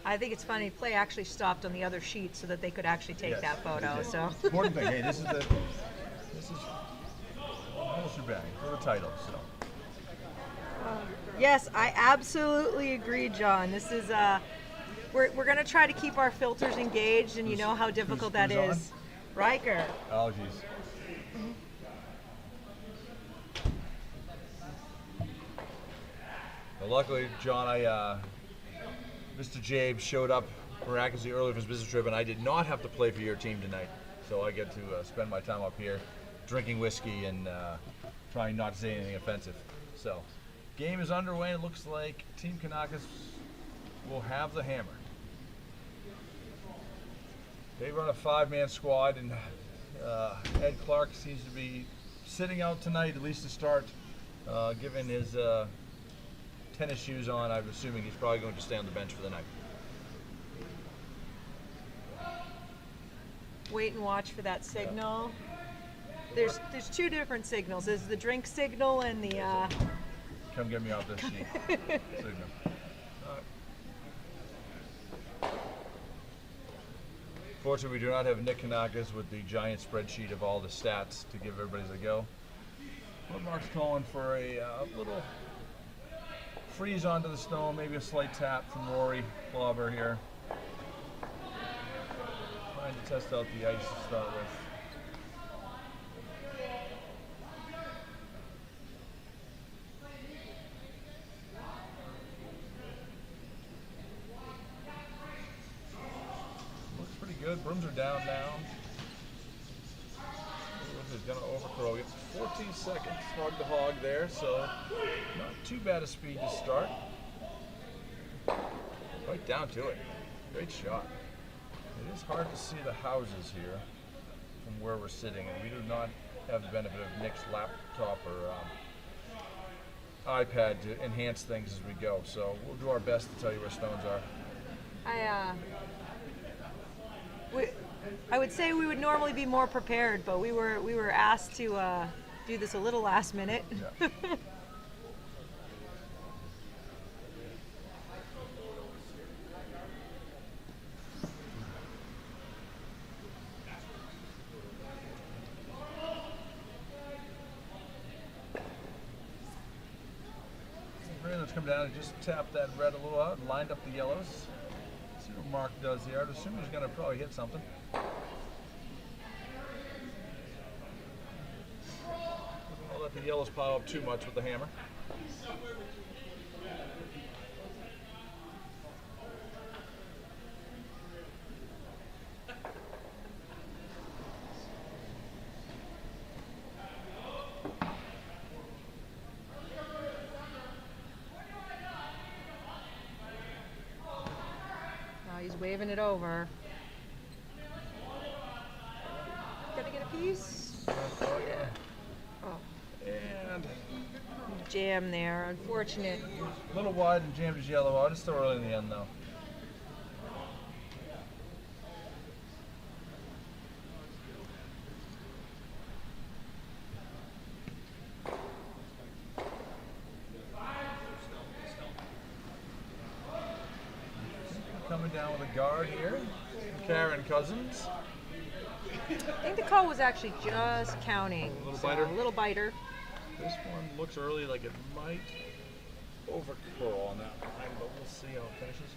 I think it's funny. Play actually stopped on the other sheet so that they could actually take that photo. So important thing. Hey, this is the whole shebang for the title. So. Yes, I absolutely agree, John. This is we're gonna try to keep our filters engaged, and you know how difficult that is. Riker. Oh, geez. Well, luckily, John, Mr. Jabe showed up miraculously early for his business trip, and I did not have to play for your team tonight. So I get to spend my time up here drinking whiskey and trying not to say anything offensive. So, game is underway. It looks like Team Kanakis will have the hammer. They run a 5-man squad, and E.CLARK seems to be sitting out tonight, at least to start, given his tennis shoes on. I'm assuming he's probably going to stay on the bench for the night. Wait and watch for that signal. Yeah. There's 2 different signals. There's the drink signal and the come get me off this sheet signal. Fortunately, we do not have Nick Kanakis with the giant spreadsheet of all the stats to give everybody a go. But Mark's calling for a little freeze onto the stone, maybe a slight tap from R.KLAUBER here. Trying to test out the ice to start with. Looks pretty good. Brooms are down now. He's going to overthrow it. 14 seconds, hog to hog there, so not too bad a speed to start. Right down to it. Great shot. It is hard to see the houses here from where we're sitting, and we do not have the benefit of Nick's laptop or iPad to enhance things as we go. So we'll do our best to tell you where stones are. I would say we would normally be more prepared, but we were asked to do this a little last minute. Yeah. Let's come down and just tap that red a little out and lined up the yellows. See what Mark does here. I'd assume he's going to probably hit something. I'll let the yellows pile up too much with the hammer. He's waving it over. Gonna get a piece? Oh, yeah. Oh. And jam there, unfortunate. A little wide and jammed his yellow out. It's still early in the end, though. Coming down with a guard here, K.COUSINS. I think the call was actually just counting. A little biter. A little biter. This one looks early like it might overcurl on that line, but we'll see how it finishes.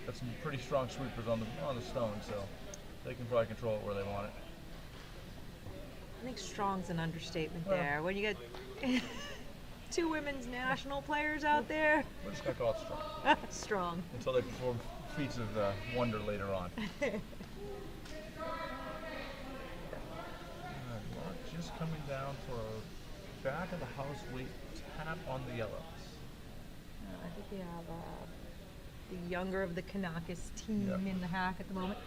Got some pretty strong sweepers on the stone, so they can probably control it where they want it. I think strong's an understatement there. When you get 2 women's national players out there. We're just gonna call it strong. Strong. Until they perform feats of wonder later on. Mark just coming down for a back of the house weight tap on the yellows. I think we have the younger of the Kanakis team in the hack at the moment.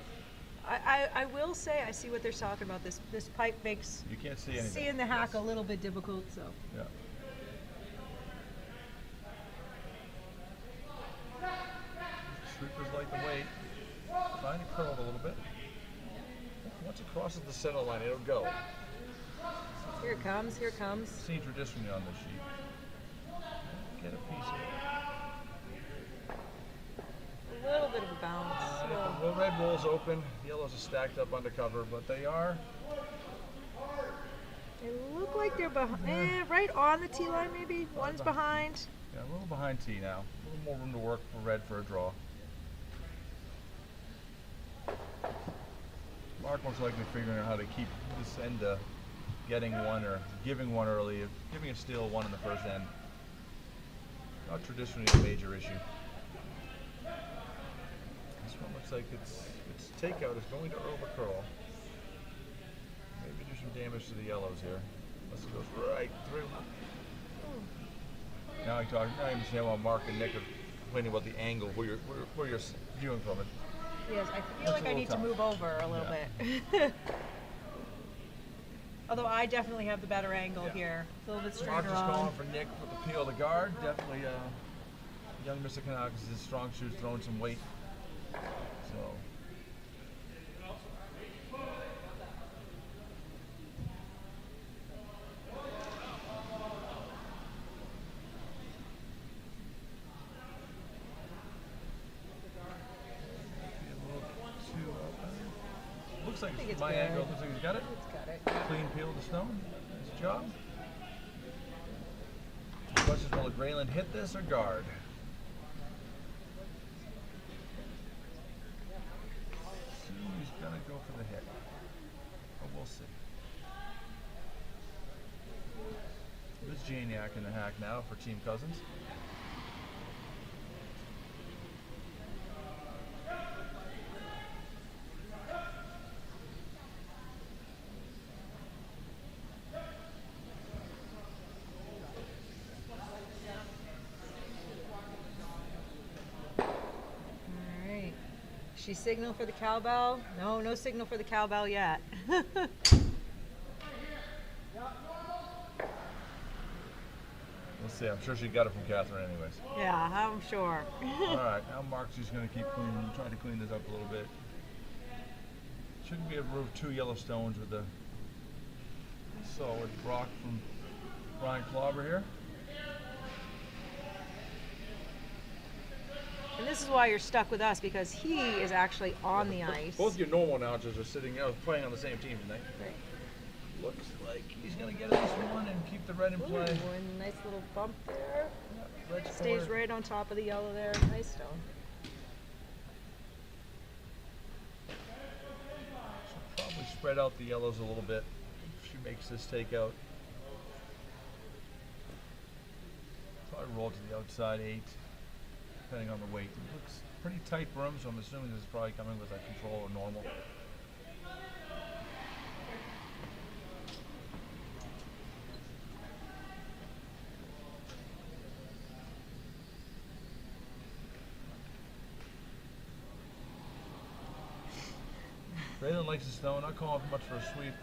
I will say I see what they're talking about. This pipe makes you can't see anything. Seeing the hack a little bit difficult. So. Yeah. Sweepers like the weight. Trying to curl it a little bit. Once it crosses the center line, it'll go. Here it comes, here it comes. Seen traditionally on this sheet. Get a piece of it. A little bit of a bounce. The red roll's open, yellows are stacked up under cover, but they are. They look like they're behind, right on the tee line maybe. One's behind. Yeah, a little behind tee now. A little more room to work for red for a draw. Mark most likely figuring out how to keep this end getting one or giving one early, giving a steal one in the first end. Not traditionally a major issue. This one looks like its takeout is going to overcurl. Maybe do some damage to the yellows here. Unless it goes right through. Now I understand why Mark and Nick are complaining about the angle where you're viewing from it. Yes, I feel like I need to move over a little bit. Although I definitely have the better angle here. It's a little bit straighter Mark just on. calling for Nick with the peel to guard. Definitely young Mr. Kanakis' strong suit, throwing some weight. So. Looks like it's my angle. Looks like he's got it. It's got it. Clean peel to stone. Nice job. The question is, will Grayland hit this or guard? He's gonna go for the hit. But we'll see. This J.ANIK in the hack now for Team Cousins. She signal for the cowbell? No, no signal for the cowbell yet. We'll see. I'm sure she got it from Catherine anyways. Yeah, I'm sure. All right, now Mark's just going to keep trying to clean this up a little bit. Shouldn't be able to remove 2 yellow stones with the solid rock from R.KLAUBER here. And this is why you're stuck with us, because he is actually on the ice. Both your normal announcers are sitting playing on the same team tonight. Right. Looks like he's going to get at least one and keep the red in play. Ooh, and nice little bump there. Yeah, stays right on top of the yellow there. Nice stone. She'll probably spread out the yellows a little bit if she makes this takeout. Probably roll to the outside 8. Depending on the weight. It looks pretty tight broom, so I'm assuming this is probably coming with a control or normal. Braylon likes the stone, not calling much for a sweep.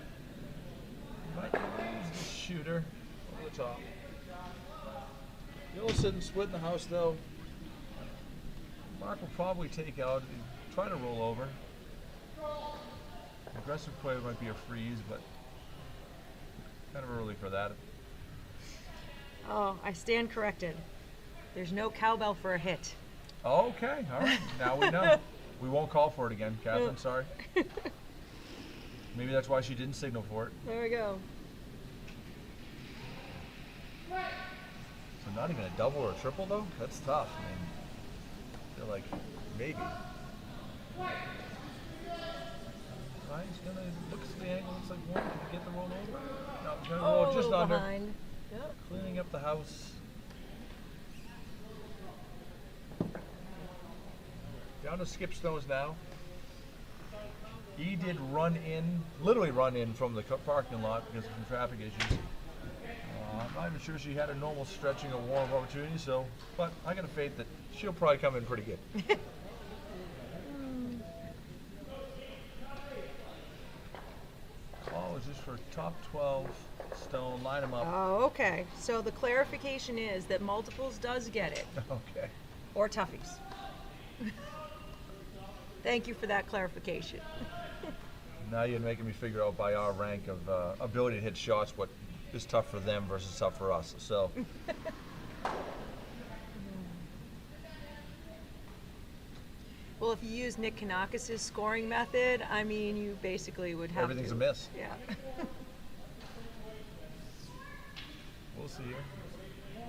Might lose the shooter over the top. Yellow sitting split in the house though. Mark will probably take out and try to roll over. Aggressive play might be a freeze, but kind of early for that. Oh, I stand corrected. There's no cowbell for a hit. Okay, all right. Now we know. We won't call for it again, Catherine. Sorry. Maybe that's why she didn't signal for it. There we go. So not even a double or a triple though? That's tough. I mean, I feel like maybe. Right, he's gonna looks at the angle, looks like one. Can he get the roll over? No, he's gonna roll just under. Behind. Yep. Cleaning up the house. Down to skip stones now. E did run in, literally run in from the parking lot because of some traffic issues. I'm not even sure she had a normal stretching or warm opportunity, so, but I got a faith that she'll probably come in pretty good. Call is just for top 12 stone, line them up. Oh, okay. So the clarification is that multiples does get it. Okay. Or toughies. Thank you for that clarification. Now you're making me figure out by our rank of ability to hit shots what is tough for them versus tough for us. So. Well, if you use N.KANAKIS' scoring method, I mean, you basically would have Everything's to. a miss. Yeah. We'll see here.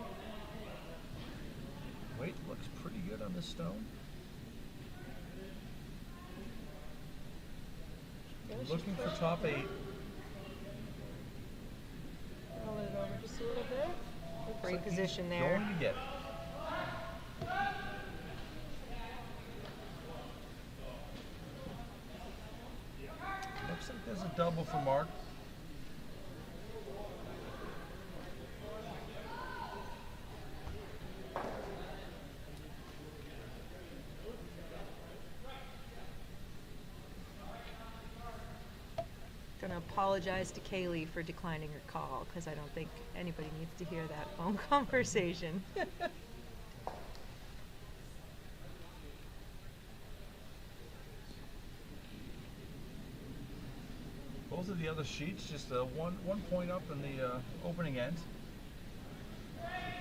Weight looks pretty good on this stone. Looking for top 8. Roll it over just a little bit. Great Looks like position he's there. Going to get it. Looks like there's a double for Mark. Gonna apologize to Kaylee for declining her call because I don't think anybody needs to hear that phone conversation. Both of the other sheets, just one point up in the opening end.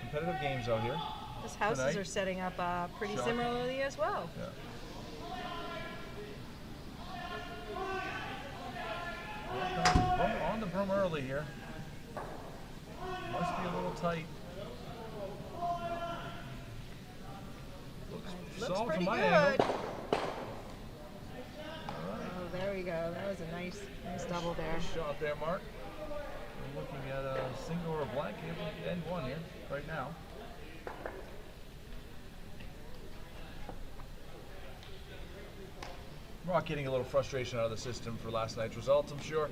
Competitive games out here. Those houses Tonight. are setting up pretty Shocking. similarly as well. Yeah. On the broom early here. Must be a little tight. Looks Solid pretty from my good. angle. Oh, there we go. That was a nice double there. Nice shot there, Mark. We're looking at a single or a blank end one here, right now. Mark getting a little frustration out of the system for last night's results, I'm sure.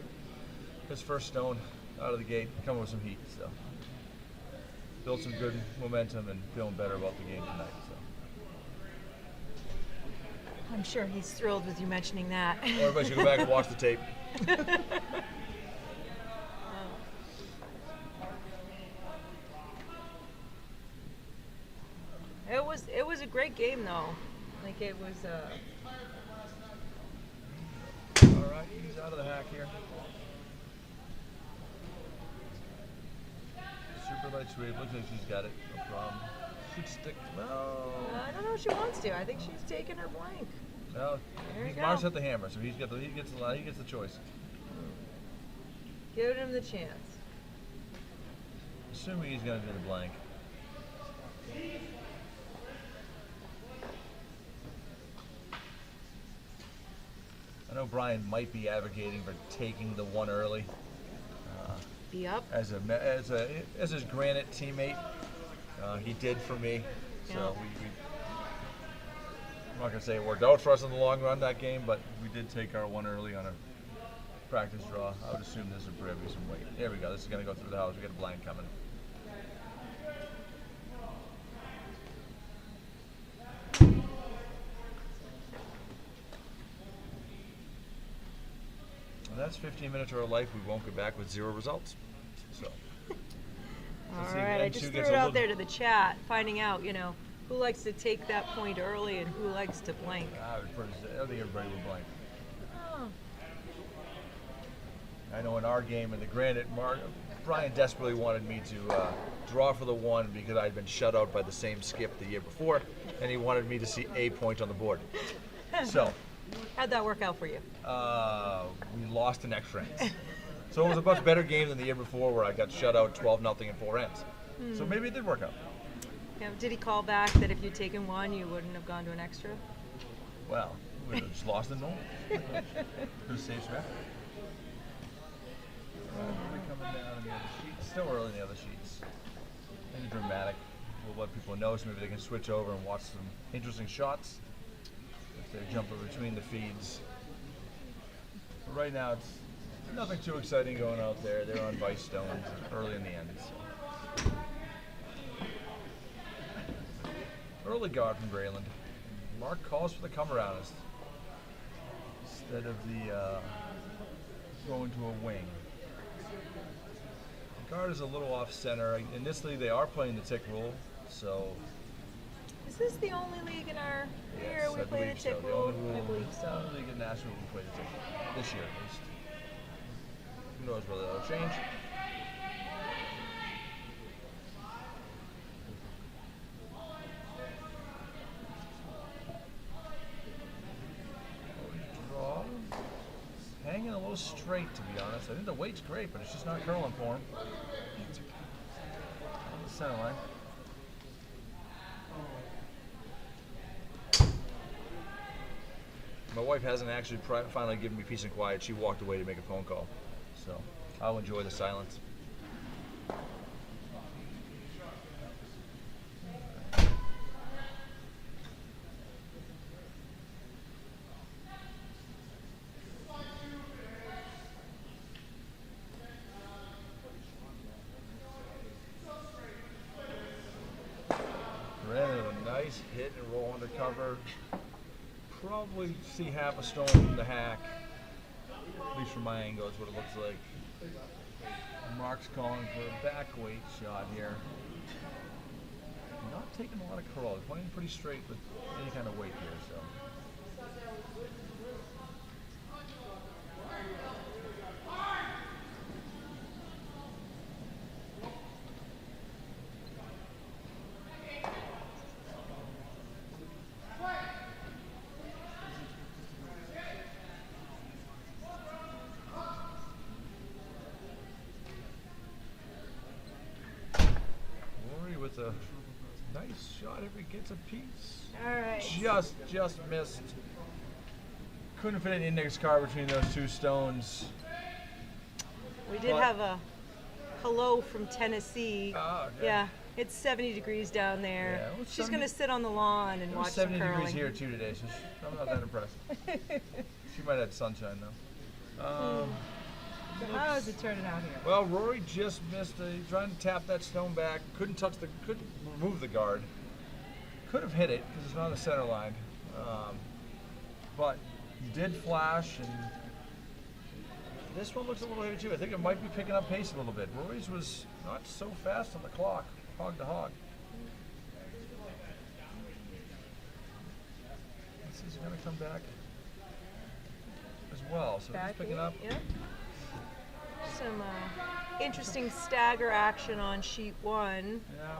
His first stone out of the gate, coming with some heat, so. Built some good momentum and feeling better about the game tonight, so. I'm sure he's thrilled with you mentioning that. Well, everybody should go back and watch the tape. It was a great game though. Like it was All right, he's out of the hack here. Super light sweep. Looks like she's got it. No problem. Should stick. No. I don't know if she wants to. I think she's taking her blank. No. There you go. Mark's at the hammer, so he gets the choice. Give him the chance. Assuming he's gonna do the blank. I know Brian might be advocating for taking the one early. Be up. As his Granite teammate, he did for me. So Yeah. I'm not gonna say it worked out for us in the long run that game, but we did take our one early on a practice draw. I would assume this would probably be some weight. There we go. This is gonna go through the house. We got a blank coming. And that's 15 minutes of our life we won't get back with 0 results. So. All see if right, I N2 just threw gets it a out little- there to the chat, finding out, who likes to take that point early and who likes to blank. I think everybody would blank. Oh, I know in our game in the Granite, Brian desperately wanted me to draw for the one because I'd been shut out by the same skip the year before, and he wanted me to see a point on the board. So, how'd that work out for you? we lost in extra ends. So it was a much better game than the year before where I got shut out 12-0 in 4 ends. So maybe it did work out. Yeah, did he call back that if you'd taken one, you wouldn't have gone to an extra? Well, we would have just lost in normal. Could have saved some effort. Coming down in the other sheets. Still early in the other sheets. Maybe dramatic. We'll let people know so maybe they can switch over and watch some interesting shots if they're jumping between the feeds. But right now, it's nothing too exciting going out there. They're on vice stones early in the end. So. Early guard from Grayland. Mark calls for the come aroundist instead of the going to a wing. The guard is a little off center. Initially, they are playing the tick rule, so. Is this the only league in our year Yes, we I play the believe tick so. rule? The only I believe the so. only league in Nashua we play the tick this year at least. Who knows whether that'll change? straight, to be honest. I think the weight's great, but it's just not curling for him. On the center line. My wife hasn't actually finally given me peace and quiet. She walked away to make a phone call. So I'll enjoy the silence. Ran a nice hit and roll undercover. Probably see half a stone from the hack, at least from my angle is what it looks like. Mark's calling for a back weight shot here. Not taking a lot of curl, playing pretty straight with any kind of weight here. So. With a nice shot if it gets a piece. All right. Just missed. Couldn't fit an index card between those two stones. We did have a hello from Tennessee. Oh, okay. Yeah, it's 70 degrees down there. Yeah, well, She's going to sit on the lawn and watch some 70 curling. degrees here too today, so I'm not that impressed. She might have sunshine though. So how is it turning out here? Well, Rory just missed. Trying to tap that stone back. Couldn't remove the guard. Could have hit it because it's not on the center line. But he did flash, and this one looks a little heavy too. I think it might be picking up pace a little bit. Rory's was not so fast on the clock, hog to hog. This is going to come back as well, so it's picking up. Yep. Some interesting stagger action on sheet one. Yeah,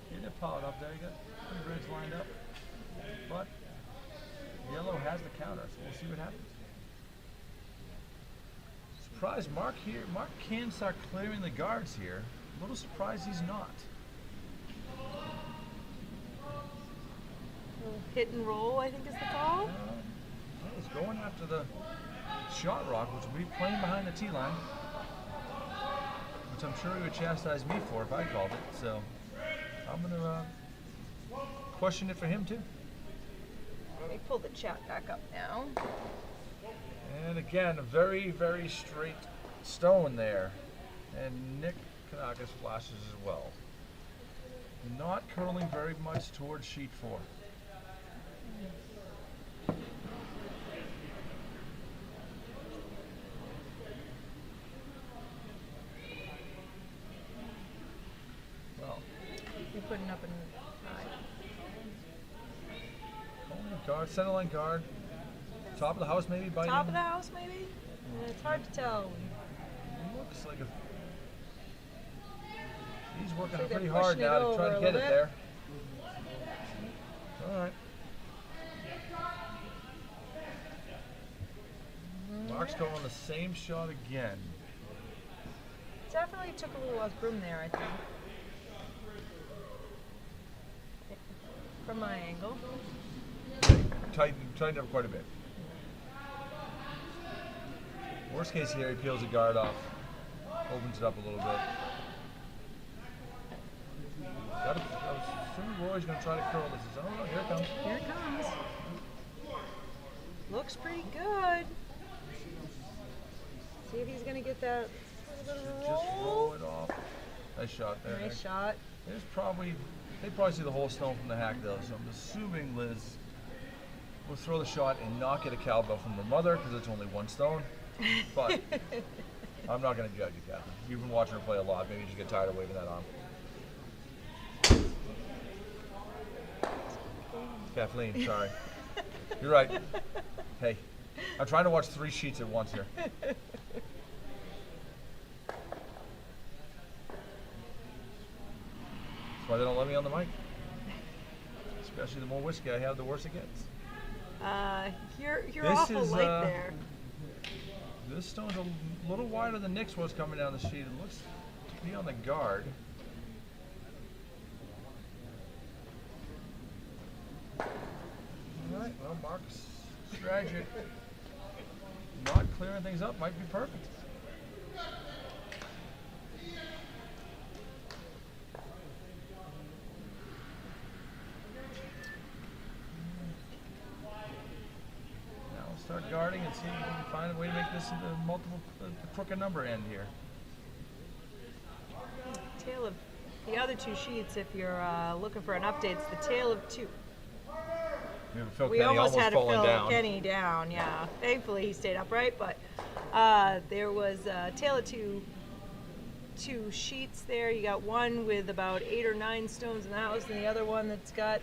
getting it piled up there. You got three grids lined up, but yellow has the counter, so we'll see what happens. Surprised Mark here. Mark can start clearing the guards here. A little surprised he's not. Hit and roll, I think is the call. He's going after the shot rock, which will be playing behind the tee line, which I'm sure he would chastise me for if I called it. So I'm going to question it for him too. Let me pull the chat back up now. And again, a very, very straight stone there. And N.KANAKIS flashes as well. Not curling very much towards sheet 4. Well, You're putting up an guard, center line guard. Top of the house maybe biting. top of the house maybe? It's hard to tell. Looks like a... He's working Looks like pretty they're hard pushing now it to try over to a get it little there. All right. Mark's going the same shot again. Definitely took a little less room there, I think. From my angle. Tightened up quite a bit. Worst case here, he peels the guard off, opens it up a little bit. I was assuming Roy's going to try to curl this. Oh, here it comes. Here it comes. Looks pretty good. See if he's going to get that little bit of a Just roll. roll it off. Nice shot there. Nice shot. There's probably, they probably see the whole stone from the hack though, so I'm assuming Liz will throw the shot and not get a cowbell from her mother because it's only one stone. But I'm not going to judge you, Catherine. You've been watching her play a lot. Maybe you just get tired of waving that on. Kathleen, sorry. You're right. Hey, I'm trying to watch 3 sheets at once here. That's why they don't let me on the mic. Especially the more whiskey I have, the worse it gets. You're This awful is, light there. This stone's a little wider than Nick's was coming down the sheet. It looks to be on the guard. All right, well, Mark's strategy, not clearing things up, might be perfect. Start guarding and see if you can find a way to make this into multiple, the crooked number end here. Tail of the other two sheets, if you're looking for an update, it's the tail of two. We almost had to Phil Kenny down, yeah. Thankfully he stayed upright, but there was a tail of two sheets there. You got one with about 8 or 9 stones in the house, and the other one that's got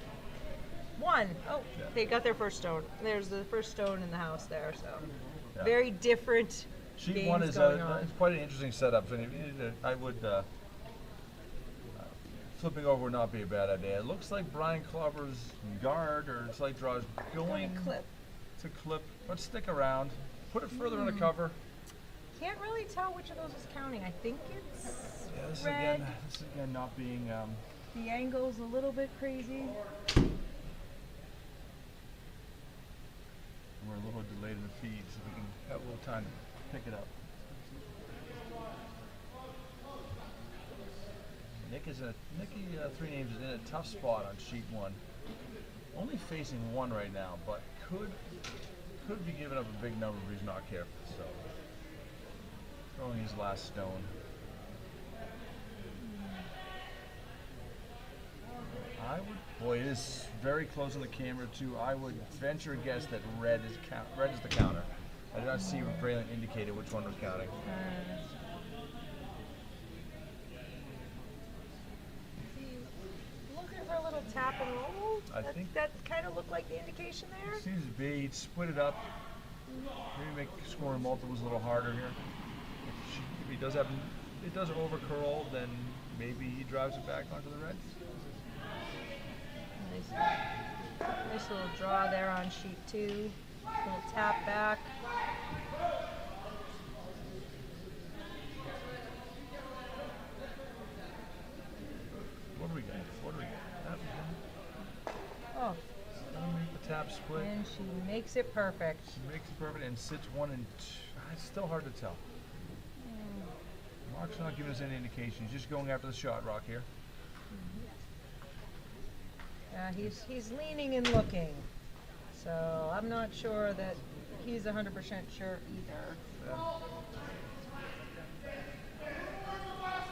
one. Oh, yeah. They got their first stone. There's the first stone in the house there, so yeah. Very different. Sheet one is it's quite an interesting setup. So I would flipping over would not be a bad idea. It looks like B.KLAUBER's guard or slight draw is going to clip, but stick around. Put it further in the cover. Can't really tell which of those is counting. I think it's this red. This again not being. The angle's a little bit crazy. We're a little delayed in the feed, so we can have a little time to pick it up. Nicky Three Names is in a tough spot on sheet one. Only facing one right now, but could be giving up a big number if he's not careful. So throwing his last stone. Boy, it is very close on the camera too. I would venture a guess that red is the counter. I did not see Braylon indicated which one was counting. Looking for a little tap and roll. I think that kind of looked like the indication there. Seems to be. He'd split it up. Maybe make scoring multiples a little harder here. If he does it does over curl, then maybe he drives it back onto the red. Nice little draw there on sheet 2. Little tap back. What do we got? Oh. Make the tap split. And she makes it perfect. She makes it perfect and sits 1 and 2. It's still hard to tell. Mark's not giving us any indication. He's just going after the shot rock here. He's leaning and looking, so I'm not sure that he's 100% sure either. Yeah.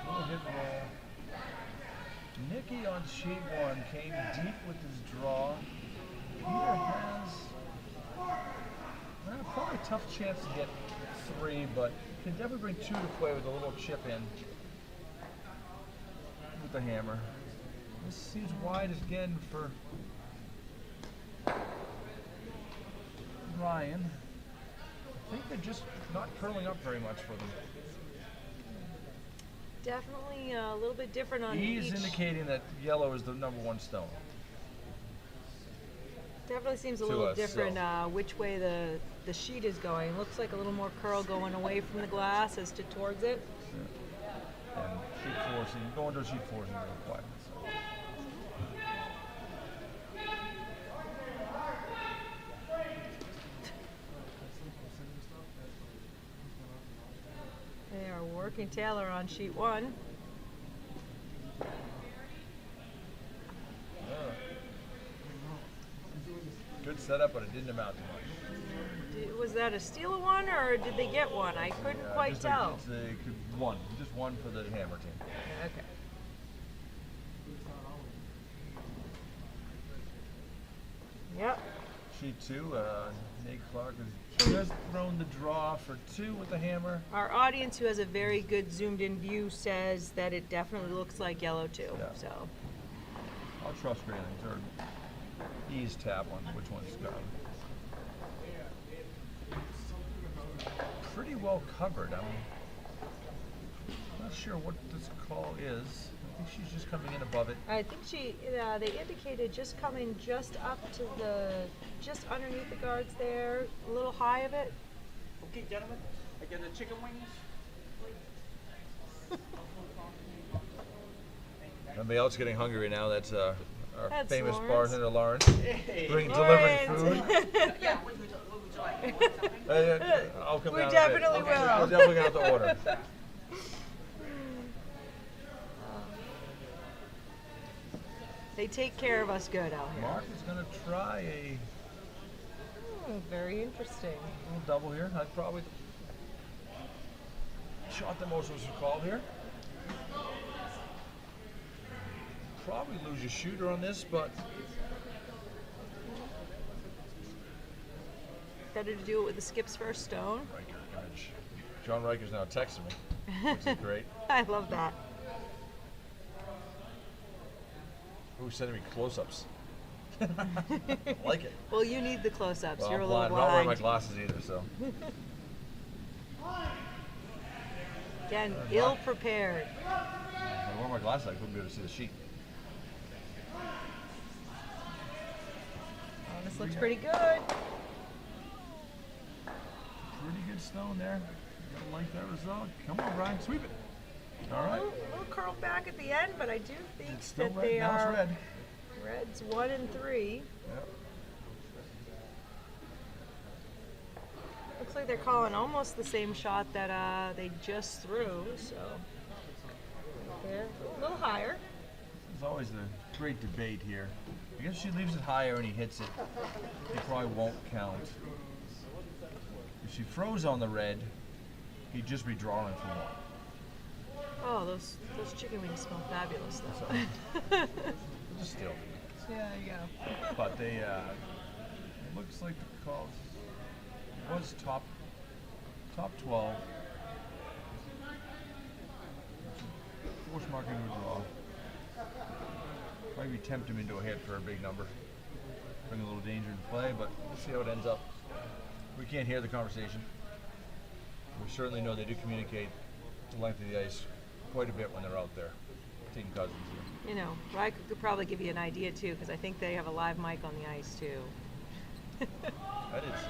Little hit roll. Nicky on sheet 1 came deep with his draw. Peter has probably a tough chance to get 3, but can definitely bring 2 to play with a little chip in with the hammer. This seems wide again for Ryan. I think they're just not curling up very much for them. Definitely a little bit different on He's each. indicating that yellow is the number 1 stone. Definitely seems a little different which way the sheet is going. Looks like a little more curl going away from the glass as to towards it. Yeah. And sheet 4, so you go into sheet 4 is a little quiet. They are working Taylor on sheet 1. Good setup, but it didn't amount to much. Was that a steal of 1, or did they get 1? I couldn't quite tell. Just one for the hammer team. Okay. Yep. Sheet 2, E.CLARK has just thrown the draw for 2 with the hammer. Our audience, who has a very good zoomed-in view, says that it definitely looks like yellow too. Yeah. So I'll trust Grayling's or ease tap on which one's got. Pretty well covered. I'm not sure what this call is. I think she's just coming in above it. I think they indicated just coming just up to just underneath the guards there, a little high of it. Okay, gentlemen, I get the chicken wings. Everybody else getting hungry now. That's our That's famous Lawrence. bartender Lawrence, Hey. delivering food. Yeah, what would you like? I'll come We down. definitely in a bit. will. We're definitely gonna have to order. They take care of us good out here. Mark is gonna try a Very interesting. little double here. That's probably the shot that most of us have called here. Probably lose your shooter on this, but Better to do it with the skips first stone. Riker, gosh. John Riker's now texting me, which is great. I love that. Who's sending me close-ups? I like it. Well, you need the close-ups. Well, You're a I'm little blind. I'm not wearing my blind. glasses either, so. Again, ill prepared. If I wore my glasses, I couldn't be able to see the sheet. Oh, this looks pretty good. Pretty good stone there. You gotta like that result. Come on, Brian, sweep it. All A right. little curled back at the end, but I do think It's still that red. they Now are it's red. reds 1 and 3. Yep. Looks like they're calling almost the same shot that they just threw. So there, a little higher. There's always the great debate here. I guess if she leaves it higher and he hits it, it probably won't count. If she froze on the red, he'd just be drawing for one. Oh, those chicken wings smell fabulous though. Just still. Yeah, there you go. But they, it looks like the call was top 12. Force marking to a draw. Probably tempt him into a hit for a big number. Bring a little danger into play, but we'll see how it ends up. We can't hear the conversation. We certainly know they do communicate the length of the ice quite a bit when they're out there. Team Cousins. You know, Riker could probably give you an idea too, because I think they have a live mic on the ice too. That is.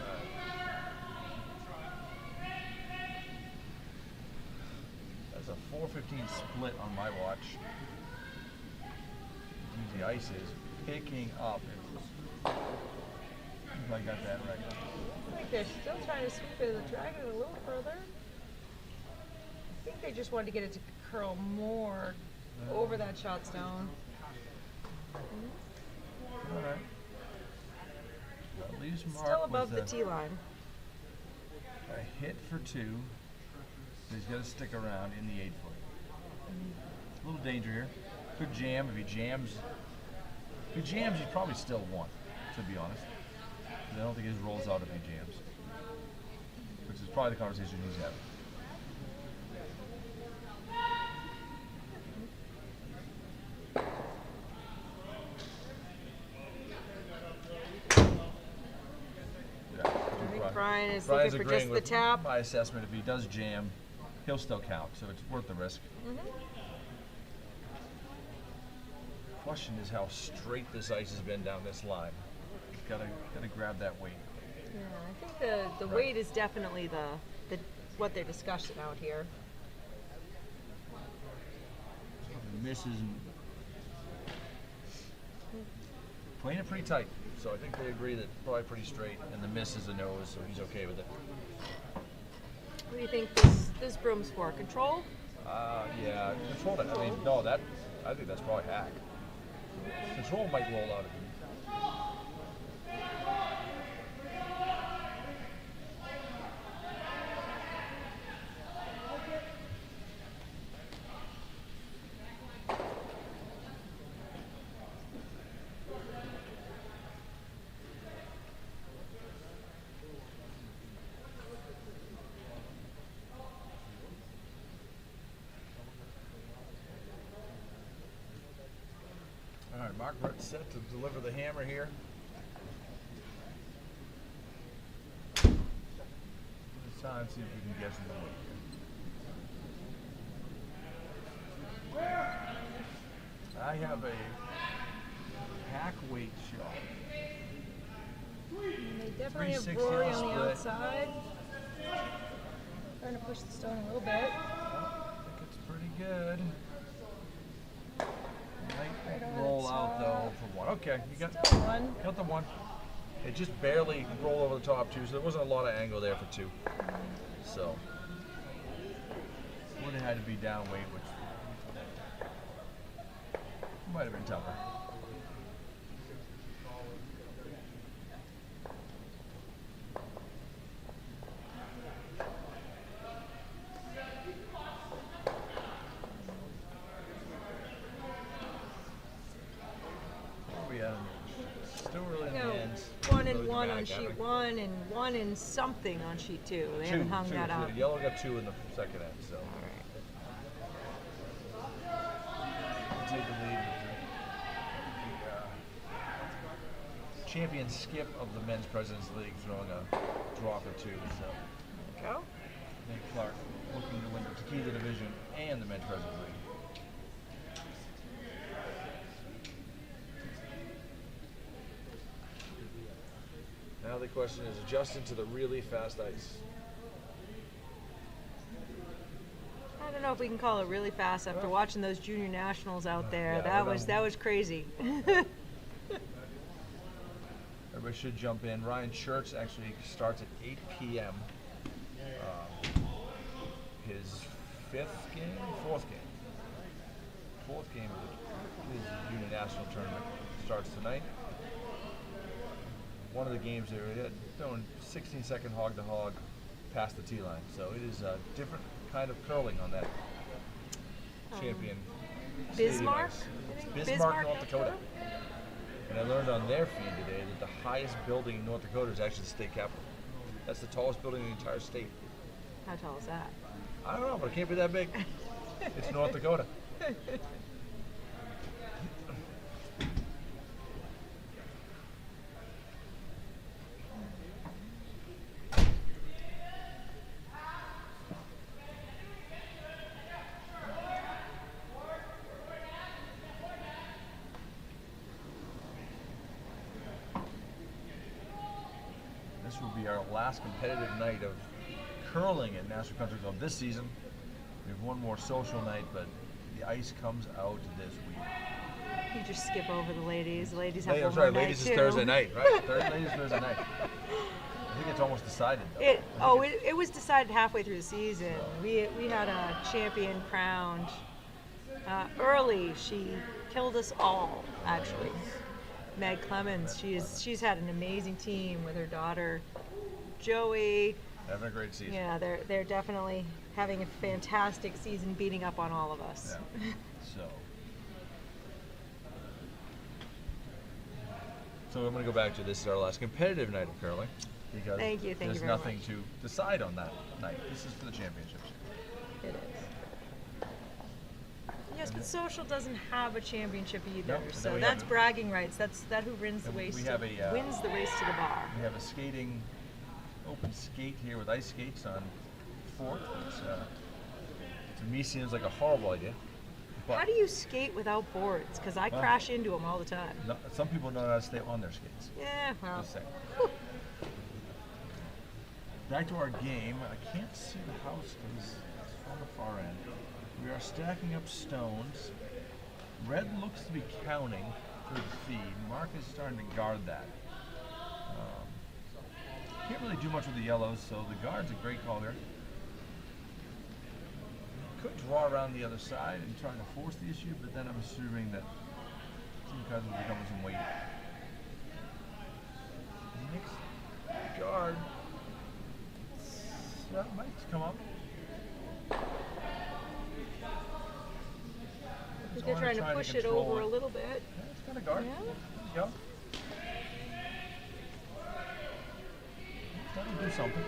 That's a 4:15 split on my watch. The ice is picking up. If I got that right. I think they're still trying to sweep it, drag it a little further. I think they just wanted to get it to curl more over that shot stone. All right. At least Mark Still above with the tee line. a hit for 2. So he's got to stick around in the 8 foot. A little danger here. Could jam. If he jams, he's probably still won, to be honest. 'Cause I don't think his rolls out if he jams. Which is probably the conversation he's having. Yeah, I think Brian is Brian's looking for agreeing just the with tap. my assessment. If he does jam, he'll still count, so it's worth the risk. Question is how straight this ice has been down this line. Gotta grab that weight. Yeah, I think the weight is definitely the what they're discussing out here. Misses and playing it pretty tight, so I think they agree that probably pretty straight, and the miss is a nose, so he's okay with it. What do you think this broom's for? Control? Yeah, control it. I mean, no, I think that's probably hack. Control might roll out of him. All right, Mark, we're set to deliver the hammer here. It's time to see if we can guess the weight. I have a hack weight shot. They definitely have 360 Rory on the split. outside. Trying to push the stone a little bit. I think it's pretty good. Might roll out though for one. Okay, you got one. Got the one. It just barely rolled over the top too, so there wasn't a lot of angle there for two. So would have had to be down weight, which might have been tougher. Still really in the end. 1 and 1 on sheet 1 and 1 and something on sheet 2. They haven't hung that up. Yellow got 2 in the second end, so. Take the lead with the champion Skip of the Men's President's League throwing a drop or 2. So. There you go. Clark looking to win the Tequila Division and the Men's President's League. Now the question is adjusting to the really fast ice. I don't know if we can call it really fast after watching those junior nationals out there. Yeah, that was crazy. Everybody should jump in. Ryan Church actually starts at 8 p.m. His fourth game of his junior national tournament starts tonight. One of the games they were throwing 16-second hog-to-hog past the tee line. So it is a different kind of curling on that champion. Bismarck? Bismarck, North Dakota. And I learned on their feed today that the highest building in North Dakota is actually the state capitol. That's the tallest building in the entire state. How tall is that? I don't know, but it can't be that big. It's North Dakota. This will be our last competitive night of curling at National Country Club this season. We have one more social night, but the ice comes out this week. You just skip over the ladies. The ladies have one that's more right. night Ladies too. is Thursday night, right? Ladies is Thursday night. I think it's almost decided, though. It was decided halfway through the season. We had a champion crowned early. She killed us all, actually. Meg Clemens. She's had an amazing team with her daughter, Joey. Having a great season. Yeah, they're definitely having a fantastic season, beating up on all of us. Yeah. So I'm going to go back to this is our last competitive night of curling because Thank you there's very nothing much. to decide on that night. This is for the championships. It is. Yes, but social doesn't have a championship either, Nope, so we that's have- bragging rights. That's who wins the And race. we have a, wins the race to the bar. We have a skating, open skate here with ice skates on 4th, which to me seems like a horrible idea. But How do you skate without boards? Because I Well- crash into them all the time. some people don't know how to stay on their skates. Yeah, well, Just saying. Back to our game. I can't see the house because it's from the far end. We are stacking up stones. Red looks to be counting for the feed. Mark is starting to guard that. Can't really do much with the yellows, so the guard's a great call here. Could draw around the other side and trying to force the issue, but then I'm assuming that Team Cousins will become some weight. Next guard. That might come up. I think they're trying to push it control over it. a little bit. Yeah, it's got a guard. Yeah. There you go. That'll do something.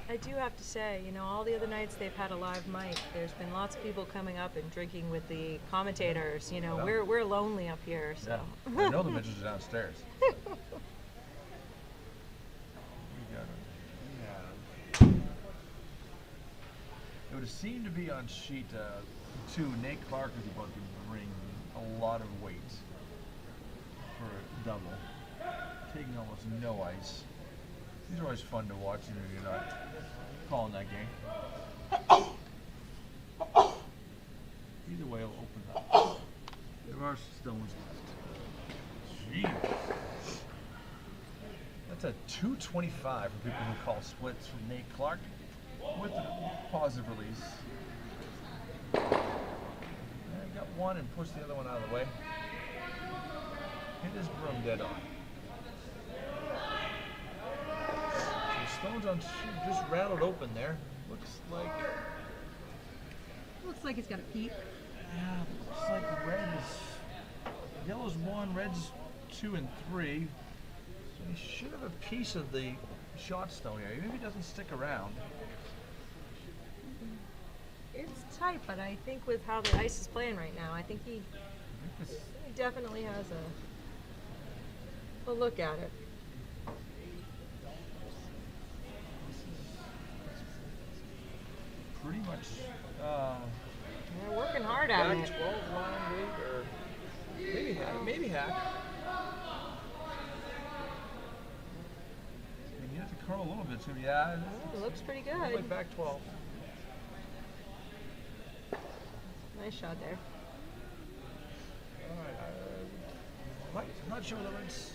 I do have to say, all the other nights they've had a live mic. There's been lots of people coming up and drinking with the commentators. We're lonely up here, so. Yeah. I know the Mitchells are downstairs. It would have seemed to be on sheet 2, E.CLARK is about to bring a lot of weight for a double, taking almost no ice. These are always fun to watch even if you're not calling that game. Either way, it'll open up. There are stones left. Jeez. That's a 225 for people who call splits from E.CLARK with a positive release. And got one and pushed the other one out of the way. Hit his broom dead on. So stones on just rattled open there. Looks like he's got a peak. Yeah, looks like red is yellow's 1, red's 2 and 3. So he should have a piece of the shot stone here, even if he doesn't stick around. It's tight, but I think with how the ice is playing right now, I think he definitely has a look at it. Pretty much They're working hard at back it. 12 line weight, or maybe hack. You have to curl a little bit too, yeah. Oh, looks pretty good. Like back 12. Nice shot there. Alright, I'm not sure whether it's,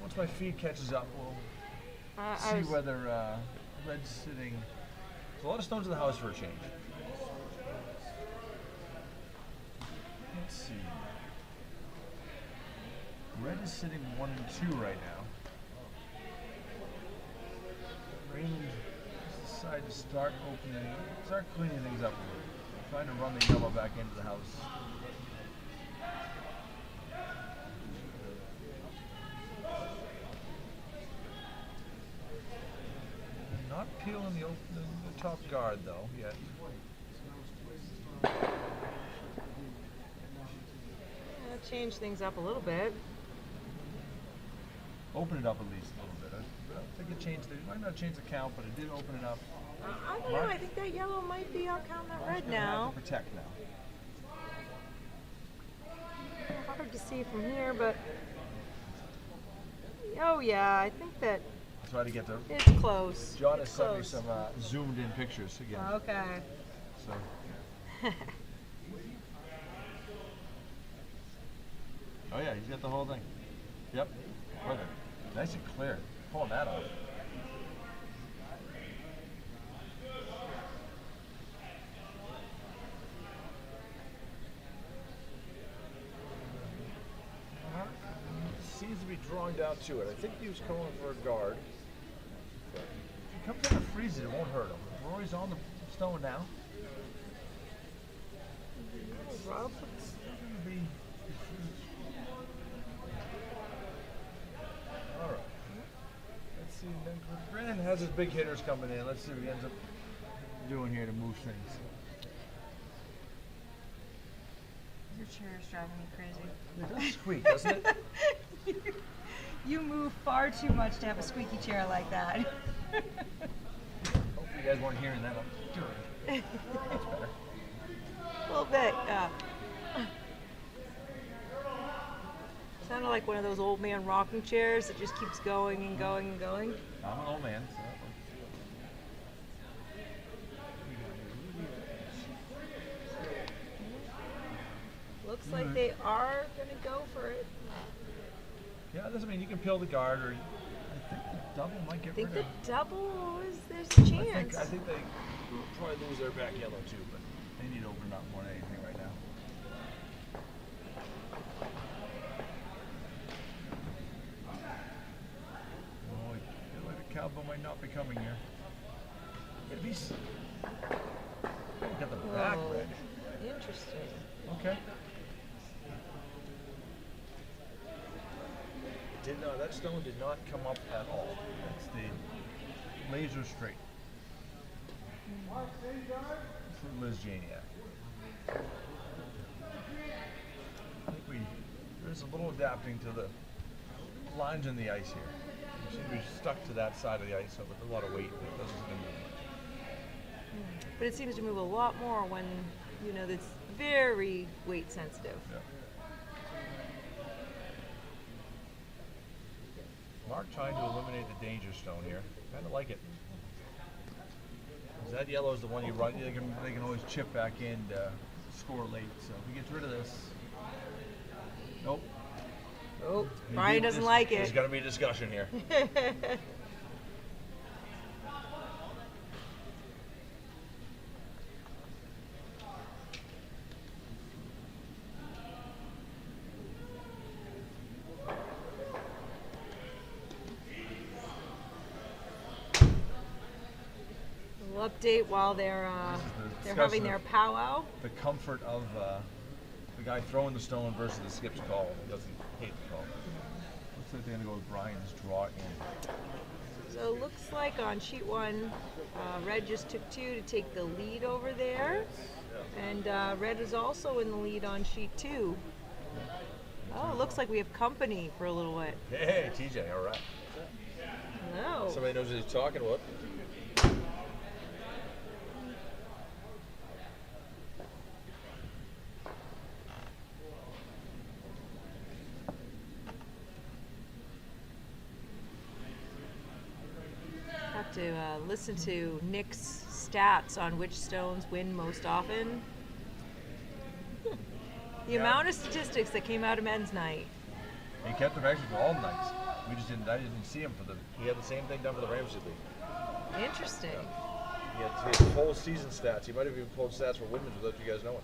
once my feed catches up, we'll see whether red's sitting. There's a lot of stones in the house for a change. Let's see. Red is sitting 1 and 2 right now. Raymond decided to start cleaning things up a little. Trying to run the yellow back into the house. Not peeling the top guard though yet. Change things up a little bit. Open it up at least a little bit. I don't think it changed. It might not change the count, but it did open it up. I don't know. I think that yellow might be outcounting that red now. Have to protect now. Hard to see from here, but oh yeah, I think that I'll try to get the. it's close. John has sent me some zoomed in pictures again. Okay. So. Oh yeah, he's got the whole thing. Yep. Perfect. Nice and clear. Pulling that off. Seems to be drawing down to it. I think he was going for a guard. If he comes down and freezes it, it won't hurt him. Rory's on the stone now. Rob, it's going to be. All right. Let's see. Brandon has his big hitters coming in. Let's see what he ends up doing here to move things. Your chair is driving me crazy. It does squeak, doesn't it? You move far too much to have a squeaky chair like that. Hopefully you guys weren't hearing that. That's better. A little bit, yeah. Sounded like one of those old man rocking chairs that just keeps going and going and going. I'm an old man, so that works. Looks like they are going to go for it. Yeah, that doesn't mean you can peel the guard, or I think the double might get rid of it. I think the double there's a chance. I think they will probably lose their back yellow too, but they need to open up more than anything right now. Oh, I feel like the cowboy might not be coming here. If he's got the back red. Interesting. Okay. That stone did not come up at all. That's the laser straight. For Liz Janiak. I think there's a little adapting to the lines in the ice here. You seem to be stuck to that side of the ice, so with a lot of weight, it doesn't seem to move much. But it seems to move a lot more when you know, that's very weight sensitive. Yeah. Mark trying to eliminate the danger stone here. Kind of like it. 'Cause that yellow is the one you run. They can always chip back in to score late. So if he gets rid of this, nope. Oh, Brian doesn't like it. There's got to be a discussion here. We'll update while they're having their powwow. The comfort of the guy throwing the stone versus the skip's call. He doesn't hate the call. Looks like they're going to go with Brian's draw in. So it looks like on sheet 1, Red just took 2 to take the lead over there. And Red is also in the lead on sheet 2. Oh, it looks like we have company for a little bit. Hey, TJ, all right. Hello. Somebody knows what he's talking about. Have to listen to Nick's stats on which stones win most often. The amount of statistics that came out of men's night. He kept them actually for all nights. We just didn't. I didn't see him for the. He had the same thing done for the Ramsay League. Interesting. He had full season stats. He might have even pulled stats for women's without you guys knowing.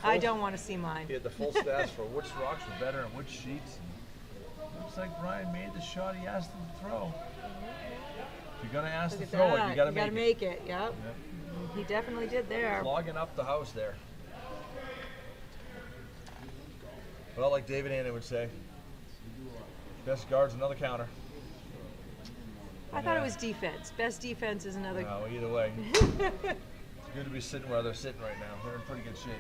I don't want to see mine. He had the full stats for which rocks were better and which sheets. Looks like Brian made the shot he asked him to throw. If you're gonna ask to throw it, you gotta make it. Yep. Yep. He definitely did there. Logging up the house there. Well, like David Hannon would say, best guard's another counter. I thought it was defense. Best defense is another. No, either way. It's good to be sitting where they're sitting right now. They're in pretty good shape.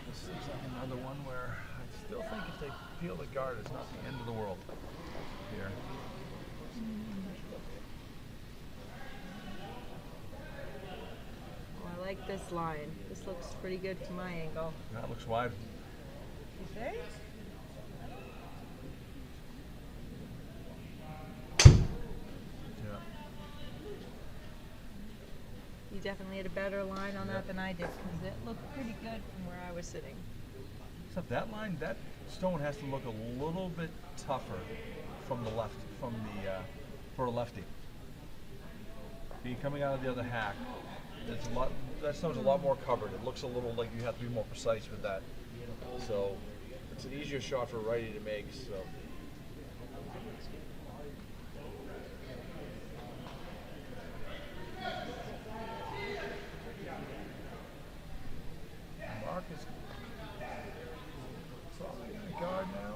This seems like another one where I still think if they peel the guard, it's not the end of the world here. I like this line. This looks pretty good from my angle. That looks wide. You think? Yeah. You definitely had a better line on that than I did because it looked pretty good from where I was sitting. Except that line, that stone has to look a little bit tougher from the left, for a lefty. Being coming out of the other hack, it's a lot. That stone's a lot more covered. It looks a little like you have to be more precise with that. So it's an easier shot for a righty to make. So. Mark is probably in the guard now.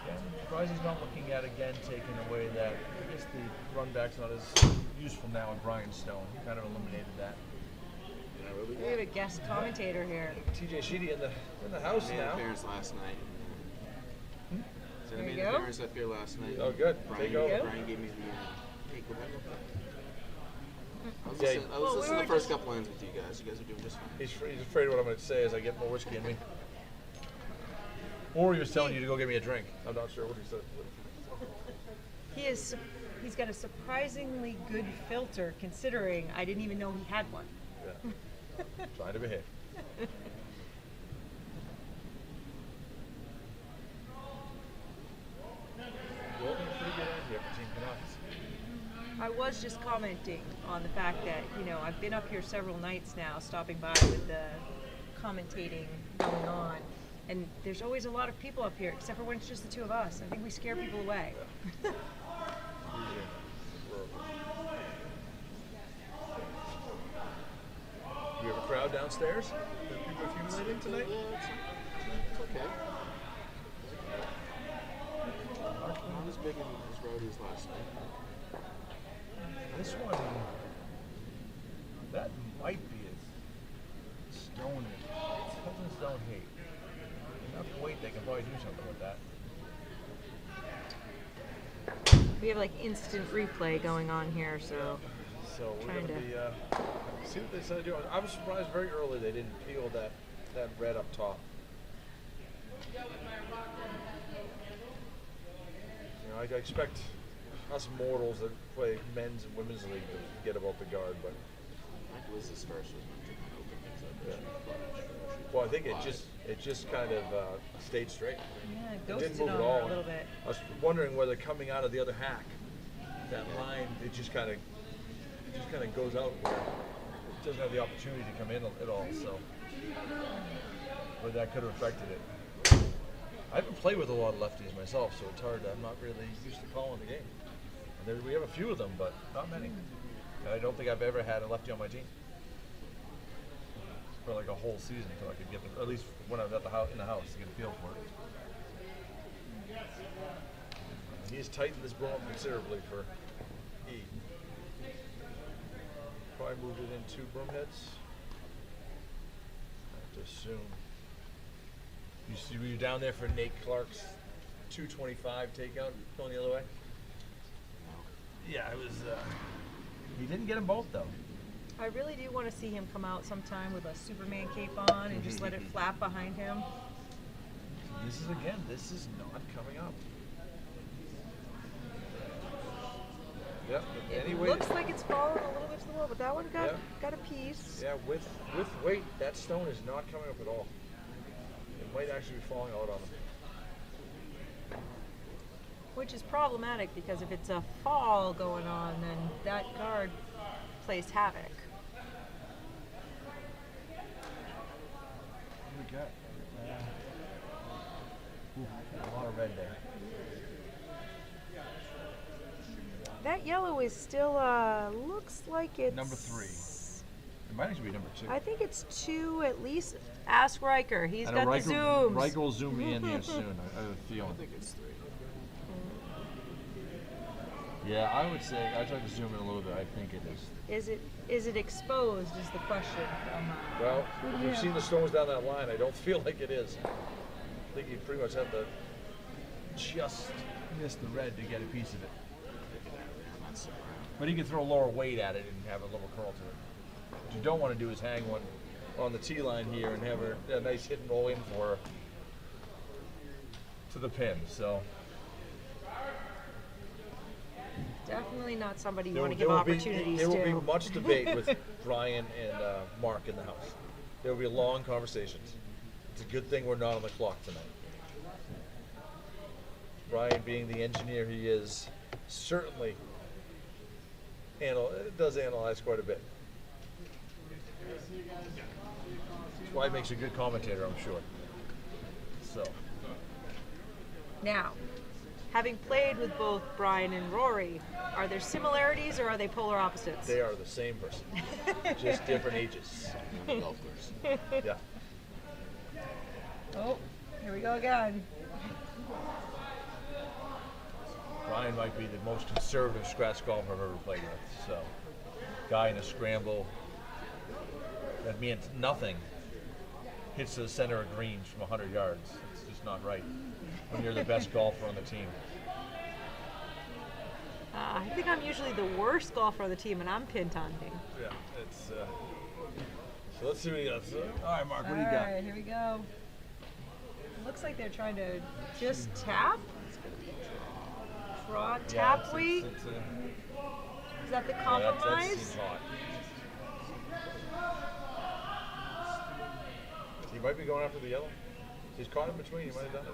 Again, surprised he's not looking at again, taking away that. I guess the run back's not as useful now with Brian Stone. He kind of eliminated that. We have a guest commentator here. TJ Sheedy in the house made now. an appearance last night. So I There made you an go. appearance up here last night. Oh, good. Brian, Take over. Brian gave me the K.COUSINS. I was Yeah, listening, I was well, listening to the first couple lines with you guys. You guys are doing just fine. He's afraid of what I'm going to say as I get more whiskey in me. Or he was telling you to go get me a drink. I'm not sure what he said. He's got a surprisingly good filter considering I didn't even know he had one. Yeah. Trying to behave. Well, pretty good end here for Team Kanakis. I was just commenting on the fact that, you know, I've been up here several nights now, stopping by with the commentating going on. And there's always a lot of people up here, except for when it's just the two of us. I think we scare people away. You have a crowd downstairs that people are accumulating tonight? It's okay. Not as big as Rody's last night. This one, that might be a stone that Cousins don't hate. We have like instant replay going on here, so So we're Trying going to be see what they decided to do. I was surprised very early they didn't peel that red up top. You know, I expect us mortals that play men's and women's league to forget about the guard, but This is first was meant to open things up. yeah. Well, I think it just kind of stayed straight. yeah, It ghosted didn't move on at her all. a little bit. I was wondering whether coming out of the other hack, that line, it just kind of goes out where it doesn't have the opportunity to come in at all. So, but that could have affected it. I haven't played with a lot of lefties myself, so it's hard. I'm not really used to calling the game. We have a few of them, but not many. And I don't think I've ever had a lefty on my team for like a whole season until I could get them, at least when I was at in the house to get a feel for it. He's tightened this broom up considerably for E. Probably moved it in 2 broom heads. I have to assume. Were you down there for Nate Clark's 225 takeout going the other way? Yeah, it was. He didn't get them both though. I really do want to see him come out sometime with a Superman cape on and just let it flap behind him. This is not coming up. Yep. It Anyway, looks like it's falling a little bit to the wall, but that one got a piece. yeah, with weight, that stone is not coming up at all. It might actually be falling out on him. Which is problematic because if it's a fall going on, then that guard plays havoc. What we got? A lot of red there. That yellow is still, looks like it's... Number 3. It might actually be number 2. I think it's 2 at least. Ask Riker. He's I know got the zooms. Riker will zoom me in here soon. I have a feeling. I think it's 3. Yeah, I would say, I tried to zoom in a little bit. I think it is. Is it exposed is the question. Well, if you've seen the stones down that line, I don't feel like it is. I think you pretty much have to just miss the red to get a piece of it. But you can throw a lower weight at it and have a little curl to it. What you don't want to do is hang one on the tee line here and have a nice hit and roll in for her to the pin. So Definitely not somebody you want to give opportunities to. There will to. be much debate with Brian and Mark in the house. There will be long conversations. It's a good thing we're not on the clock tonight. Brian, being the engineer he is, certainly does analyze quite a bit. That's why he makes a good commentator, I'm sure. So. Now, having played with both Brian and Rory, are there similarities or are they polar opposites? They are the same person, just different ages. Golf course. Yeah. Oh, here we go again. Brian might be the most conservative scratch golfer I've ever played with. So, guy in a scramble, that means nothing, hits to the center of greens from 100 yards. It's just not right when you're the best golfer on the team. I think I'm usually the worst golfer on the team, and I'm pin taunting. Yeah, it's. So let's see what he got. All right, Mark, what do you got? All right, here we go. Looks like they're trying to just tap. Draw, tap weight. Is that the compromise? That seems hot. He might be going after the yellow. He's caught in between. He might have done it.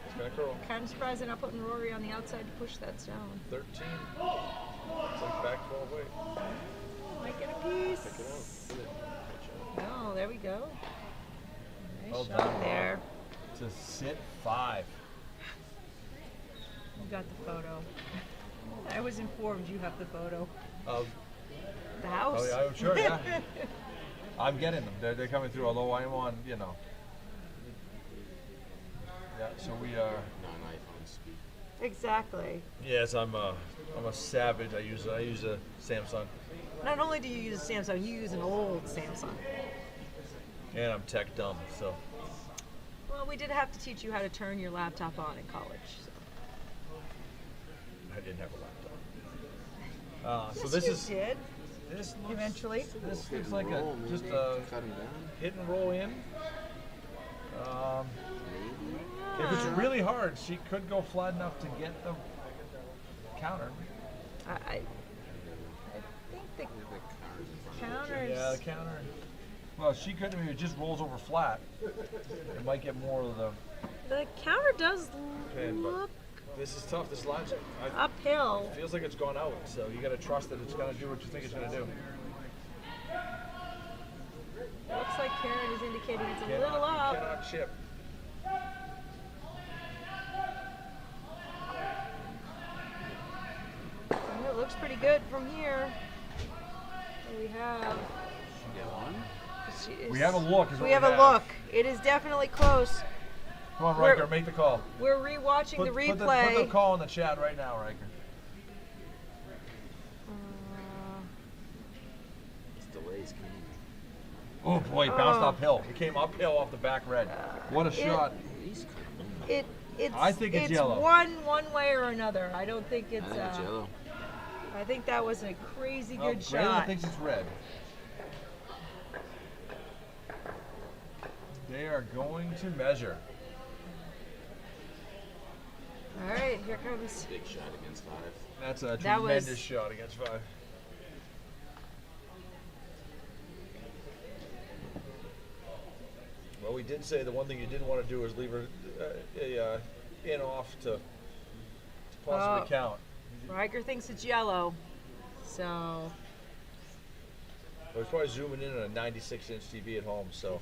He's gonna curl. Kind of surprised they're not putting Rory on the outside to push that stone. 13. It's like back 12 weight. Might get a piece. Pick it up. Oh, there we go. Nice Well shot done, there. It's a sit 5. You got the photo. I was informed you have the photo. Of The house. Oh, yeah, I'm sure, yeah. I'm getting them. They're coming through, although I'm on, you know. Yeah, so we are. Non-iPhone speed. Exactly. Yes, I'm a savage. I use a Samsung, Not only do you use a Samsung, you use an old Samsung. and I'm tech dumb. So Well, we did have to teach you how to turn your laptop on in college. So. I didn't have a laptop. So this is did this looks, eventually. This looks like roll, just maybe. a Cut him down. hit and roll in. Maybe. If it's really hard, she could go flat enough to get the counter. I think the counters. Yeah, the counter. Well, she could. I mean, it just rolls over flat. It might get more of the. The counter does Pin, but look this is tough. This line's uphill. feels like it's gone out. So you got to trust that it's going to do what you think it's going to do. Looks like Karen is indicating it's a little up. Cannot chip. It looks pretty good from here. We have. Get one. We have a look. Is what We have a look. It is definitely close. Come on, We're- Riker, make the call. We're rewatching the Put replay. the call in the chat right now, Riker. This delay's coming. Oh boy, it bounced uphill. It came uphill off the back red. What a shot. He's coming. It's. I think it's yellow. one way or another. I don't think I it's. think it's yellow. I think that was a crazy Well, good Brandon shot. thinks it's red. They are going to measure. All right, here comes. Big shot against 5. That's a That was- tremendous shot against 5. Well, we did say the one thing you didn't want to do is leave her in off to possibly count. Riker thinks it's yellow, so. Well, he's probably zooming in on a 96-inch TV at home, so.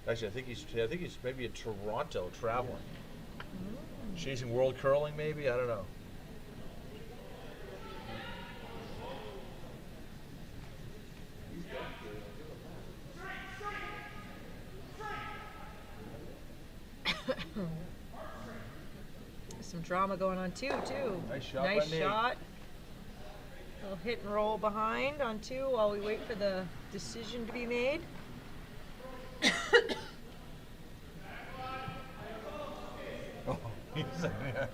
Actually, I think he's maybe in Toronto traveling. Chasing World Curling, maybe? I don't know. Some drama going on too. Nice shot Nice by Nate. shot. Little hit and roll behind on 2 while we wait for the decision to be made. Oh, he's yeah.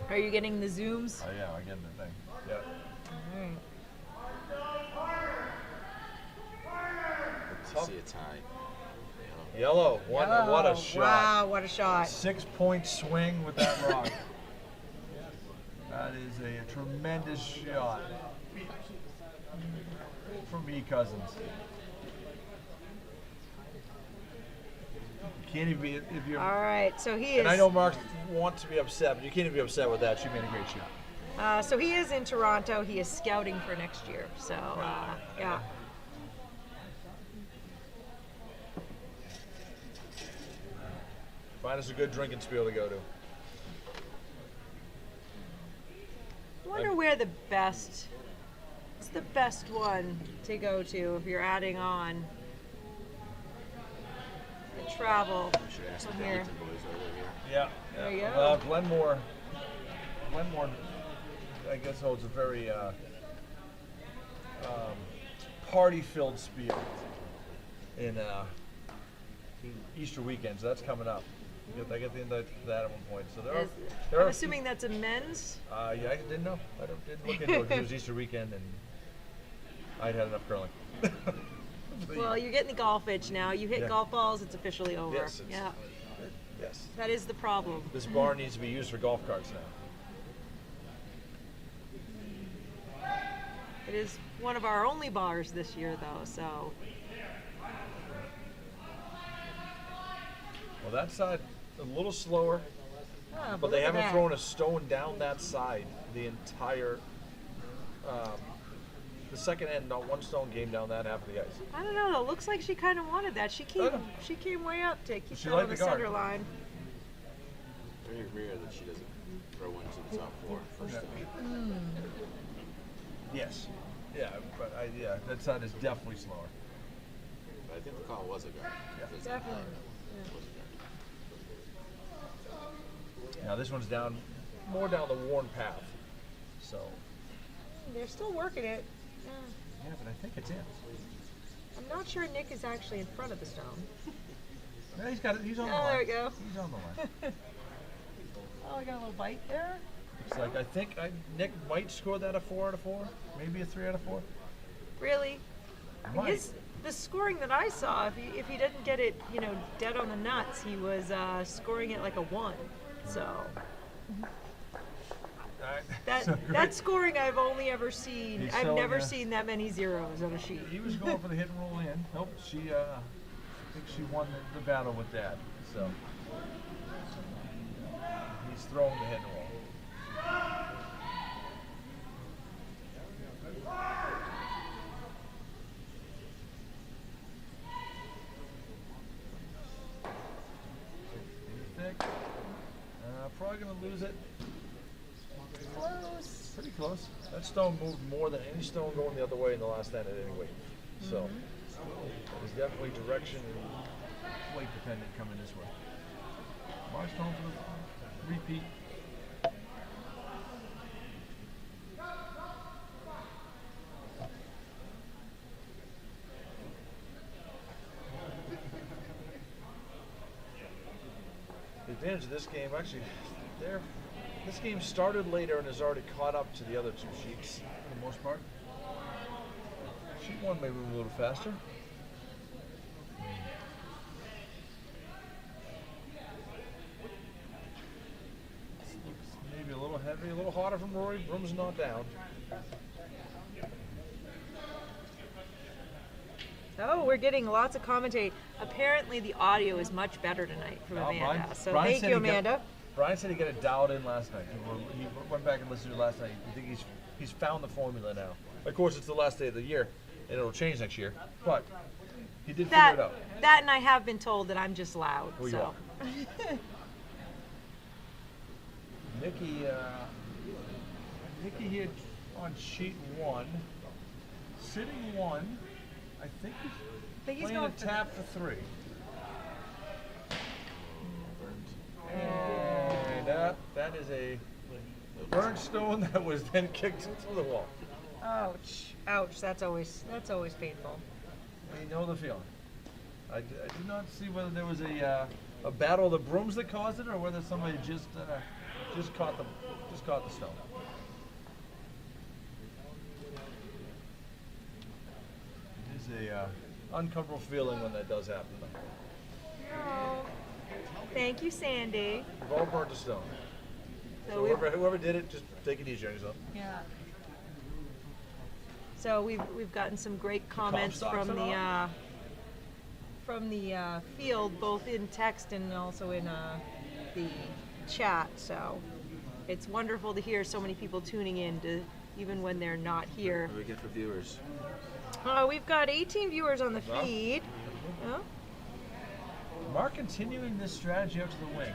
Are you getting the zooms? Oh yeah, I get the thing. Yeah. All right. See a tie. Yellow. What a shot. Wow, what a shot. 6-point swing with that rock. That is a tremendous shot from E.COUSINS. You can't even be if you're. All right, so he is. And I know Mark wants to be upset, but you can't even be upset with that. She made a great shot. So he is in Toronto. He is scouting for next year. So yeah. Find us a good drinking spiel to go to. I wonder where the best. What's the best one to go to if you're adding on the travel We should ask the from here? Bennington boys over here. Yeah. There you go. Well, Glenmore, I guess holds a very party-filled spiel in Easter weekend, so that's coming up. I get the invite for that at one point. So there I'm are assuming that's a men's. yeah, I didn't know. Didn't look into it 'cause it was Easter weekend and I'd had enough curling. Well, you're getting the golf itch now. You hit Yeah. golf balls, it's officially over. Yes, Yeah, yes. that is the problem. This bar needs to be used for golf carts now. It is one of our only bars this year, though. So Well, that side a little slower, but they look at haven't that. thrown a stone down that side the entire. The second end, not one stone game down that half of the ice. I don't know. Though. Looks like she kind of wanted that. She came. know. She came way up to keep She that on liked the the guard. center line. Very rare that she doesn't throw one to the top 4 first Yeah. to me. Yes. Yeah, but that side is definitely slower. But I think the call was a guard. Yeah. It was Definitely. a guard. Now this one's more down the worn path. So. They're still working it. Yeah. Yeah, but I think it's in. I'm not sure Nick is actually in front of the stone. Yeah, he's got it. He's on the Oh, line. there we go. He's on the line. Oh, I got a little bite there. Looks like I think Nick might score that a 4 out of 4, maybe a 3 out of 4. Really? Might. The scoring that I saw, if he didn't get it, dead on the nuts, he was scoring it like a 1. So that scoring I've only ever seen. I've never seen that many zeros on a sheet. He was going for the hit and roll in. Nope, I think she won the battle with that. So he's throwing the hit and roll. Probably going to lose it. Close. Pretty close. That stone moved more than any stone going the other way in the last end at any weight. So there's definitely direction and weight dependent coming this way. Mark stone for the repeat. The advantage of this game, actually, this game started later and has already caught up to the other two sheets for the most part. Sheet 1 may move a little faster. Maybe a little heavy, a little hotter from Rory. Broom's not down. Oh, we're getting lots of commentary. Apparently, the audio is much better tonight from Amanda. So thank you, Amanda. Brian said he got it dialed in last night. He went back and listened to it last night. I think he's found the formula now. Of course, it's the last day of the year, and it'll change next year. But he did figure it out. That, and I have been told that I'm just loud. Oh, so. Nikki here on sheet 1, sitting 1. I think he's playing a tap for 3. And that is a burnt stone that was then kicked into the wall. Ouch! Ouch! That's always painful. You know the feeling. I did not see whether there was a battle of the brooms that caused it, or whether somebody just caught the stone. It is a uncomfortable feeling when that does happen. Oh, thank you, Sandy. We've all burnt a stone. So whoever did it, just take it easy on yourself. Yeah. So we've gotten some great comments from the field, both in text and also in the chat. So it's wonderful to hear so many people tuning in, even when they're not here. What do we get for viewers? We've got 18 viewers on the feed. Oh. Mark continuing this strategy out to the wing.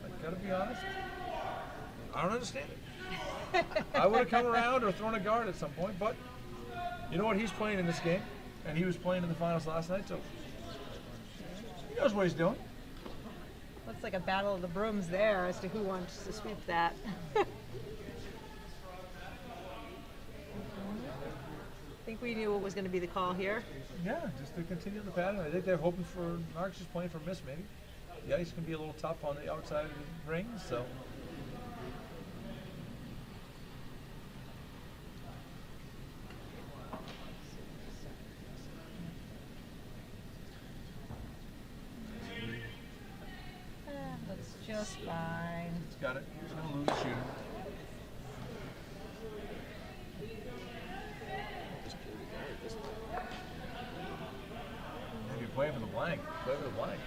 I gotta be honest, I don't understand it. I would have come around or thrown a guard at some point, but you know what? He's playing in this game, and he was playing in the finals last night, so he knows what he's doing. Looks like a battle of the brooms there as to who wants to sweep that. I think we knew what was going to be the call here. Yeah, just to continue the pattern. I think they're hoping for Mark's just playing for miss, maybe. The ice can be a little tough on the outside of the ring, so. That's just fine. He's got it. He's going to lose the shooter. Playing for the blank. Play for the blank.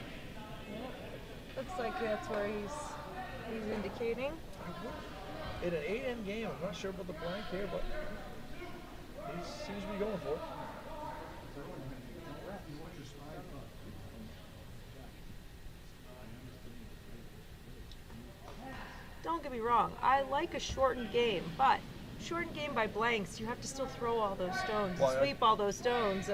Looks like that's where he's indicating. In an 8-end game, I'm not sure about the blank here, but he seems to be going for it. Don't get me wrong, I like a shortened game, but shortened game by blanks, you have to still throw all those stones, sweep all those stones.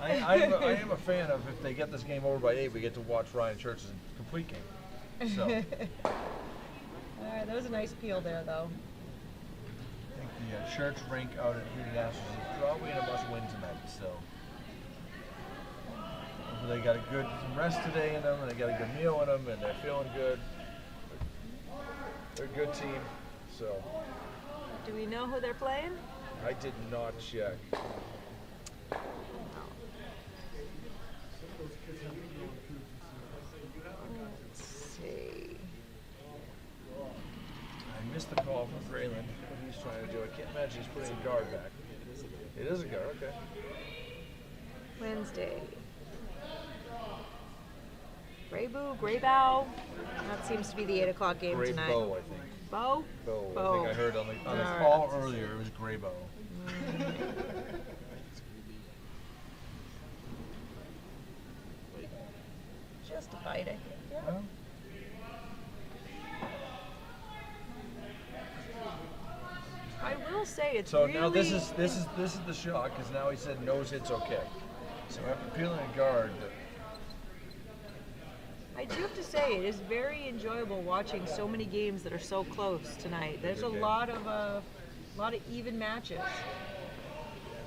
I am a fan of, if they get this game over by 8, we get to watch Ryan Church's complete game. So. All right, that was a nice peel there, though. I think the Church rink out at Nashua is probably in a must-win tonight. So They got some rest today in them, and they got a good meal in them, and they're feeling good. They're a good team. So. Do we know who they're playing? I did not check. Let's see. I missed the call from Grayland. What he's trying to do. I can't imagine he's putting a guard back. It is a guard. Okay. Wednesday. Graybow. That seems to be the 8 o'clock game tonight. Graybow, I think. Bow? Bow. Bow. I think I heard on the Alright. call earlier it was Graybow. Just a bite, I think. Yeah. Well, I will say it's so really... now this is the shock because now he said nose hit's okay. So after peeling a guard, I do have to say it is very enjoyable watching so many games that are so close tonight. There's a lot of even matches.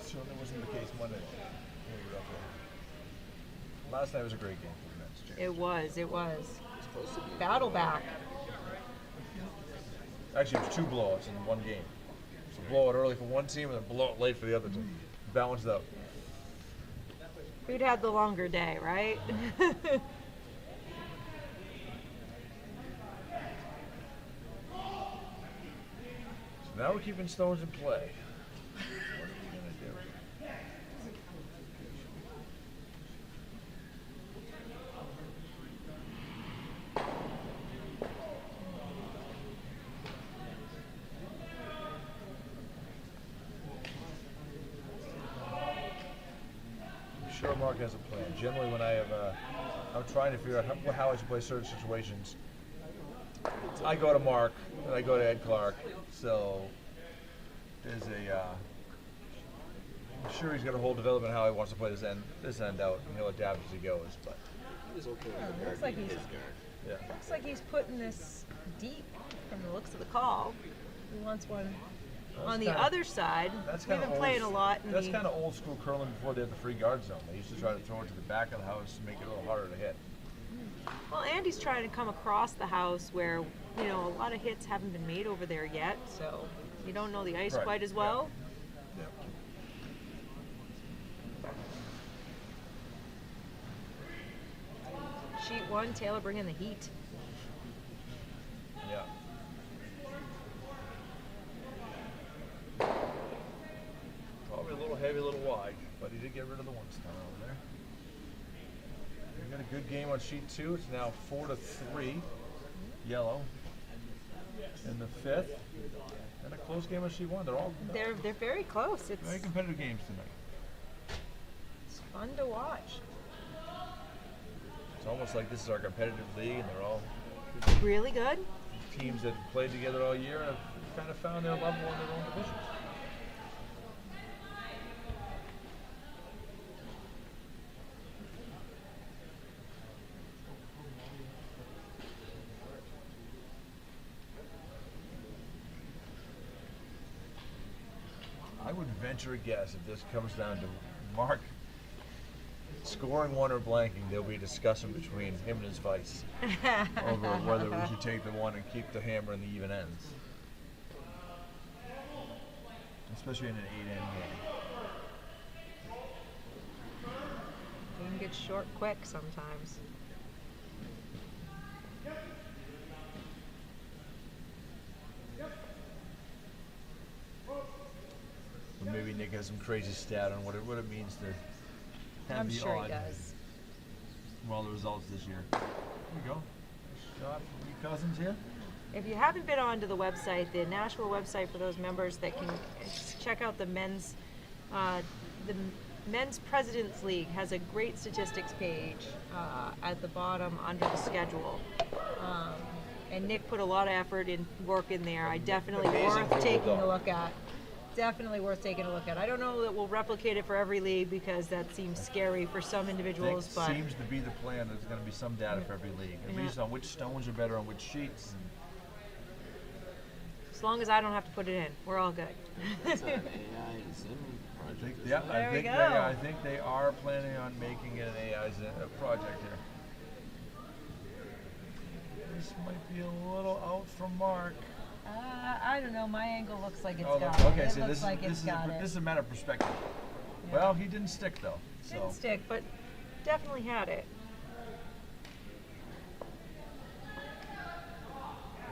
so that wasn't the case Monday. When we were up there. Last night was a great game for the men's championship. It was. It's supposed to be. Battle back. Actually, it was 2 blowouts in one game. So blowout early for one team and then blowout late for the other team. Balanced out. Who'd had the longer day, right? So now we're keeping stones in play. What are we going to do? I'm sure Mark has a plan. Generally, when I have, I'm trying to figure out how I should play certain situations. I go to Mark, and I go to E.CLARK. So there's I'm sure he's got a whole development how he wants to play this end out, and he'll adapt as he goes. But He's okay with the Looks guard like being he's- his guard. yeah, Looks like he's putting this deep from the looks of the call. He wants one on the kinda- other side. that's We've kind of been playing a lot in That's the kind of old school curling before they had the free guard zone. They used to try to throw it to the back of the house and make it a little harder to hit. Well, Andy's trying to come across the house where, you know, a lot of hits haven't been made over there yet, so you don't know the ice Right, quite as yeah. well. Yeah. Sheet 1, Taylor bringing the heat. Yeah. Probably a little heavy, a little wide, but he did get rid of the one star over there. We got a good game on sheet 2. It's now 4-3, yellow. In the 5th, and a close game on sheet 1. They're very close. It's very competitive games tonight. fun to watch. It's almost like this is our competitive league, and they're all Really good. teams that have played together all year and have kind of found their level in their own divisions. I would venture a guess if this comes down to Mark scoring one or blanking, there'll be a discussion between him and his vice over whether we should take the one and keep the hammer in the even ends. Especially in an 8-end game. Game gets short quick sometimes. But maybe Nick has some crazy stat on what it means to have I'm the sure odd he does. from all the results this year. There we go. Shot from E.COUSINS here. If you haven't been onto the website, the Nashua website for those members that can check out the men's President's League has a great statistics page at the bottom under the schedule. And Nick put a lot of effort and work in there. I definitely Amazing worth Google taking a Doc. look at. Definitely worth taking a look at. I don't know that we'll replicate it for every league because that seems scary for some individuals, but seems to be the plan. There's going to be some data for every league, at Yeah. least on which stones are better on which sheets. And as long as I don't have to put it in, we're all good. It's an AI Zim project. Yeah, There we go. I think they are planning on making it an AI project here. This might be a little out from Mark. I don't know. My angle looks like it's Oh, got it. okay. It See, looks like it's got this it. is a matter of perspective. Yeah. Well, he didn't stick though. So. Didn't stick, but definitely had it.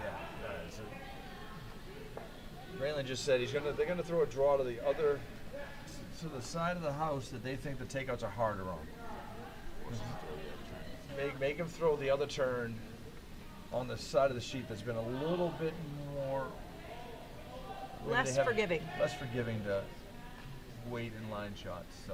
Yeah. So Raylan just said they're gonna throw a draw to the side of the house that they think the takeouts are harder on. Make him throw the other turn on the side of the sheet that's been a little bit more Less forgiving. Less forgiving to weight and line shots. So.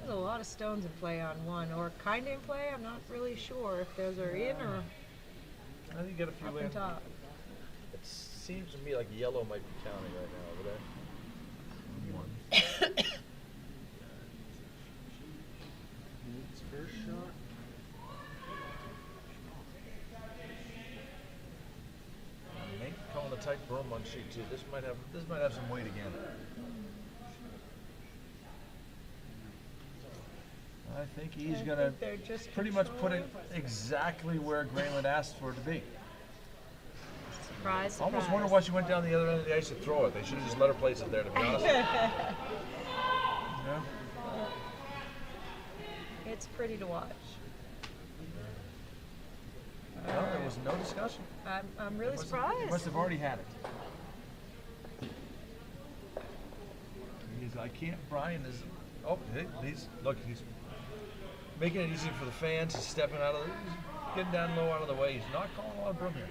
There's a lot of stones in play on one, or kind of in play. I'm not really sure if those are in or I think you get a few up in. and top. It seems to me like yellow might be counting right now over there. It's first shot. Nate calling a tight broom on sheet 2. This might have some weight again. I think he's gonna They're just pretty much put it controlling. exactly where Grayland asked for it to be. Surprise, surprise. Almost wonder why she went down the other end of the ice to throw it. They should have just let her place it there, to be honest. Yeah. It's pretty to watch. No, there was no discussion. I'm really They surprised. must have already had it. Brian is, he's making it easy for the fans. He's stepping he's getting down low out of the way. He's not calling a lot of broom here.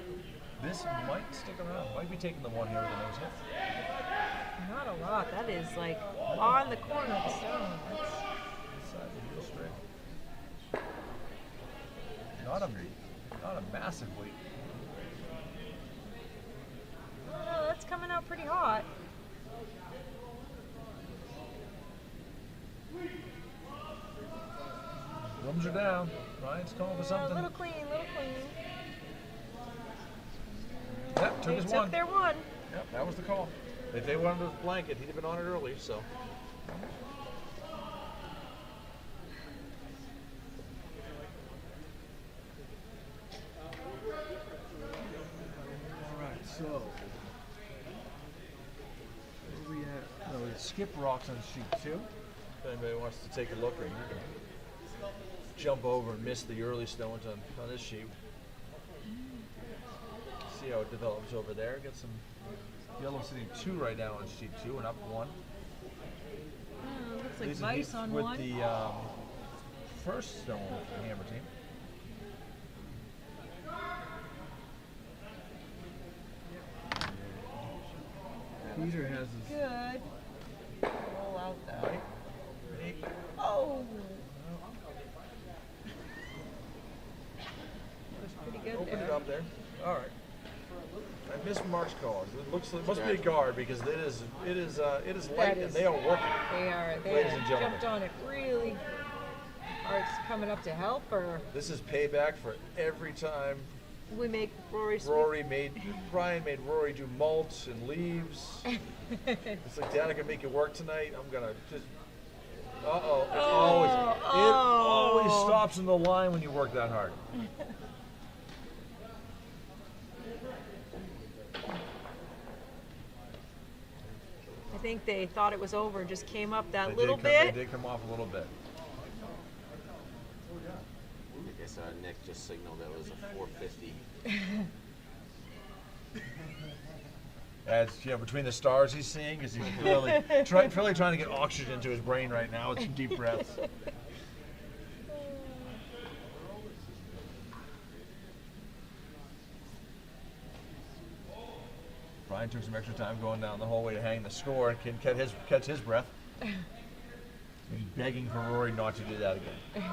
This might stick around. Might be taking the one here with the nose hit. Not a lot. That is like on the corner of the stone. Inside the heel straight. Not a massive weight. Oh, that's coming out pretty hot. Brooms are down. Ryan's calling for A something. little clean, little clean. Yep, took They his took one. their one. Yep, that was the call. If they wanted to blanket, he'd have been on it early, so. All right, so where we at? No, we skip rocks on sheet 2. If anybody wants to take a look, or you can jump over and miss the early stones on this sheet. See how it develops over there. Get some. Yellow sitting 2 right now on sheet 2 and up 1. Looks like These are vice he's on with one. the first stone for the Hammer team. Peter has his Good. Roll out though. Nate. Oh. That's pretty good Open it there. up there. All right. I missed Mark's call. It looks like, must be a Yeah. guard because it is late That and is- they are working. They are. They Ladies and have gentlemen. jumped on it really. Are it's coming up to help, or This is payback for every time we make Rory sweep? Brian made Rory do mulch and leaves. It's like, Dad, I can make it work tonight. I'm gonna just. It always Stops in the line when you work that hard. I think they thought it was over, just came up that They little did bit. They did come off a little bit. I guess Nick just signaled that was a 450. As between the stars he's seeing, because he's really trying to get oxygen into his brain right now with some deep breaths. Brian took some extra time going down the hallway to hang the score and can catch his breath. He's begging for Rory not to do that again.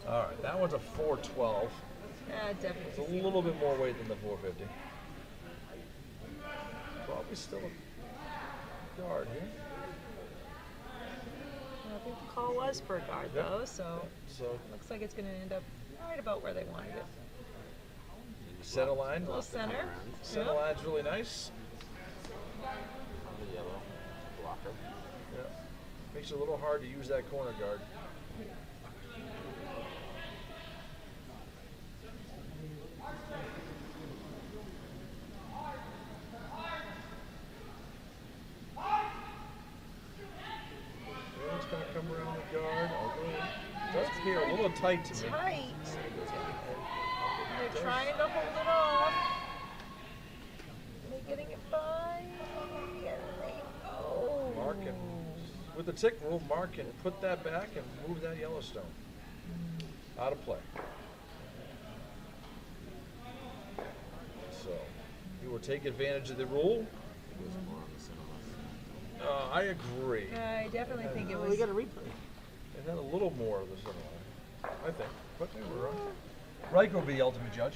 All right, that one's a 412. Definitely. It's a little bit more weight than the 450. Probably still a guard here. I think the call was for a guard though, so So looks like it's going to end up right about where they wanted it. center line. Little center. Center Yep. line's really nice. On the yellow blocker. Yeah. Makes it a little hard to use that corner guard. It's going to come around the guard. Although it does appear a little tight to me. Tight. They're trying to hold it off. They're getting it by. And they, oh. Mark can, with the tick rule, Mark can put that back and move that Yellowstone out of play. So, you will take advantage of the rule. It was more on the center line. I agree. I definitely think it We was. got a replay. It had a little more of the center line, I think. But maybe we're wrong. Riker will be the ultimate judge.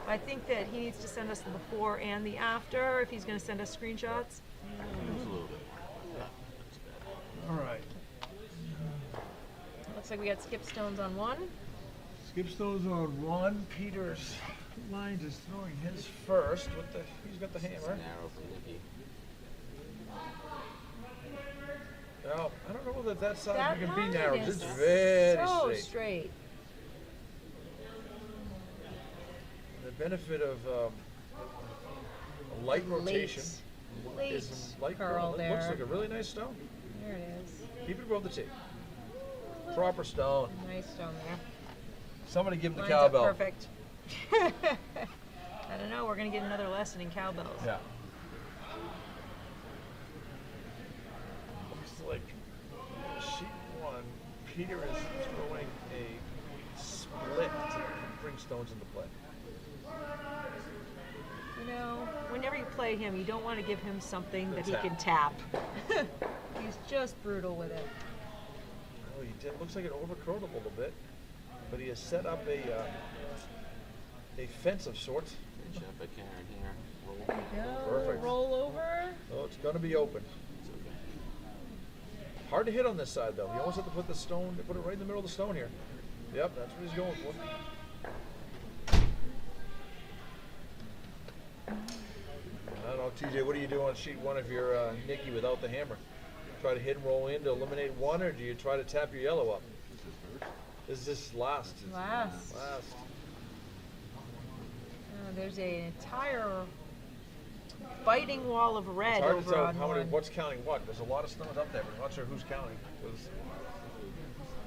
I think that he needs to send us the before and the after if he's going to send us screenshots. It was a little bit more. Yeah, that's bad. All right. Looks like we got skip stones on one. Skipstone's on one. Peters Lines is throwing his First, with the, he's got the It's hammer. narrow for Nikki. Now, I don't know whether that side That can be line narrow. is It's very so straight. straight. The benefit of a light rotation Late is some light curl It there. looks like a really nice stone. There it is. Keep it above the tee. Proper stone. Nice stone there. Somebody give him the Lines up cowbell. perfect. I don't know. We're going to get another lesson in cowbells. Yeah. Looks like sheet one, Peter is throwing a split to bring stones into play. You know, whenever you play him, you don't want to give him something that he tap. can tap. He's just brutal with it. Oh, he did. Looks like it overcurled a little bit, but he has set up a fence of sorts. Good job by Karen here. Roll. Go, Perfect. roll over. So it's going to be open. It's okay. Hard to hit on this side though. You almost have to put the stone, put it right in the middle of the stone here. Yep, that's what he's going for. I don't know, TJ, what do you do on sheet one if you're Nikki without the hammer? Try to hit and roll in to eliminate one, or do you try to tap your yellow up? This is just last. Last. Last. There's an entire biting wall of red It's hard to over tell on how many, one. what's counting what. There's a lot of stones up there, but I'm not sure who's counting. 'Cause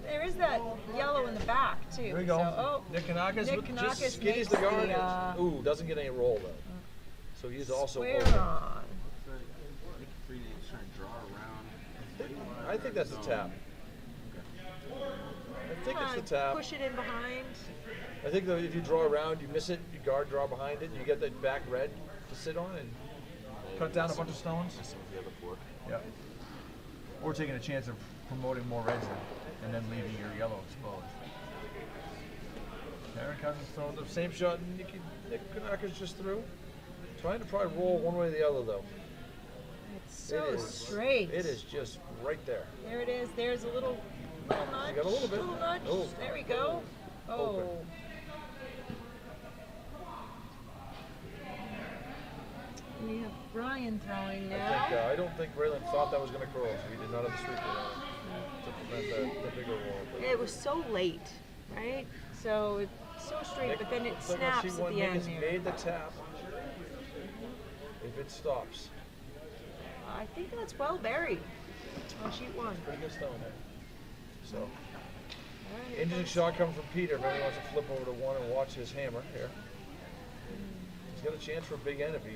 There is that yellow in the back too. Here we go. So, oh, N.KANAKIS Nick with Kanakis just skinnies makes the guard. the, Ooh, doesn't get any roll though. So he's also square open. on. Nikki Freeman's trying to draw around. I think that's the tap. I think it's the tap. Push it in behind. I think though if you draw around, you miss it, you guard draw behind it, you get that back red to sit on, and Cut down a bunch of stones. Messing with the other four. Yeah. Or taking a chance of promoting more reds and then leaving your yellow exposed. Aaron Cousins throwing the same shot Nick Kanakis just threw. Trying to probably roll one way or the other though. It's so It is straight. It is just right there. There it is. There's a little nudge. got a little bit. nudge. Oh. There we go. Oh. Open. We have Brian throwing I now. think I don't think Raylan thought that was going to curl, so he did not have the streak to prevent the bigger roll. But It was so late, right? So it's so straight, Nick, but then it looks like on snaps sheet at one, the Nick end has there. made the tap. If it stops, I think that's well buried on sheet one. pretty good stone there. So. All right, Interesting shot coming from Peter. If anyone wants to flip over to one and watch his hammer here. He's got a chance for a big end if he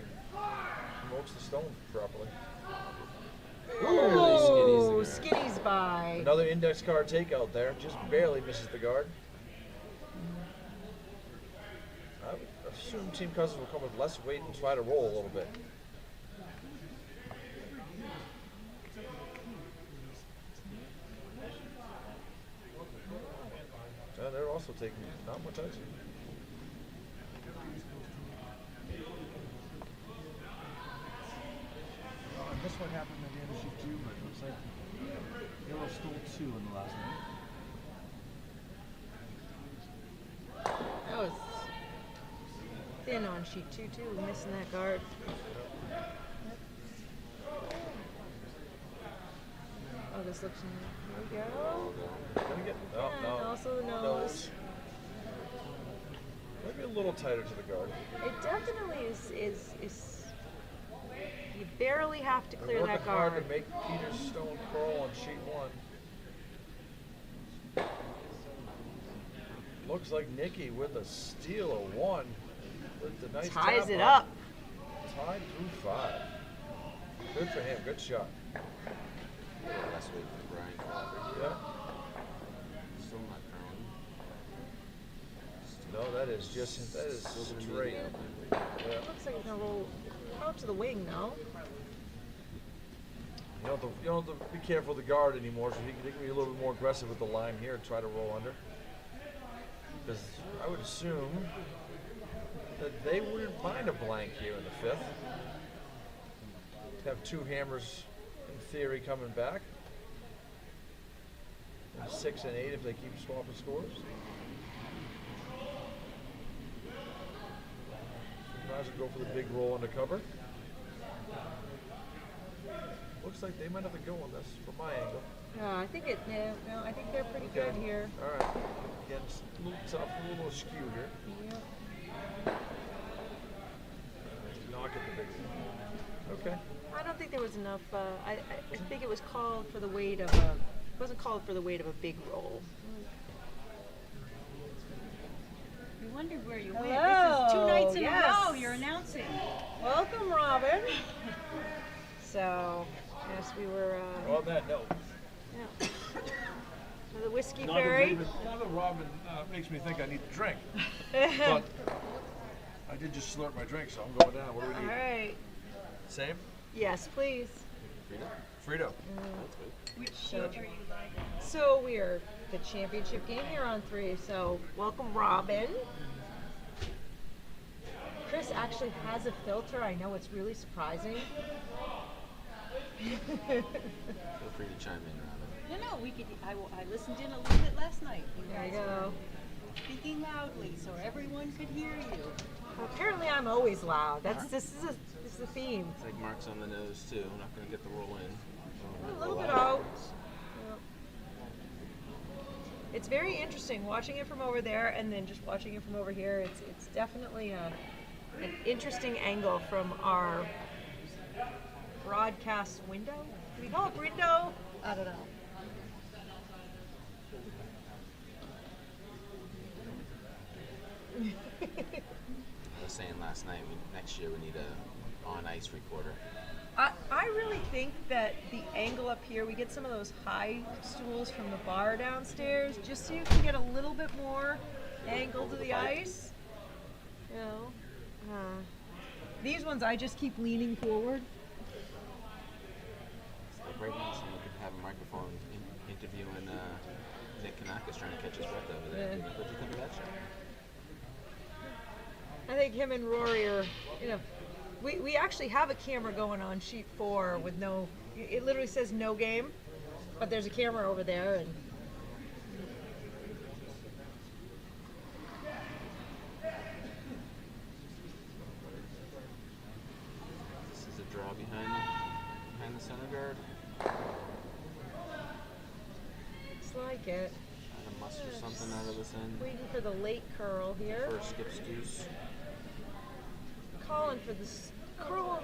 promotes the stone properly. Oh, skinnies by. Another index card takeout there. Just barely misses the guard. I would assume Team Cousins will come with less weight and try to roll a little bit. also taking not much ice. I missed what happened at the end of sheet 2, but it looks like Yellow stole 2 in the last minute. That was thin on sheet 2 too, missing that guard. Oh, this looks. There we go. Gonna get, oh, And no. also the nose. Maybe a little tighter to the guard. It definitely is. You barely have to clear that hard guard. to make Peter's stone curl on sheet 1. Looks like Nikki with a steal of 1. With the nice Ties tap it on. up. Tied through 5. Good for him. Good shot. Last week for Brian K.LAUBER. Yeah. Still not curling. No, that is just straight. Yeah. Looks like it's gonna roll out to the wing now. You don't have to be careful with the guard anymore, so he can be a little bit more aggressive with the line here and try to roll under. Because I would assume that they wouldn't mind a blank here in the 5th. Have 2 hammers, in theory, coming back. And 6 and 8 if they keep swapping scores. Might as well go for the big roll under cover. Looks like they might have to go on this from my angle. Yeah, I think I think they're pretty good here. All right. Again, it's a little tough, a little askew here. Yeah. Knock at the big one. Okay. I don't think there was enough. I think it was called for the weight of a. It wasn't called for the weight of a big roll. You wondered where you went. Hello, This is 2 nights in yes. a row you're announcing. Welcome, Robin. So, yes, we were. On that note, Yeah. So the whiskey fairy. Now that Robin makes me think I need a drink. But I did just slurp my drink, so I'm going down. What do we All need? right. Same? Yes, please. Frito. Which sheet are you like? So we are the championship game here on 3. So welcome, Robin. Chris actually has a filter. I know it's really surprising. Feel free to chime in, Robin. No, we could. I listened in a little bit last night. You There you guys go. were speaking loudly so everyone could hear you. Well, apparently, I'm always loud. This is the theme. It's like marks on the nose, too. I'm not going to get the roll in. A little bit out. Yep. It's very interesting watching it from over there and then just watching it from over here. It's definitely an interesting angle from our broadcast window. Do we call it window? I don't know. I was saying last night, next year we need a on-ice recorder. I really think that the angle up here, we get some of those high stools from the bar downstairs, just so you can get a little bit more angle to the ice. You know, these ones I just keep leaning forward. It's like right now someone could have a microphone interviewing N.KANAKIS trying to catch his breath over there. Yeah. What do you think of that show? I think him and Rory are, you know, we actually have a camera going on sheet 4 with no, it literally says no game, but there's a camera over there and This is a draw behind the center guard. looks like it. Trying to muster something out of this end. Waiting for the late curl here. First skips deuce. Calling for this curl,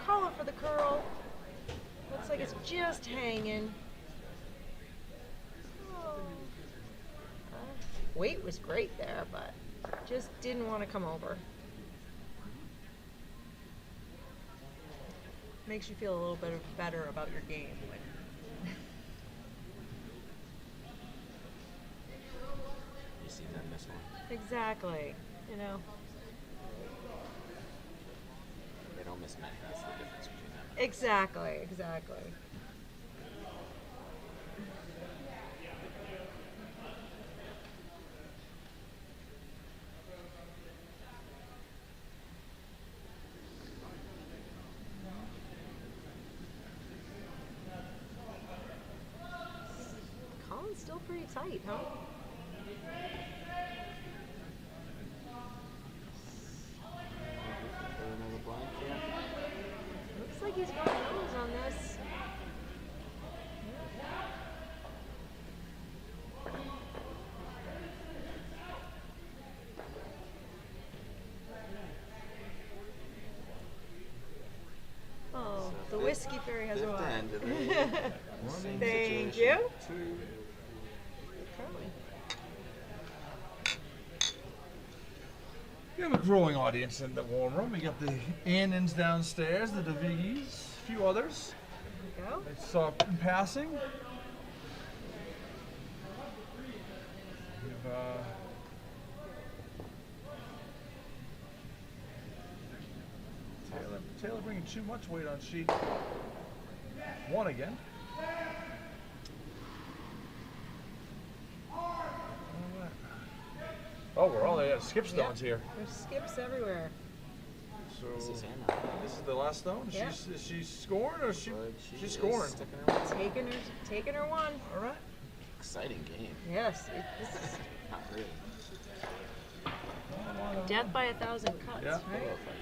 calling for the curl. Looks like it's just hanging. Oh. Weight was great there, but just didn't want to come over. Makes you feel a little bit better about your game. You see them miss one. Exactly. You know. They don't miss many. That's the difference between them. Exactly. Exactly. game's still pretty tight, huh? Another blank here. Looks like he's got nose on this. Oh, the Whiskey Fairy has Fifth arrived. end of the same Thank situation. you. Two. Curling. We have a growing audience in the warm room. We got the Annans downstairs, the DeViggies, a few others. There we go. I saw in passing. We have, Taylor bringing too much weight on sheet one again. Oh, we're all skip stones here. There's skips everywhere. So This is hammer. this is the last stone. Yeah. Is she scoring or is she? But She's is scoring. sticking her one. Taking her one. All right. Exciting game. Yes, this is Not really. death by 1,000 cuts, Yeah. right? Pillow fight.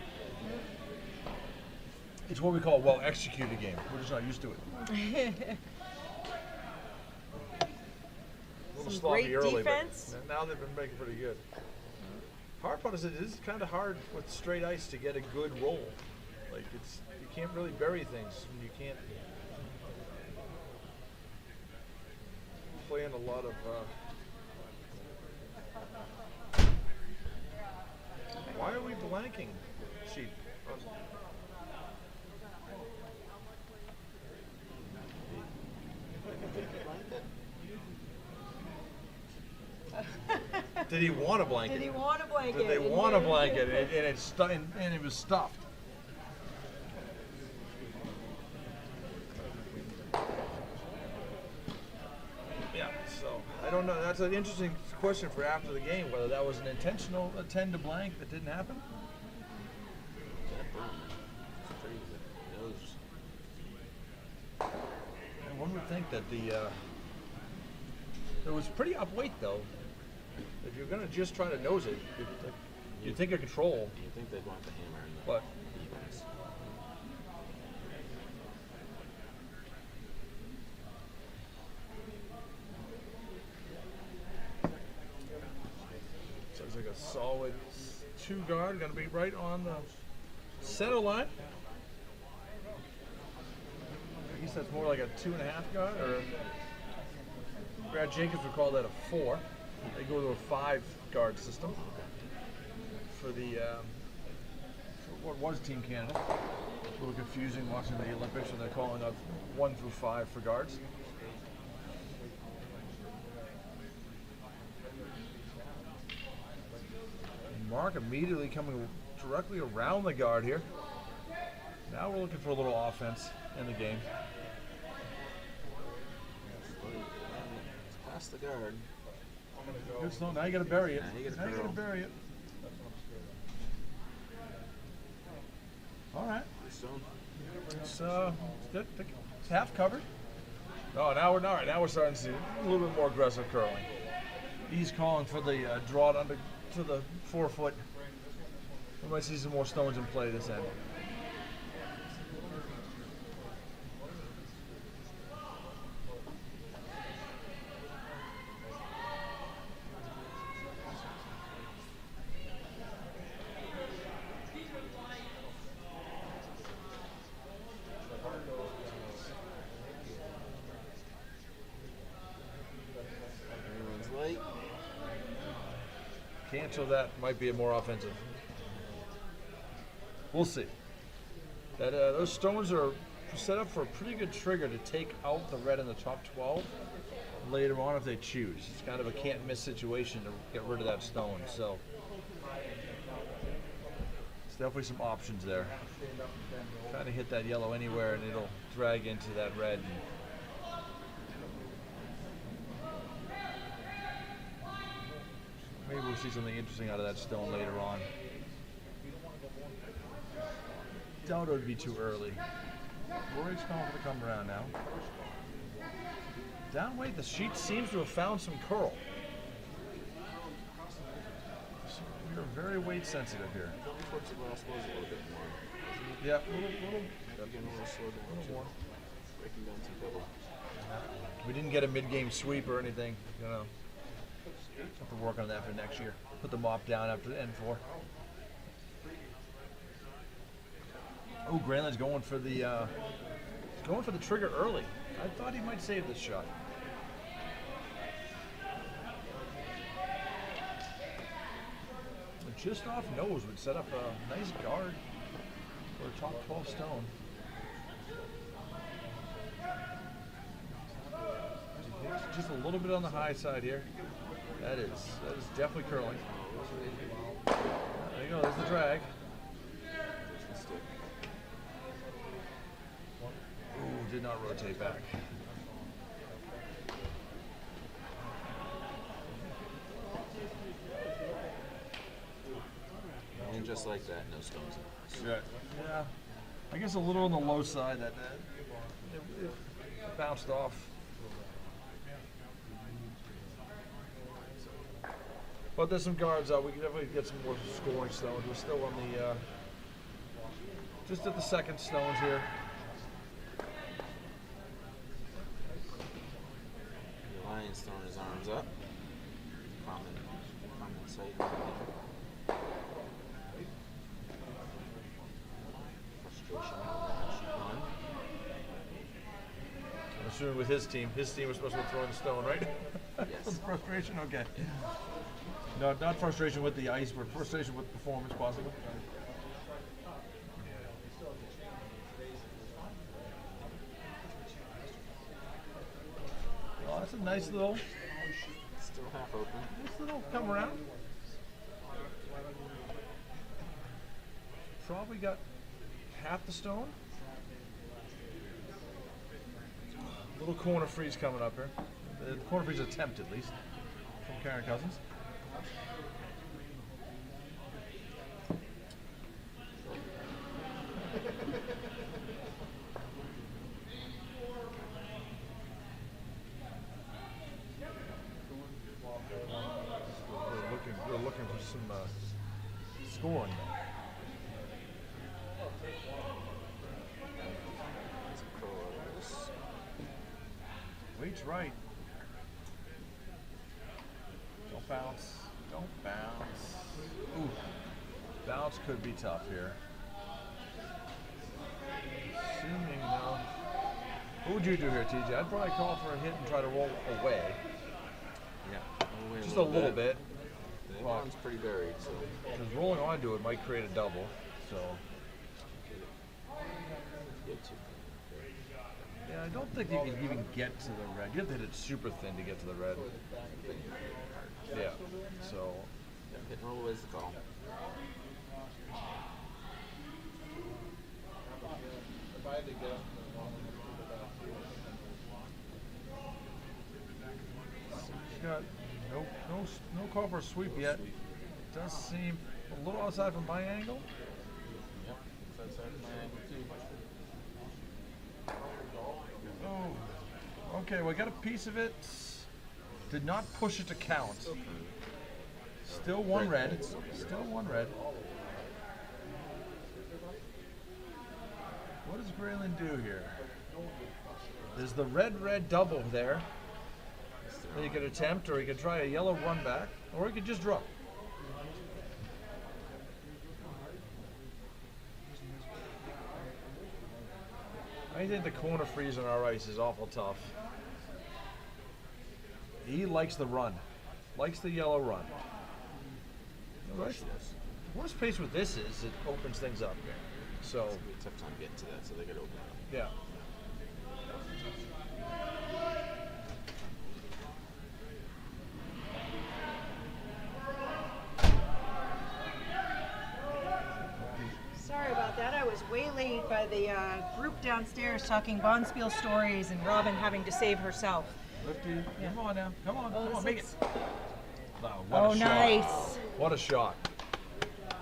It's what we call a well-executed game. We're just not used to it. A little Some sloppy great early, defense. but now they've been making pretty good. Hard part is it is kind of hard with straight ice to get a good roll. Like you can't really bury things when you can't play in a lot of. Why are we blanking? Sheet. Did he want a blanket? Did he want a blanket? Did they want a blanket? And it was stuffed. Yeah, so I don't know. That's an interesting question for after the game, whether that was an intentional attend to blank that didn't happen. That burn. It's crazy. Nose. And one would think that it was pretty upweight though. If you're gonna just try to nose it, you'd think of control, You think they'd want the hammer and the but evens. sounds like a solid 2 guard, gonna be right on the center line. I guess that's more like a 2.5 guard, or Brad Jenkins would call that a 4. They go to a 5 guard system for the for what was Team Canada. A little confusing watching the Olympics when they're calling up 1 through 5 for guards. Mark immediately coming directly around the guard here. Now we're looking for a little offense in the game. It's past the guard. Good stone. Now you got to bury it. Now you gotta Now you got to curl. bury it. All right. Good stone. It's good. It's half covered. Oh, now we're starting to see a little bit more aggressive curling. He's calling for the draw it under to the 4 foot. We might see some more stones in play this end. Everyone's late. Cancel that. Might be a more offensive. We'll see. That those stones are set up for a pretty good trigger to take out the red in the top 12 later on if they choose. It's kind of a can't miss situation to get rid of that stone. So there's definitely some options there. Trying to hit that yellow anywhere and it'll drag into that red. Maybe we'll see something interesting out of that stone later on. Doubt it would be too early. Rory's calling for the come around now. Down weight, the sheet seems to have found some curl. So we are very weight sensitive here. Towards the last was a little bit more. Yeah, little Again, a little slow down. more. Breaking down to double. We didn't get a mid-game sweep or anything, you know. Have to work on that for next year. Put the mop down after N4. Oh, Grayland's going for the trigger early. I thought he might save this shot. Just off nose would set up a nice guard for a top 12 stone. Just a little bit on the high side here. That is definitely curling. There you go, there's the drag. Ooh, did not rotate back. And just like that, no stones. Yeah. I guess a little on the low side that it bounced off. But there's some guards out. We can definitely get some more scoring stones. We're still on the just at the second stones here. The Lion's throwing his arms up. Common sight. Frustration on sheet one. I'm assuming with his team was supposed to be throwing the stone, right? Yes. Frustration, okay. No, not frustration with the ice, but frustration with performance, possibly. Oh, that's a nice little Still half open. come around. Probably got half the stone. Little corner freeze coming up here. The corner freeze attempt, at least, from K.COUSINS. We're looking for some scoring. Weight's right. Don't bounce. Don't bounce. Ooh. Bounce could be tough here. Assuming no. What would you do here, TJ? I'd probably call for a hit and try to roll away. Yeah. Just a little bit. The one's pretty buried, so. Because rolling onto it might create a double. So. Get to. Yeah, I don't think you can even get to the red. You have to hit it super thin to get to the red. Yeah. So. Hit and roll is the call. She's got no call for a sweep yet. Does seem a little outside from my angle. Yep. It's outside of my angle too. Oh. Okay, well, I got a piece of it. Did not push it to count. Still one red. Still one red. What does Grayland do here? There's the red double there. That he could attempt, or he could try a yellow run back, or he could just draw. I think the corner freeze on our ice is awful tough. He likes the run. Likes the yellow run. Worst pace with this is it opens things up. So It's gonna be a tough time getting to that, so they gotta open it up. yeah. Sorry about that. I was waylaid by the group downstairs talking Bonspiel stories and Robin having to save herself. Lifty, Yeah. come on now. Come on, Oh, come on, make it. six. Wow, what Oh, a shot. nice. What a shot.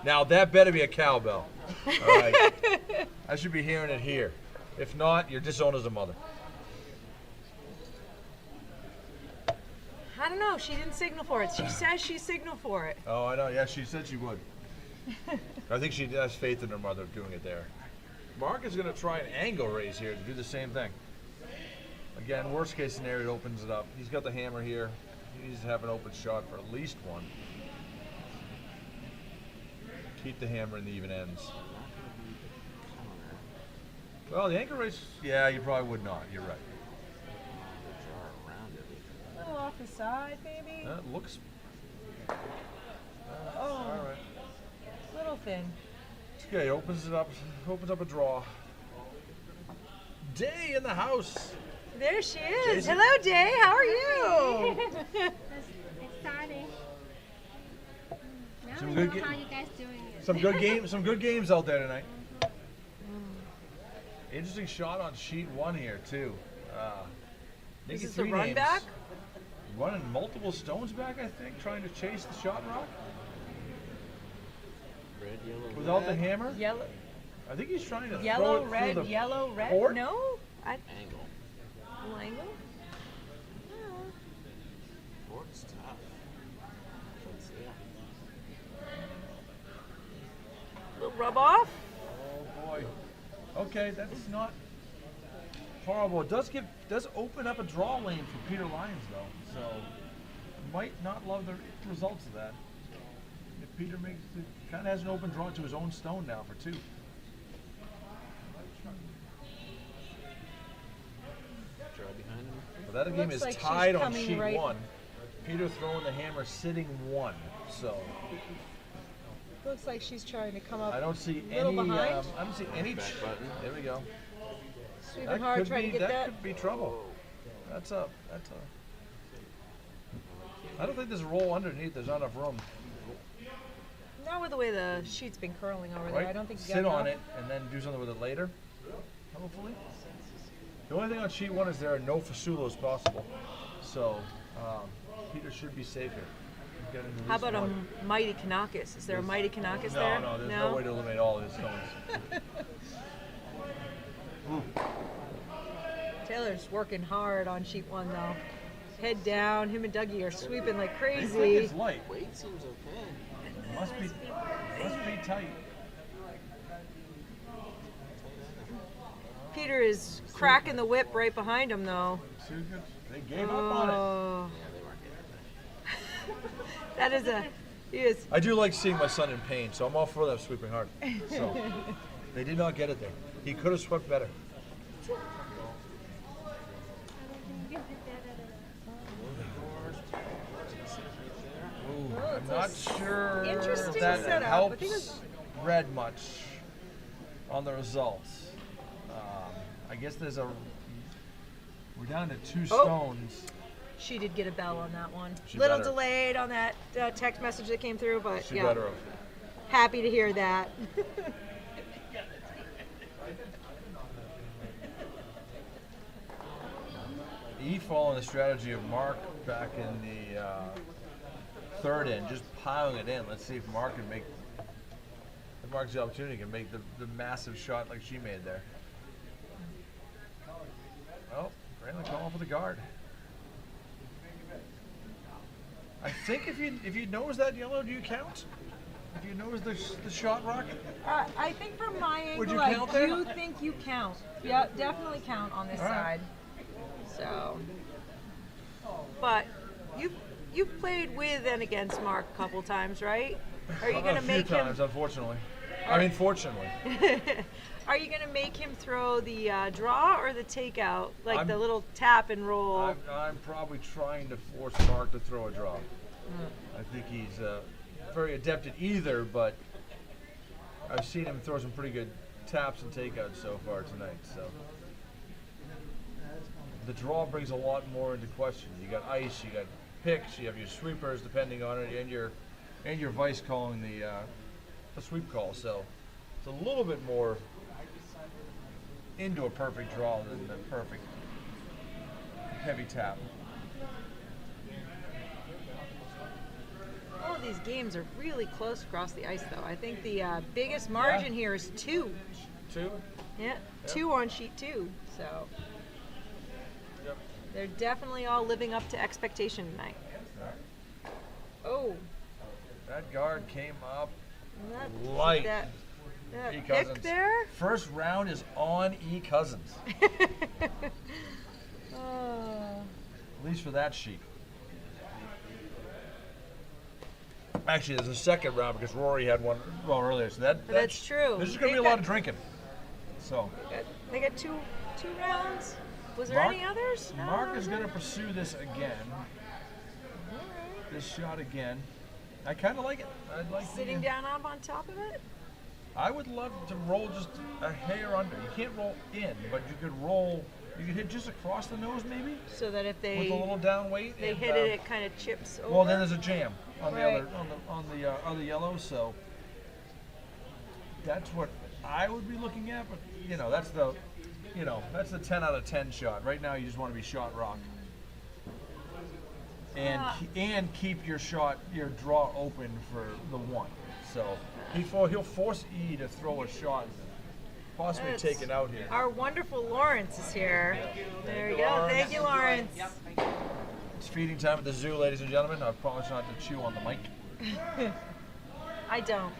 Now that better be a cowbell. All right. I should be hearing it here. If not, you're disowned as a mother. don't know. She didn't signal for it. She says she signaled for it. Oh, I know. Yeah, she said she would. I think she has faith in her mother doing it there. Mark is going to try an angle raise here to do the same thing. Again, worst case scenario, it opens it up. He's got the hammer here. He needs to have an open shot for at least one. Keep the hammer in the even ends. Well, the angle raise, yeah, you probably would not. You're right. A little off the side, maybe. That looks. Oh. All right. Little thin. Okay, opens it up. Opens up a draw. Day in the house. There she is. Jason. Hello, Day. How are you? Exciting. Now Some we good know ga- how you guys doing it. Some good games. Some good games out there tonight. Interesting shot on sheet one here too. Is Nikki, this a 3 run names. back? Running multiple stones back, I think, trying to chase the shot rock Red, yellow, without the red. hammer. Yellow, I think he's trying to throw yellow, it red, through the yellow, red. court. No, Angle. little angle. Court's tough. Let's see. Little rub off. Oh boy. Okay, that's not horrible. It does open up a draw lane for Peter Lyons though, so might not love the results of that. If Peter makes it, kind of has an open draw to his own stone now for 2. Draw behind him. But that game Looks is like she's tied on coming sheet right- 1. Peter throwing the hammer, sitting 1. So Looks like she's trying to come up. I don't see Little any. behind? I don't see any. Back button. There we go. Sweeping hard, trying to get that. Could be trouble. That's a. I don't think there's a roll underneath. There's not enough room. Not with the way the sheet's been curling over Right? there. I don't think you Sit got on enough. it and then do something with it later. Hopefully. The only thing on sheet 1 is there are no Fasulos possible. So Peter should be safe here. Get into How at least about one. a mighty Kanakis? Is there a mighty Kanakis there? No, there's no way to eliminate all of his stones. Taylor's working hard on sheet 1 though. Head down. Him and Dougie are sweeping like I think crazy. it's light. Weight seems okay. Must be tight. Peter is cracking the whip right behind him though. They gave up on it. Oh, Yeah, they weren't getting it. that is a. He is. I do like seeing my son in pain, so I'm all for them sweeping hard. So they did not get it there. He could have swept better. Ooh, I'm not sure interesting that setup. I helps think it's- Red much on the results. I guess we're down to 2 stones. She did get a bell on that one. She Little better. delayed on that text message that came through, but She yeah, better have. happy to hear that. E following the strategy of Mark back in the 3rd end, just piling it in. Let's see if Mark can make. If Mark's the opportunity can make the massive shot like she made there. Well, Brandon calling for the guard. I think if you nose that yellow, do you count? If you nose the shot rock? I think from my Would angle, you count I there? do think you count. Yeah, definitely count on this All right. side. So, but you've played with and against Mark a couple times, right? Are you going to make a few times, unfortunately. I mean, fortunately. him? Are you going to make him throw the draw or the takeout, like the I'm- little tap and roll? I'm probably trying to force Mark to throw a draw. I think he's very adept at either, but I've seen him throw some pretty good taps and takeouts so far tonight. So the draw brings a lot more into question. You got ice, you got picks, you have your sweepers depending on it, and your vice calling the sweep call. So it's a little bit more into a perfect draw than the perfect heavy tap. All of these games are really close across the ice, though. I think the biggest margin here is 2. 2? Yeah, 2 on sheet 2. So Yep. they're definitely all living up to expectation tonight. Oh, That guard came up that, light. that E.COUSINS. pick there. First round is on E.COUSINS. Oh. At least for that sheet. Actually, there's a second round because Rory had one earlier. So That's true. There's just going to be a lot of drinking. So They got two rounds. Was there any others? No, Mark is was going to there? pursue this again. This shot again. I kind of like it. I'd like Sitting down up on top of it. I would love to roll just a hair under. You can't roll in, but you could roll. You could hit just across the nose, maybe, So that if with a little they down weight. they and, hit it, it kind of chips over. well, then there's a jam on Right. the other yellow. So that's what I would be looking at. But that's the 10 out of 10 shot. Right now, you just want to be shot rock. And keep your draw open for the one. So he'll force E to throw a shot, possibly That's- take it out here. Our wonderful Lawrence is here. There you go. Thank you, Lawrence. It's feeding time at the zoo, ladies and gentlemen. I promise not to chew on the mic. I don't.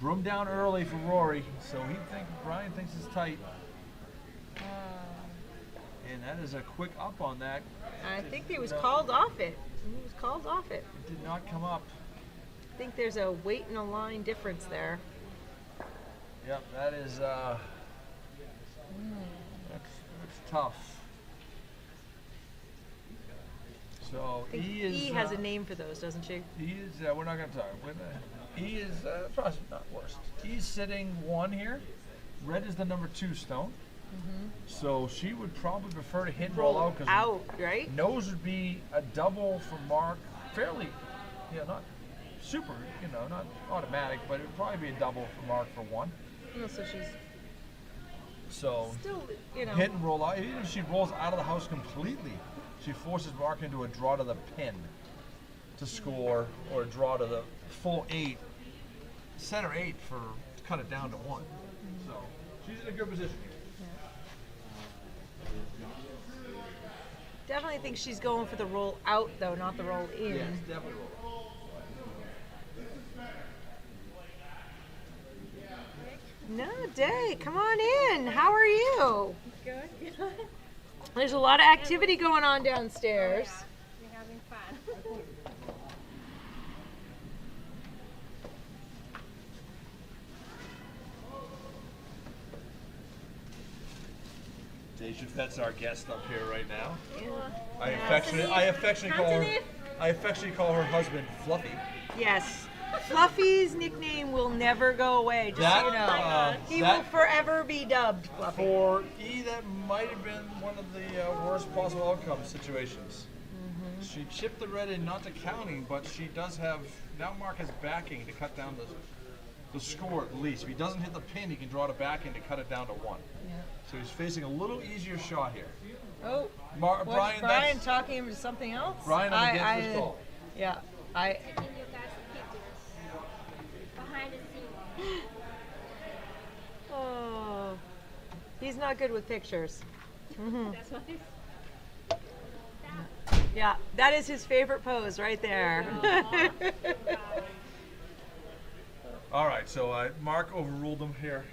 Broom down early for Rory, so Brian thinks it's tight. And that is a quick up on that. I think he was called off it. He was called off it. It did not come up. I think there's a weight and a line difference there. Yep, that is that's tough. So I think E has a name for those, doesn't she? E is we're not going to talk. E is probably not worse. E's sitting 1 here. Red is the number 2 stone. So she would probably prefer to hit and roll out because Out, right? nose would be a double for Mark. Fairly, not super, not automatic, but it would probably be a double for Mark for 1. No, so she's So still, hit and roll out. Even if she rolls out of the house completely, she forces Mark into a draw to the pin to score, or a draw to the full 8, center 8 to cut it down to 1. So she's in a good position. definitely think she's going for the roll out though, not the roll in. Yes, definitely roll. No, Day, come on in. How are you? Good. There's a lot of activity going on downstairs. We're having fun. Deja Fett's our guest up here right now. Yeah. I affectionately call her husband Fluffy. Yes. Fluffy's nickname will never go away, just so you know. He will forever be dubbed Fluffy. For E, that might have been one of the worst possible outcome situations. She chipped the red in, not to counting, but she does have, now Mark has backing to cut down the score at least. If he doesn't hit the pin, he can draw the backing to cut it down to 1. Yeah. So he's facing a little easier shot here. Oh, Brian, was Brian talking him to something else? Brian on the against this call. Yeah, I need you guys pictures behind the scenes. Oh, he's not good with pictures. That's what it's. Yeah, that is his favorite pose right there. All right, so Mark overruled him here.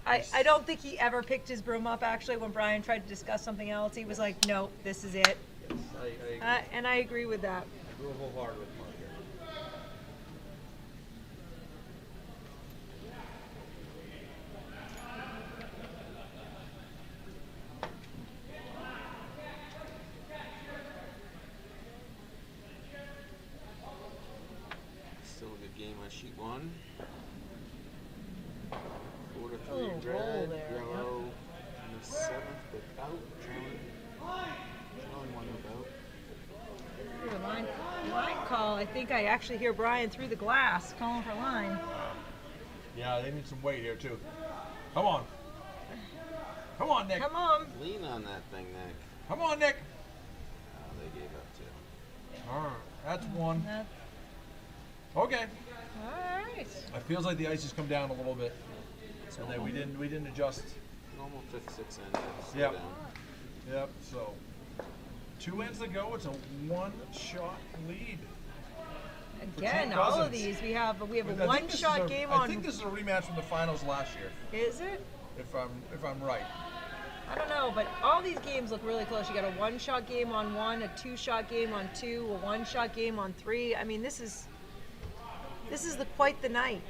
I don't think he ever picked his broom up, actually. When Brian tried to discuss something else, he was like, nope, this is it. And I agree with that. I go wholehearted with Mark here. Still a good game on sheet 1. 4 to 3 Oh, roll red, there, yellow, and the 7th without trailing 1 without. Line call. I think I actually hear Brian through the glass calling for line. Yeah, they need some weight here too. Come on. Come on, Nick. Come on. Lean on that thing, Nick. Come on, Nick. Oh, they gave up too. All right, that's 1. That's, Okay. all right. It feels like the ice has come down a little bit, and then we didn't adjust. Normal 5th, 6th end. Slow Yep. down. Yep. So 2 ends to go. It's a 1-shot lead. Again, all of these we have a one-shot game on. I think this is a rematch from the finals last year. Is it? If I'm right. I don't know, but all these games look really close. You got a one-shot game on 1, a 2-shot game on 2, a 1-shot game on 3. I mean, this is quite the night.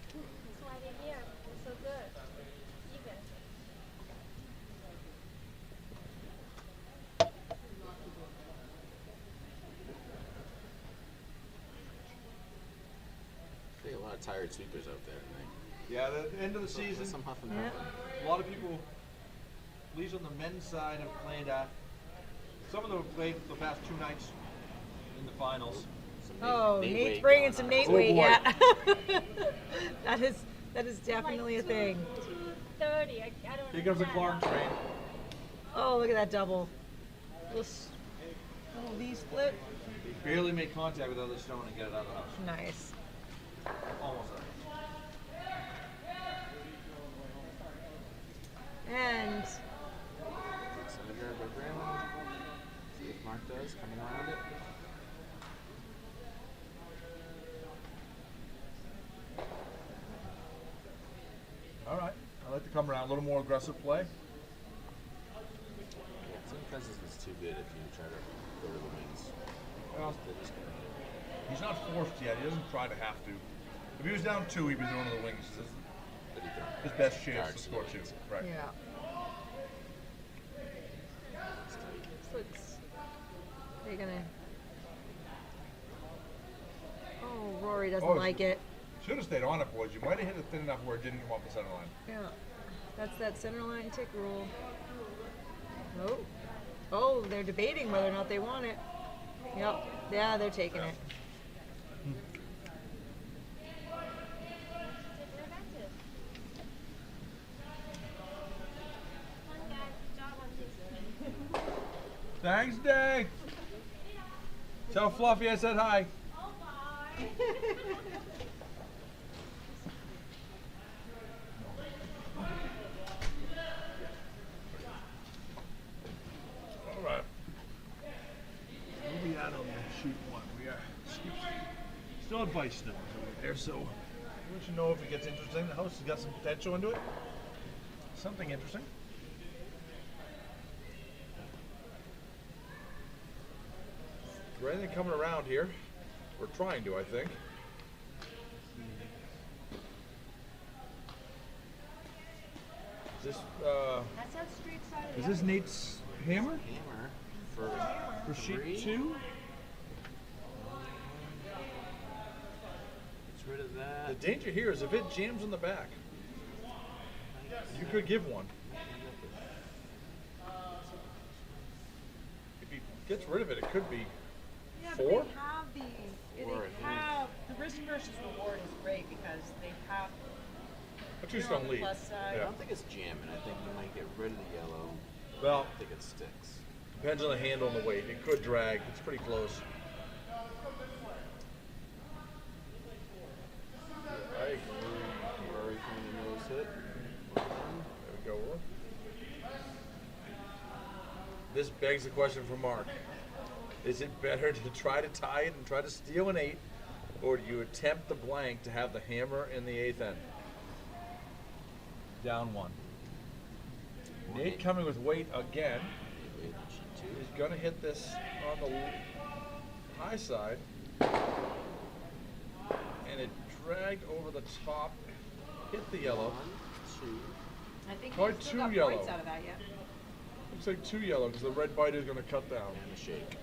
That's why they're here. They're so good. Even. I think a lot of tired sweepers out there tonight. Yeah, the end of the season. Some huff and Yeah. puff. A lot of people, at least on the men's side, have played. Some of them have played the past 2 nights in the finals. Oh, Nate Nate's weight bringing going some on. Nate Oh, weight, boy. yeah. that is definitely a thing. 230. I don't Here comes the understand. Clark train. Oh, look at that double. Little V split. He barely made contact with the other stone and get it out of the house. Nice. Almost there. And Senator Brown. See if Mark does coming around it. All right. I like to come around a little more aggressive play. Yeah, some Cousins is too good if you try to go to the wings. Well, They're just gonna hit. he's not forced yet. He doesn't try to have to. If he was down 2, he'd be throwing to the wings. This is But he can his best chance guard to the score 2. wings. Right. yeah, It's tight. this looks. They're gonna. Oh, Rory doesn't Oh, like it. Should have stayed on it, boys. You might have hit it thin enough where it didn't come off the center line. Yeah, that's that center line tick rule. Oh, oh, they're debating whether or not they want it. Yep, yeah, they're taking it. Come on, guys. Good job on this. Thanks, Dave. Tell Fluffy I said hi. Oh, bye. All right. Where we at on the sheet 1? We are still at Vice still over there, so I'll let you know if it gets interesting. The house has got some potential into it. Something interesting. Is there anything coming around here? We're trying to, I think. Is this, That's that straight side of the Is this other. Nate's hammer Hammer for for sheet 3. 2? Gets rid of the that. danger here is if it jams in the back, you could give one. If he gets rid of it, it could be Yeah, 4. but they have the, Or they have, the risk versus reward is great because they have, A you're 2-stone on the lead. plus side. I Yeah. don't think it's jamming. I think you might get rid of the yellow. Well, I think it sticks. depends on the handle and the weight. It could drag. It's pretty close. I agree. Rory kind of knows it. There we go. This begs the question for Mark. Is it better to try to tie it and try to steal an 8, or do you attempt the blank to have the hammer in the 8th end? Down 1. Nate coming with weight again. Wait, sheet 2. He's going to hit this on the high side, and it dragged over the top, hit the yellow. 1, 2. I think Probably he's still 2 got yellow. points out of that yet. Looks like 2 yellow because the red bite is going to cut down. And a shake.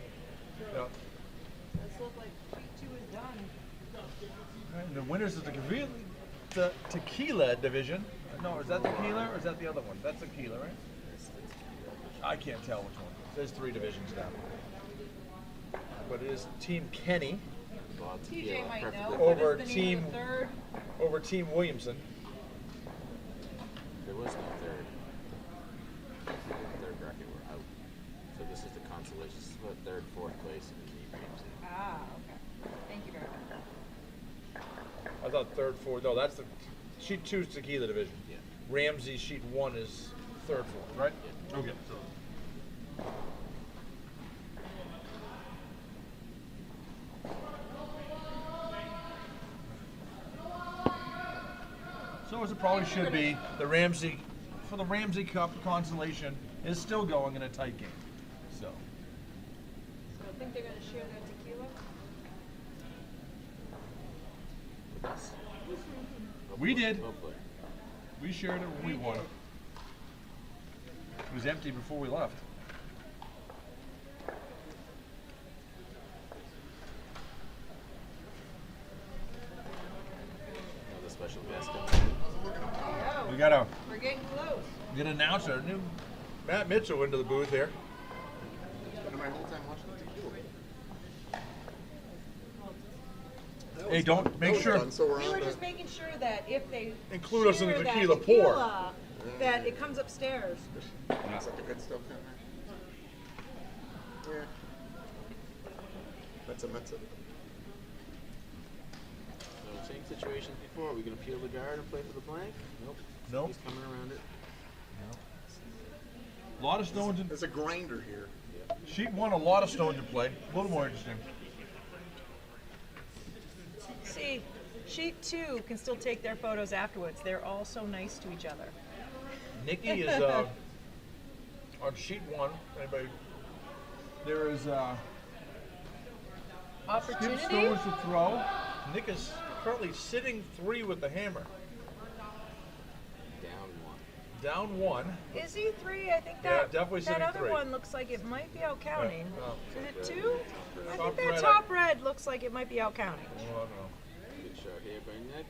Yeah. Let's look like 3-2 is done. And the winners of the tequila division. No, is that tequila or is that the other one? That's tequila, right? I can't tell which one. There's 3 divisions now. But it is Team Kenny Well, TJ tequila, might perfect. know. Over What is the name team- of the third? over Team Williamson. There was no third. Third bracket were out. So this is the consolation split, third, fourth place in the Ramsay. Ah, okay. Thank you very much. I thought 3rd, 4th. No, that's the sheet 2 is tequila division. Yeah. Ramsey sheet 1 is 3rd, 4th, right? Okay. So as it probably should be, the Ramsay Cup consolation is still going in a tight game. So. So I think they're going to share that tequila. With us. We did. Hopefully. We shared it when we won. It was empty before we left. Another special guest coming We got We're getting close. an announcer, new Matt Mitchell into the booth here. in. Spending my whole time watching tequila. Hey, don't make sure We were just making sure that if they Include us in the share that tequila pour. that it comes upstairs. That's like the good stuff down there. Yeah. That's it. So same situation before. Are we gonna peel the guard and play for the blank? Nope. Nope. He's coming around it. a lot of stones in There's a grinder here. sheet one, a lot of stones in play. A little more interesting. See, sheet 2 can still take their photos afterwards. They're all so nice to each other. Nikki is on sheet one. Anybody? There is skip Opportunity? stones to throw. Nick is currently sitting 3 with the hammer. Down one. Down 1. Is he 3? I think Yeah, that definitely that sitting other 3. one looks like it might be out counting. Yeah, Is it 2? I Top think that red, top red looks like it might be out counting. Oh, I don't know. Good shot here by Nick.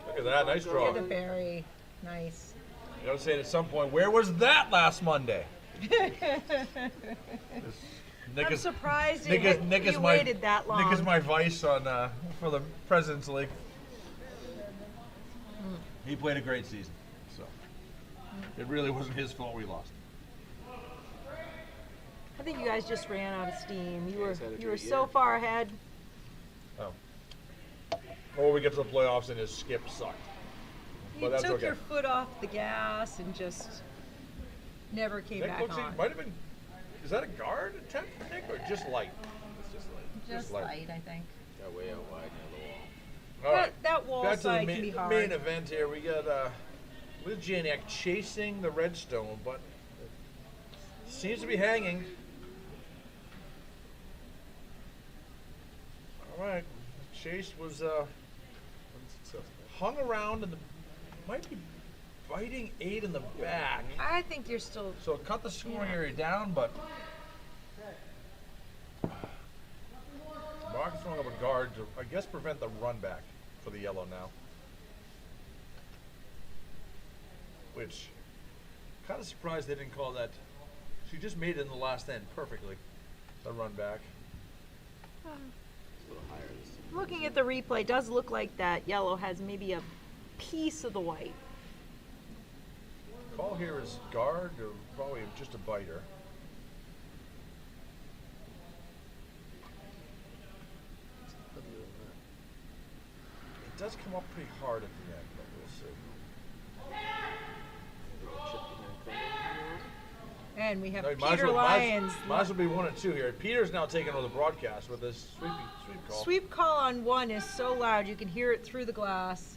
Look at that, nice draw. Look at the berry. Nice. You gotta say it at some point, where was that last Monday? I'm surprised Nick is you my, waited that long. Nick is my vice on for the President's League. He played a great season, so it really wasn't his fault we lost. I think you guys just ran out of steam. You guys had a were great so year. far ahead. Oh. Or we get to the playoffs and his skip sucked. You But that's took okay. your foot off the gas and just never came Nick back looks on. might have been. Is that a guard attempt for Nick or just light? It's just like Just light. light, I think. got way out wide near the wall. All right. That wall Back to the side can be hard. main event here. We got E.JANIK chasing the redstone, but seems to be hanging. All right, chase was hung around and might be biting 8 in the back. I think you're still. So it cut the scoring Yeah. area down, but Mark's throwing up a guard to, I guess, prevent the run back for the yellow now. Which, kind of surprised they didn't call that. She just made it in the last end perfectly, the run back. It's a little higher this time. Looking at the replay, it does look like that yellow has maybe a piece of the white. Call here is guard or probably just a biter. It does come up pretty hard at the end, but we'll see. Chip behind cover. And we have No, Peter Lyons. Might as well be 1 and 2 here. Peter's now taking over the broadcast with this sweep call. Sweep call on 1 is so loud you can hear it through the glass.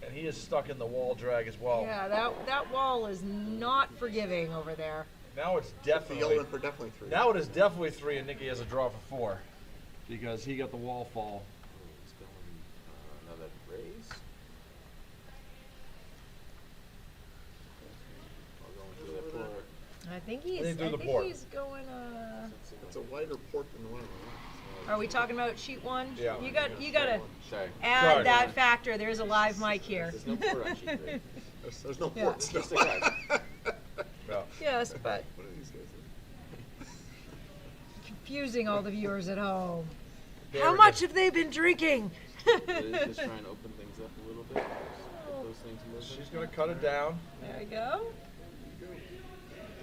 And he is stuck in the wall drag as well. Yeah, that wall is not forgiving over there. Now it's The yellow definitely. in for definitely 3. Now it is definitely 3, and Nicky has a draw for 4 because he got the wall fall. He's going another raise. I'll go into the port. I think They he's. do I the think port. he's going. It's a wider port than the one. Are we talking about sheet 1? Yeah. You gotta Sorry. add Sorry. that factor. There's a live mic here. There's no port on sheet 3. There's no Yeah. ports. Just a guard. Yeah. Yes, but What are these guys doing? confusing all the viewers at home. There How we much go. have they been drinking? It is just trying to open things up a little bit. Get those things moving. She's going to cut it down. There we go.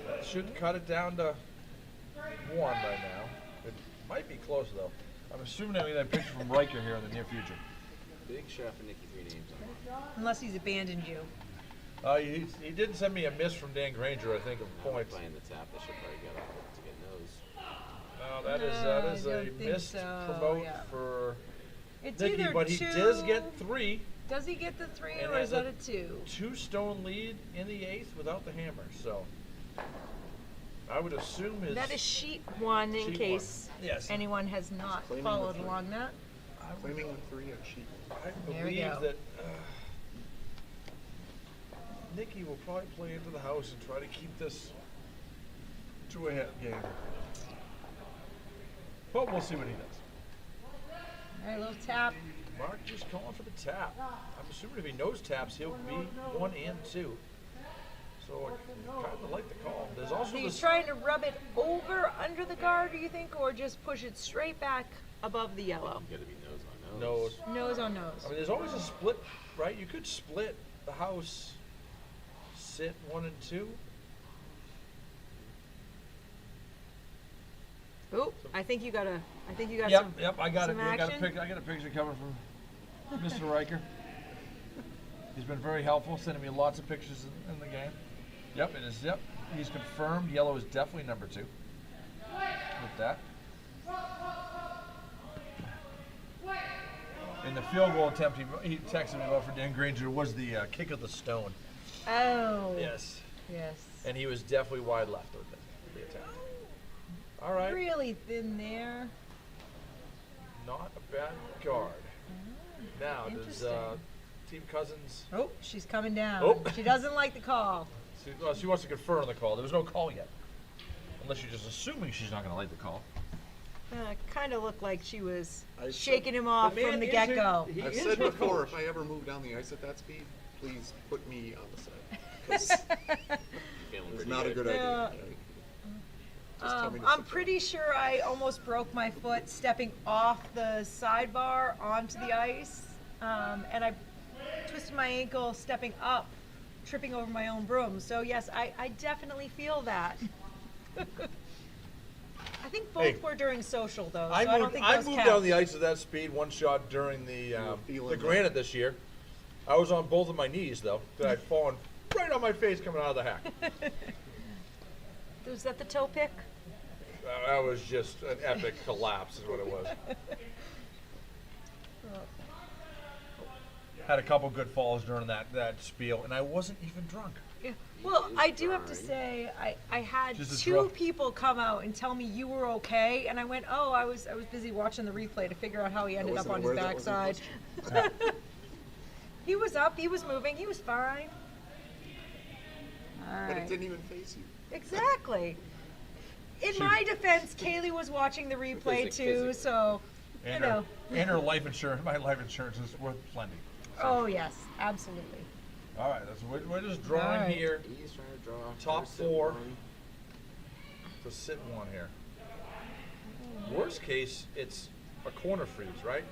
That should cut it down to 1 by now. It might be close though. I'm assuming that we get a picture from Riker here in the near future. Big shot for Nicky, 3 names on it. Unless he's abandoned you. He did send me a miss from Dan Granger, I think, of points. Playing the tap, they should probably get off to get nose. No, that No, is I a don't think missed so, promote yeah. for It's Nicky, either but he 2. does get 3 Does he get the 3 And or is has that a 2? 2-stone lead in the 8th without the hammer. So I would assume his That is sheet 1 in sheet case one. Yes. anyone has not claiming followed the 3. along that. Claiming the 3 on sheet. I There we believe go. that Nikki will probably play into the house and try to keep this to a head game. But we'll see what he does. All right, little tap. Mark just calling for the tap. I'm assuming if he knows taps, he'll be 1 and 2. So I kind of like the call. There's also He's this. trying to rub it over under the guard, do you think, or just push it straight back above the yellow? You gotta be nose on nose. Nose. Nose on nose. I mean, there's always a split, right? You could split the house, sit 1 and 2. Ooh, I think you got some. Yep. I got it. some I got a action? I got a picture coming from Mr. Riker. He's been very helpful, sending me lots of pictures in the game. Yep, it is. Yep, he's confirmed. Yellow is definitely number 2. With that. In the field goal attempt, he texted me about for Dan Granger was the kick of the stone. Oh. Yes. Yes. And he was definitely wide left with the attack. All right. Really thin there. Not a bad guard. Now, does Interesting. Team Cousins... Oh, she's coming down. Oh. She doesn't like the call. She wants to confer on the call. There was no call yet. Unless you're just assuming she's not going to like the call. Kind of looked like she was I shaking said- him off The man from the is get-go. He I've is said her before, coach. if I ever move down the ice at that speed, please put me on the side. 'Cause Feeling it's pretty not a good Yeah. idea. Just tell me to I'm sit pretty sure I almost broke my foot stepping off the sidebar onto the ice, and I twisted my ankle stepping up, tripping over my own broom. So yes, I definitely feel that. I think both Hey, were during social though, so I I don't moved, think I those moved count. down the ice at that speed, one shot during the feeling that. Granite this year. I was on both of my knees, though, that I'd fallen right on my face coming out of the hack. Was that the toe pick? That was just an epic collapse is what it was. Had a couple good falls during that spiel, and I wasn't even drunk. Yeah. Well, is I do have to drawing. say, I had Just a 2 draw. people come out and tell me you were okay, and I went, oh, I was busy watching the replay to figure out how he ended up wasn't on his aware that was a backside. He was up, he was moving, he was fine. All But it right. didn't even face you. Exactly. In my defense, Kaylee was watching the replay Physics, too, physics. so you And know. her life insurance, my life insurance is worth plenty. Oh yes, absolutely. All right, we're just drawing All right. here He's trying to draw Top first at 4. one. to sit 1 here. Worst case, it's a corner freeze, right?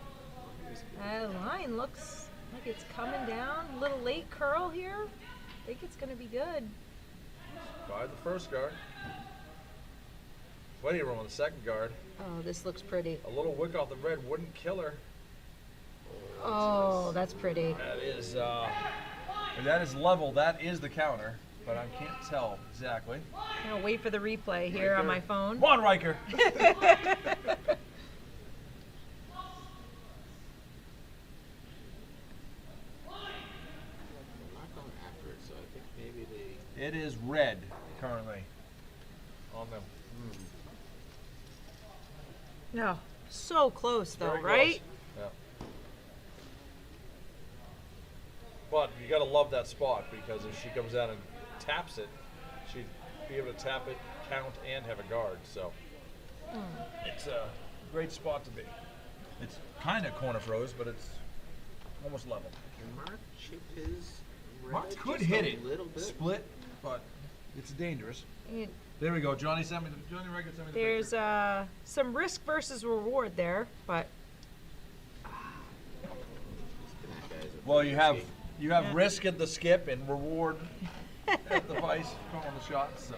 Line looks like it's coming down. Little late curl here. I think it's going to be good. By the first guard. Plenty of room on the second guard. Oh, this looks pretty. A little wick off the red wouldn't kill her. Oh, that's pretty. That is level. That is the counter, but I can't tell exactly. I'm gonna wait for the replay here on my phone. Come on, Riker. I'm not going after it, so I think maybe they. It is red currently on them. No, so close though, Very right? close. Yeah. But you got to love that spot because if she comes out and taps it, she'd be able to tap it, count, and have a guard. So it's a great spot to be. It's kind of corner froze, but it's almost level. Can Mark chip his red Mark could just hit a it, little bit? split, but it's dangerous. And There we go. Johnny Riker sent me the there's picture. some risk versus reward there, but These Kanak guys are Well, pretty you have risky. risk at the skip and reward at the vice calling the shots. So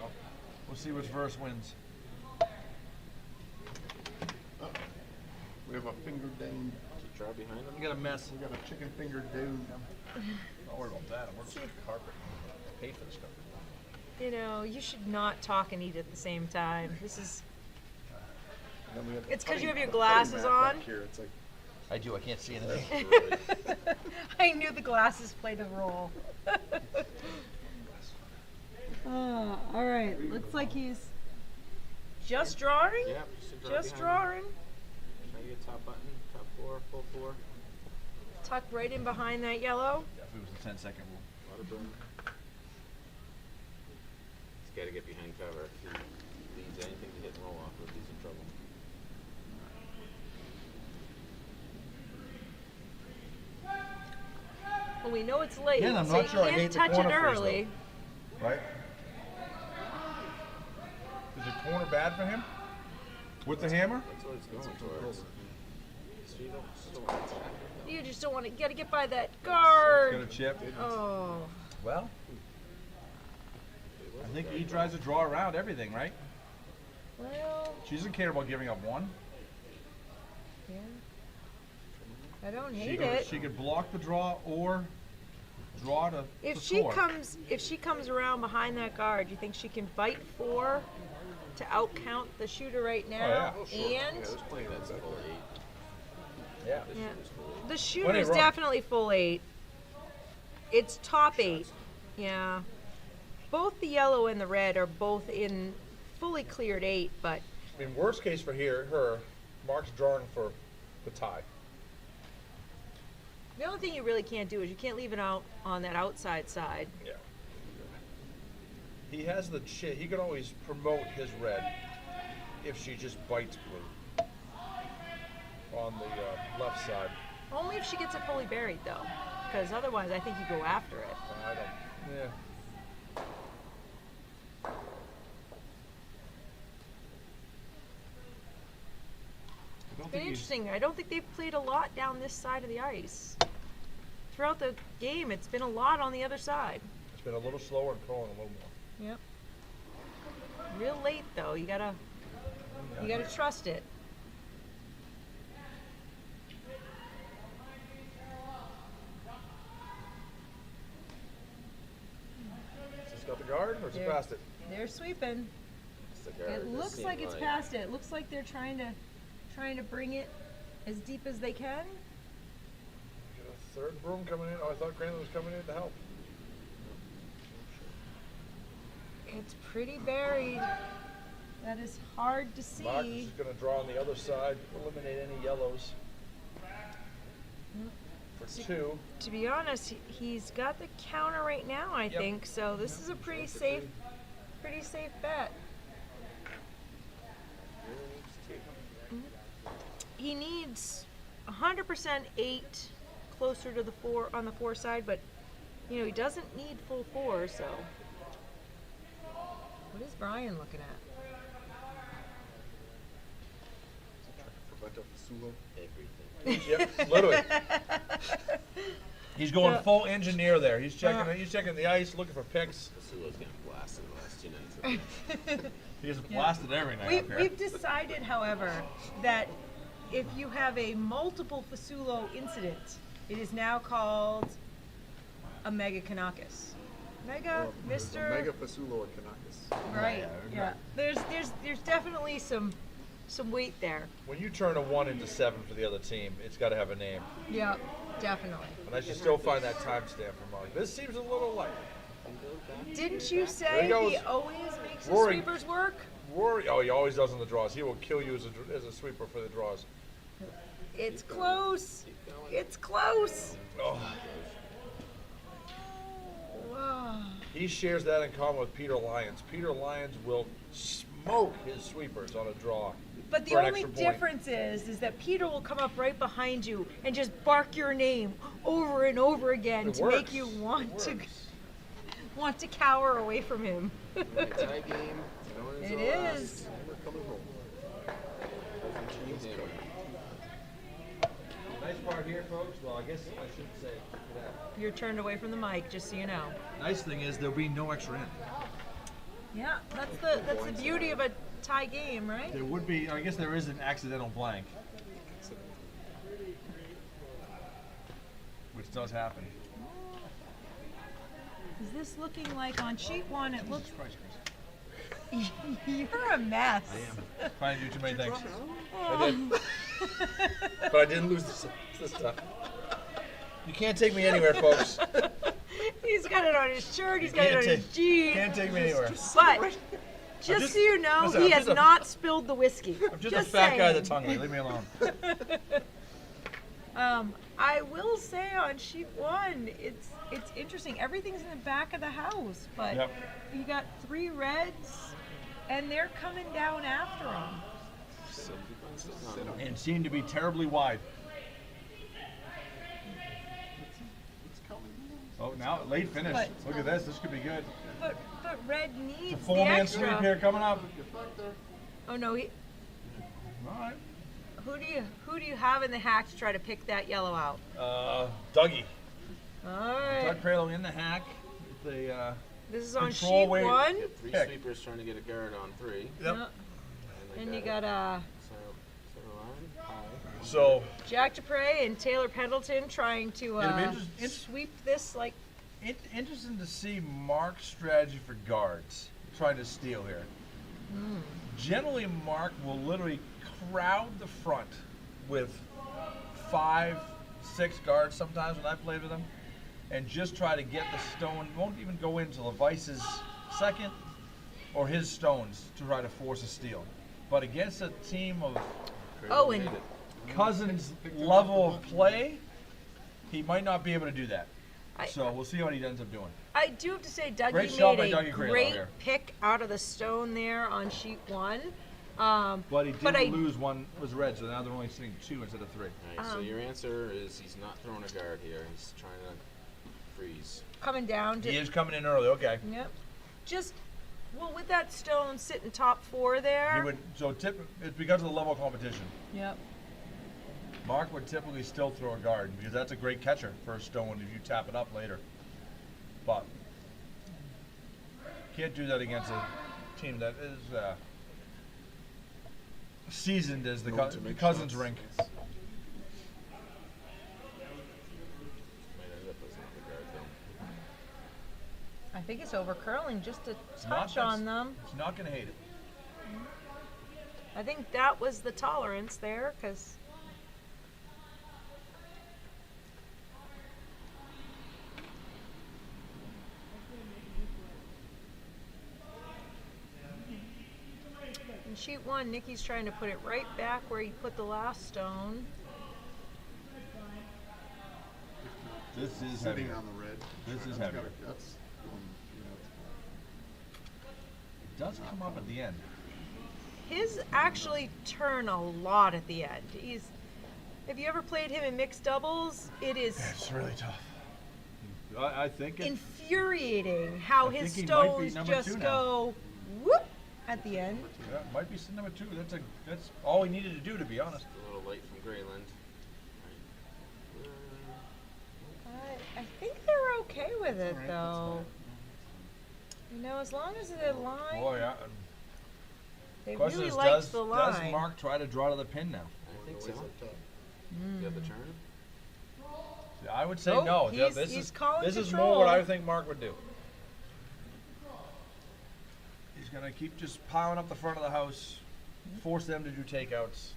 we'll see which verse wins. We have a finger down. Did you draw behind him? You got a mess. We got a chicken finger down. Don't worry about that. I'm working for the carpet. I paid for this carpet. you know, you should not talk and eat at the same time. This is And then we have the It's 'cause you cutting- have your the cutting glasses mat back on? Here. It's like I do. I can't see anything. I knew the glasses played a role. All right. Looks like he's just drawing. Yep. Just drawing. Try to get top button, top 4, full 4. Tuck right in behind that yellow. Definitely was the 10-second rule. Water burn. He's got to get behind cover. If he leaves anything to hit and roll off with, he's in trouble. Well, we know it's late, Yeah, I'm so not you sure I can't hate the touch it corner freeze, early. Right? Is the corner bad for him? With the hammer? That's what it's going towards. So you don't still want to attack. You just don't want to get by that guard. Got a chip. Oh. Well, I think he tries to draw around everything, right? Well, She doesn't care about giving up one. yeah. I don't She hate could, it. she could block the draw or draw to If to she score. comes around behind that guard, you think she can bite 4 to outcount the shooter right now? Oh, And Yeah, there's plenty of That's that. full 8. Yeah. yeah. The Plenty shooter's of room. definitely full 8. It's top 8. Yeah. Both the yellow and the red are both in fully cleared 8, but I mean, worst case for her, Mark's drawing for the tie. the only thing you really can't do is you can't leave it out on that outside side. Yeah. He has the chip. He can always promote his red if she just bites blue on the left side. Only if she gets it fully buried, though, because otherwise I think you go after it. I don't. Yeah. It's been interesting. I don't think they've played a lot down this side of the ice. Throughout the game, it's been a lot on the other side. It's been a little slower and throwing a little more. Yep. Real late though. You gotta trust it. Has it got the guard or is it There. past it? They're sweeping. It's the guard. It This looks seemed like it's past it. It looks like they're trying to bring it as deep as they can. Got a third broom coming in. Oh, I thought Granlund was coming in to help. It's pretty buried. That is hard to see. Mark is going to draw on the other side, eliminate any yellows. For 2. To be honest, he's got the counter right now, I Yep. think. So this is a pretty safe bet. He needs 100% 8 closer to the 4 on the 4 side, but he doesn't need full 4. So what is Brian looking at? Prevent a Fasulo. Everything. Yep, literally. He's going Yeah. full engineer there. He's checking. He's checking the ice, looking for picks. Sulo's getting blasted the last 2 nights. He gets blasted every night up here. We've decided, however, that if you have a multiple Fasulo incident, it is now called a M.KANAKIS. Mr. Mega Fasulo and Kanakis. Right. Yeah. There's definitely some weight there. When you turn a 1 into 7 for the other team, it's got to have a name. Yeah, definitely. And I should still find that timestamp for Mark. This seems a little light. Didn't you There say he goes. he always makes his Roaring. sweepers work? Rory, oh, he always does on the draws. He will kill you as a sweeper for the draws. It's close. It's close. Oh. Wow. He shares that in common with Peter Lyons. Peter Lyons will smoke his sweepers on a draw. But the for an only extra point. difference is that Peter will come up right behind you and just bark your name over and over again It to works. make you want It to works. cower away from him. Tie game. No one's It allowed. is. Never coming home. Nice part here, folks. Well, I guess I shouldn't say that. You're turned away from the mic, just so you know. Nice thing is there'll be no extra end. Yeah, that's the beauty of a tie game, right? There would be, I guess there is an accidental blank. Which does happen. Is this looking like on sheet 1? It looks. Jesus Christ, Chris. You're a mess. I am. Trying to do too many things. I did. But I didn't lose this time. You can't take me anywhere, folks. He's got it on his shirt. He's got it on his jeans. Can't take me anywhere. But just so you know, listen, he I'm has just a- not spilled the whiskey. I'm just a fat guy that's saying. hungry. Leave me alone. I will say on sheet 1, it's interesting. Everything's in the back of the house, but Yep. you got 3 reds, and they're coming down after them. And seem to be terribly wide. Oh, now late finish. But- Look at this. This could be good. But red needs The the 4-man extra. sweep here coming up. Oh no, All right. who do you have in the hack to try to pick that yellow out? Dougie. All right, Doug Pralo in the hack. The this is on control sheet weight. 1. You have 3 Pick. sweepers trying to get a guard on 3. Yep. Yeah. they And you got center line, high. So Jack Dupre and Taylor Pendleton trying to It'll be sweep this like. interesting to see Mark's strategy for guards trying to steal here. Generally, Mark will literally crowd the front with 5, 6 guards sometimes when I played with him, and just try to get the stone. Won't even go into the Vice's second or his stones to try to force a steal. But against a team of Oh, and Cousins' level of play, he might not be able to do that. I- So we'll see what he ends up doing. I do have to say, Great shot by Dougie made Dougie a Craylow great here. pick out of the stone there on sheet 1. But he did But I- lose one was red, so now they're only sitting 2 instead of 3. All right, so your answer is he's not throwing a guard here. He's trying to freeze. Coming down to He is coming in early. Okay. Yep. Just well, with that stone sitting top 4 there. He would it's because of the level of competition. Yep. Mark would typically still throw a guard because that's a great catcher for a stone if you tap it up later. But can't do that against a team that is seasoned as the Known to make Cousins shots. rink. Might end up as another guard though. I think it's over curling just a Not touch that's- on them. He's not going to hate it. I think that was the tolerance there, because in sheet 1, Nikki's trying to put it right back where he put the last stone. This is Sitting heavier. on the red. This is That's heavier. That's It does come up at the end. His actually turn a lot at the end. If you ever played him in mixed doubles, it is It's really tough. I think it, infuriating how I his think he might be stones number just 2 now. go whoop at the end. yeah, might be number 2. That's all he needed to do, to be honest. A little late from Grayland. I think they're okay with it though. You know, as long as the line, Boy, they question really is, like does the line. Mark try to draw to the pin now? I think so. always up top. You have the turn? I would say Oh, no. he's- This he's is calling this is control. more what I think Mark would do. He's gonna keep just piling up the front of the house, force them to do takeouts.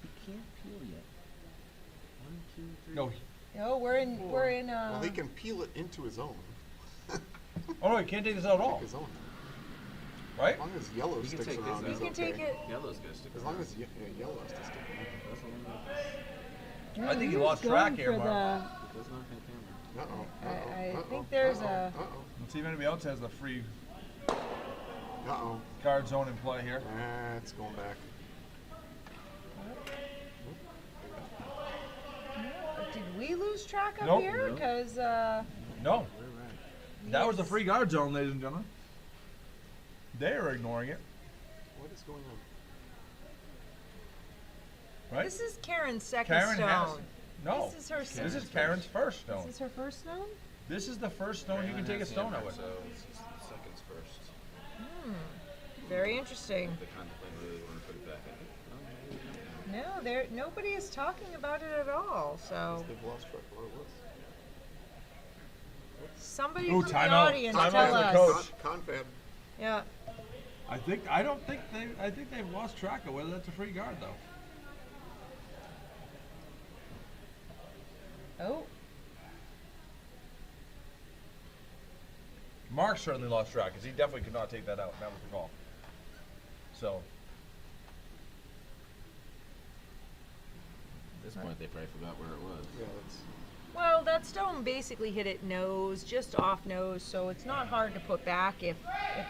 He can't peel yet. 1, 2, 3. No, Oh, we're in Well, he can peel it into his own. oh no, he can't take this out at all, Pick his own. right? As long as yellow He can sticks take this around, out. he he's can okay. take it. Yellow's gonna stick As around. long as yellow has to stick around. I think he lost track here, Mark. It does not hit camera. Uh-oh. I uh-oh, think uh-oh, there's uh-oh, a- Uh-oh. Let's see if anybody else has the free Uh-oh. guard zone in play here. It's going back. Did we lose track up Nope. here? No. Because No, We're right. that was the free guard zone, ladies and gentlemen. They are ignoring it, What is going on? right? this is Karen's second Karen has stone. no. This is her This second. is Karen's first stone. This is her first stone? This is the first stone you can take a stone out with. So it's just seconds first. Very interesting. They contemplate whether they want to put it back in. No, nobody is talking about it at all. So They've lost track of what it was. somebody Ooh, from the timeout. audience Timeout tell for the us. coach. Confab. Yeah. I don't think they've lost track of whether that's a free guard though. Oh. Mark certainly lost track because he definitely could not take that out. That was the call. So. At this point, they probably forgot where it was. Yeah, that's Well, that stone basically hit it nose, just off nose, so it's not hard to put back if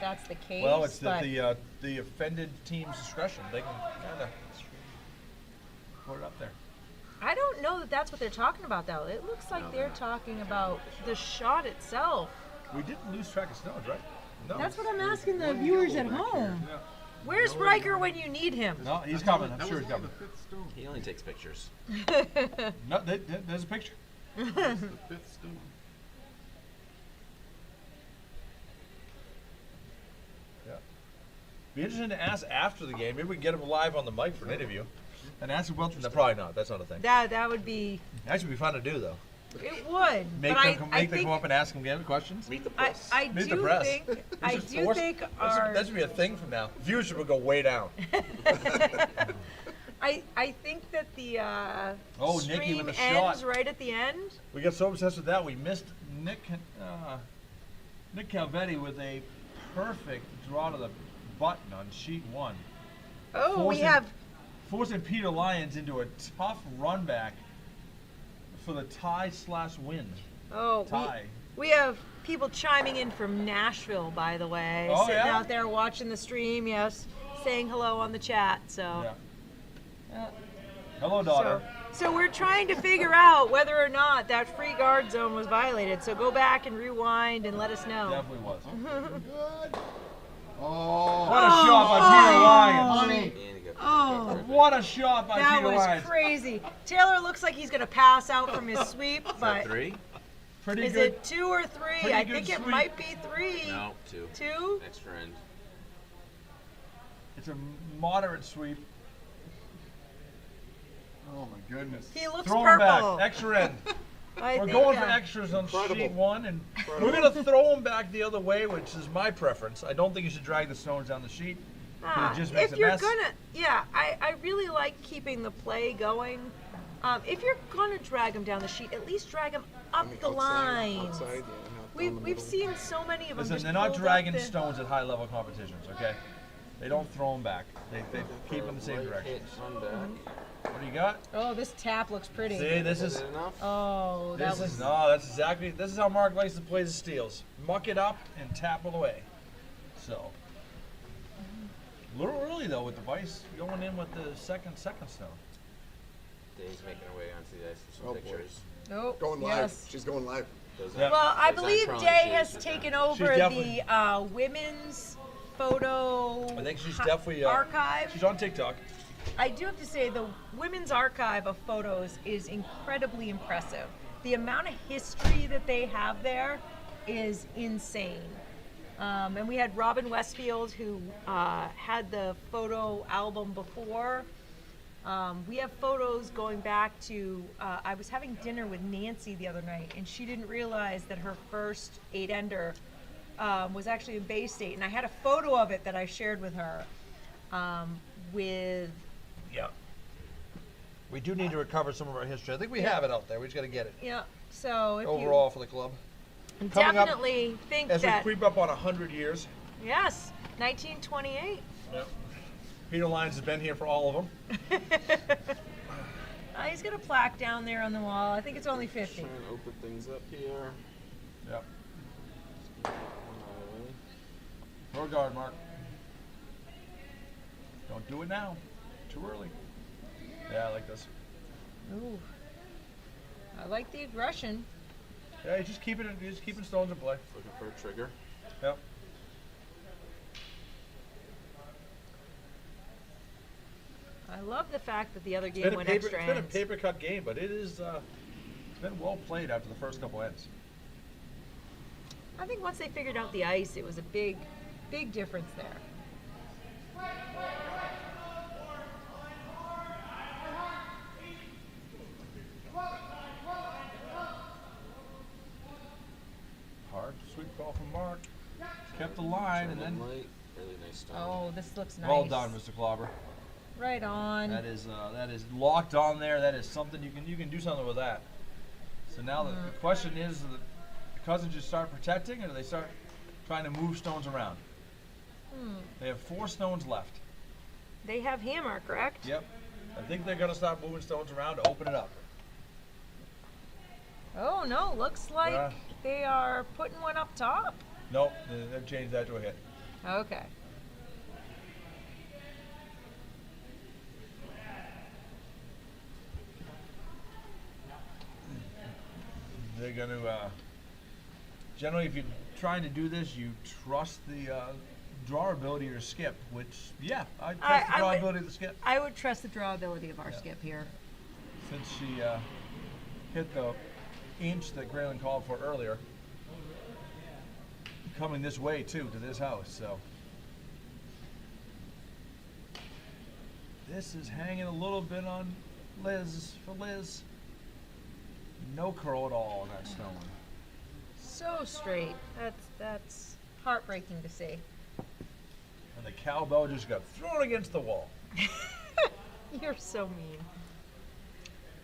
that's the case. Well, it's but the offended team's discretion. They can kind of put it up there. I don't know that that's what they're talking about, though. It looks like they're talking about the shot itself. We didn't lose track of stones, right? No. That's what I'm asking the viewers at home. Yeah. Where's Riker when you need him? No, he's coming. I'm sure he's coming. the 5th stone. He only takes pictures. No, there's a picture. That's the 5th stone. Yeah. Be interesting to ask after the game. Maybe we can get him live on the mic for an interview. And ask him about no, probably not. That's not a thing. That would be. That would be fun to do, though. It would. Make but them I come think up and ask him questions. Meet the I, press. I Meet the do press. think I Just do force- think that should be a thing from now. Viewership will go way down. I think that the Oh, Nikki stream with a ends shot. right at the end. We got so obsessed with that we missed Nick Calvetti with a perfect draw to the button on sheet 1. Oh, we have. Forcing Peter Lyons into a tough run back for the tie/win. Oh, Tie. we have people chiming in from Nashville, by the way, Oh, sitting yeah? out there watching the stream. Yes, saying hello on the chat. So. Yeah. Hello, daughter. So we're trying to figure out whether or not that free guard zone was violated. So go back and rewind and let us know. Definitely was. Good. Oh. What a shot by Peter Lyons. Honey. And he got Oh. What a shot by That Peter was Lyons. crazy. Taylor looks like he's going to pass out from his sweep, but 3? Pretty is good. it 2 or 3? Pretty I good think it sweep. might be 3. No, 2. 2? Extra end. It's a moderate sweep. Oh my goodness. He looks Throw him purple. back. Extra end. I We're think, going for extras on Incredible. sheet 1, and we're going to throw them back the other way, which is my preference. I don't think you should drag the stones down the sheet. It just makes if a you're mess. gonna, yeah, I really like keeping the play going. If you're gonna drag them down the sheet, at least drag them up I mean, the line. outside, yeah, not down the We've middle. seen so many of them. Listen, just they're not pulled up dragging the- stones at high-level competitions, okay? They don't throw them back. They keep them in the same direction. Run back. What do you got? Oh, this tap looks pretty. See, this Is is... it enough? Oh, that This was. is no. That's exactly. This is how Mark likes to play the steals. Muck it up and tap it away. So, a little early though with the Vice going in with the second stone. Dave's making her way onto the ice for some Oh, boy. pictures. Nope. Going live. Yes. She's going live. Those Yeah. aren't- Well, I those aren't believe prone Day shoes, has but taken they're- over definitely- the women's photo. I think she's definitely archive. She's on TikTok. I do have to say the women's archive of photos is incredibly impressive. The amount of history that they have there is insane. And we had Robin Westfield, who had the photo album before. We have photos going back to, I was having dinner with Nancy the other night, and she didn't realize that her first 8-ender was actually in Bay State. And I had a photo of it that I shared with her with... Yeah. We do need to recover some of our history. I think we have it out there. We just got to get it Yeah, so if overall for the club. you coming up definitely think As that, we creep up on 100 years. yes, 1928. Yep. Peter Lyons has been here for all of them. He's got a plaque down there on the wall. I think it's only 50. Trying to open things up here. Yep. Uh, Throw a guard, Mark. Don't do it now. Too early. Yeah, I like this. Ooh, I like the aggression. Yeah, you're just keeping stones in play. Looking for a trigger. Yep. I love the fact that the other It's game been, went a extra ends. paper cut game, but it is it's been well played after the first couple ends. I think once they figured out the ice, it was a big difference there. Hard sweet call from Mark. Kept the line and then Light, really nice stone. Oh, this looks nice. Well done, Mr. KLAUBER. Right on. That is locked on there. That is something you can do something with that. So now the question is, the Cousins just start protecting, or do they start trying to move stones around? They have 4 stones left. They have hammer, correct? Yep. I think they're gonna start moving stones around to open it up. Oh no, looks like they are putting one up top. Nope, they've changed that to a hit. Okay. They're going to, generally if you're trying to do this, you trust the draw ability of your skip, which, yeah, I trust the draw ability of the skip. I would trust the draw ability of our skip here. Since she hit the inch that Graylin called for earlier, coming this way too, to this house, so. This is hanging a little bit on Liz, for Liz. No curl at all on that stone. So straight. That's heartbreaking to see. And the cowbell just got thrown against the wall. You're so mean.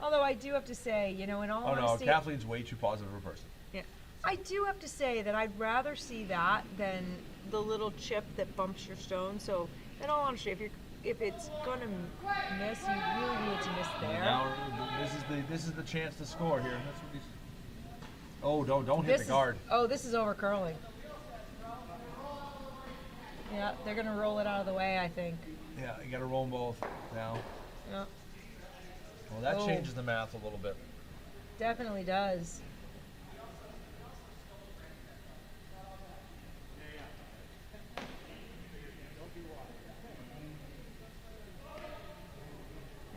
Although I do have to say, you know, in all Oh no, honesty, Kathleen's way too positive of a person. yeah, I do have to say that I'd rather see that than the little chip that bumps your stone. So, in all honesty, if it's gonna miss, you really need to miss there. Now this is the chance to score here. That's what he's. Oh, don't hit the guard. This is over curling. Yeah, they're gonna roll it out of the way, I think. Yeah, you got to roll them both now. Yeah, Well, that changes the math a little bit. definitely does.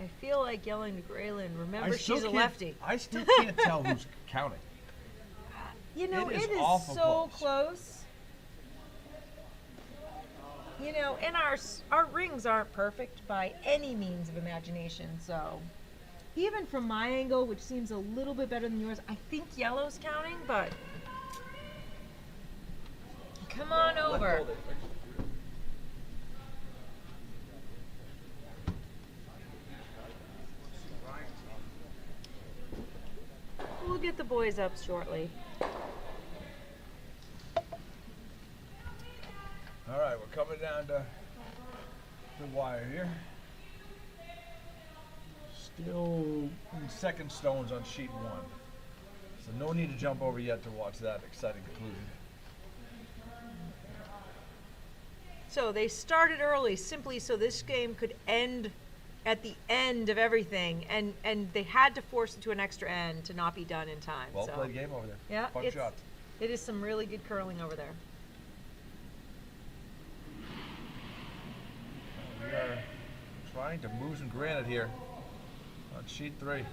I feel like yelling to Graylin, remember she's a lefty. I still can't tell who's counting. You know, It is it is awful so close. close. You know, and our rings aren't perfect by any means of imagination, so even from my angle, which seems a little bit better than yours, I think yellow's counting, but come on over. We'll get the boys up shortly. All right, we're coming down to the wire here. Still in second stones on sheet 1. So no need to jump over yet to watch that exciting conclusion. So they started early simply so this game could end at the end of everything, and they had to force it to an extra end to not be done in time. Well so. played game over there. Yeah, Fun shot. it is some really good curling over there. We are trying to move some granite here on sheet 3.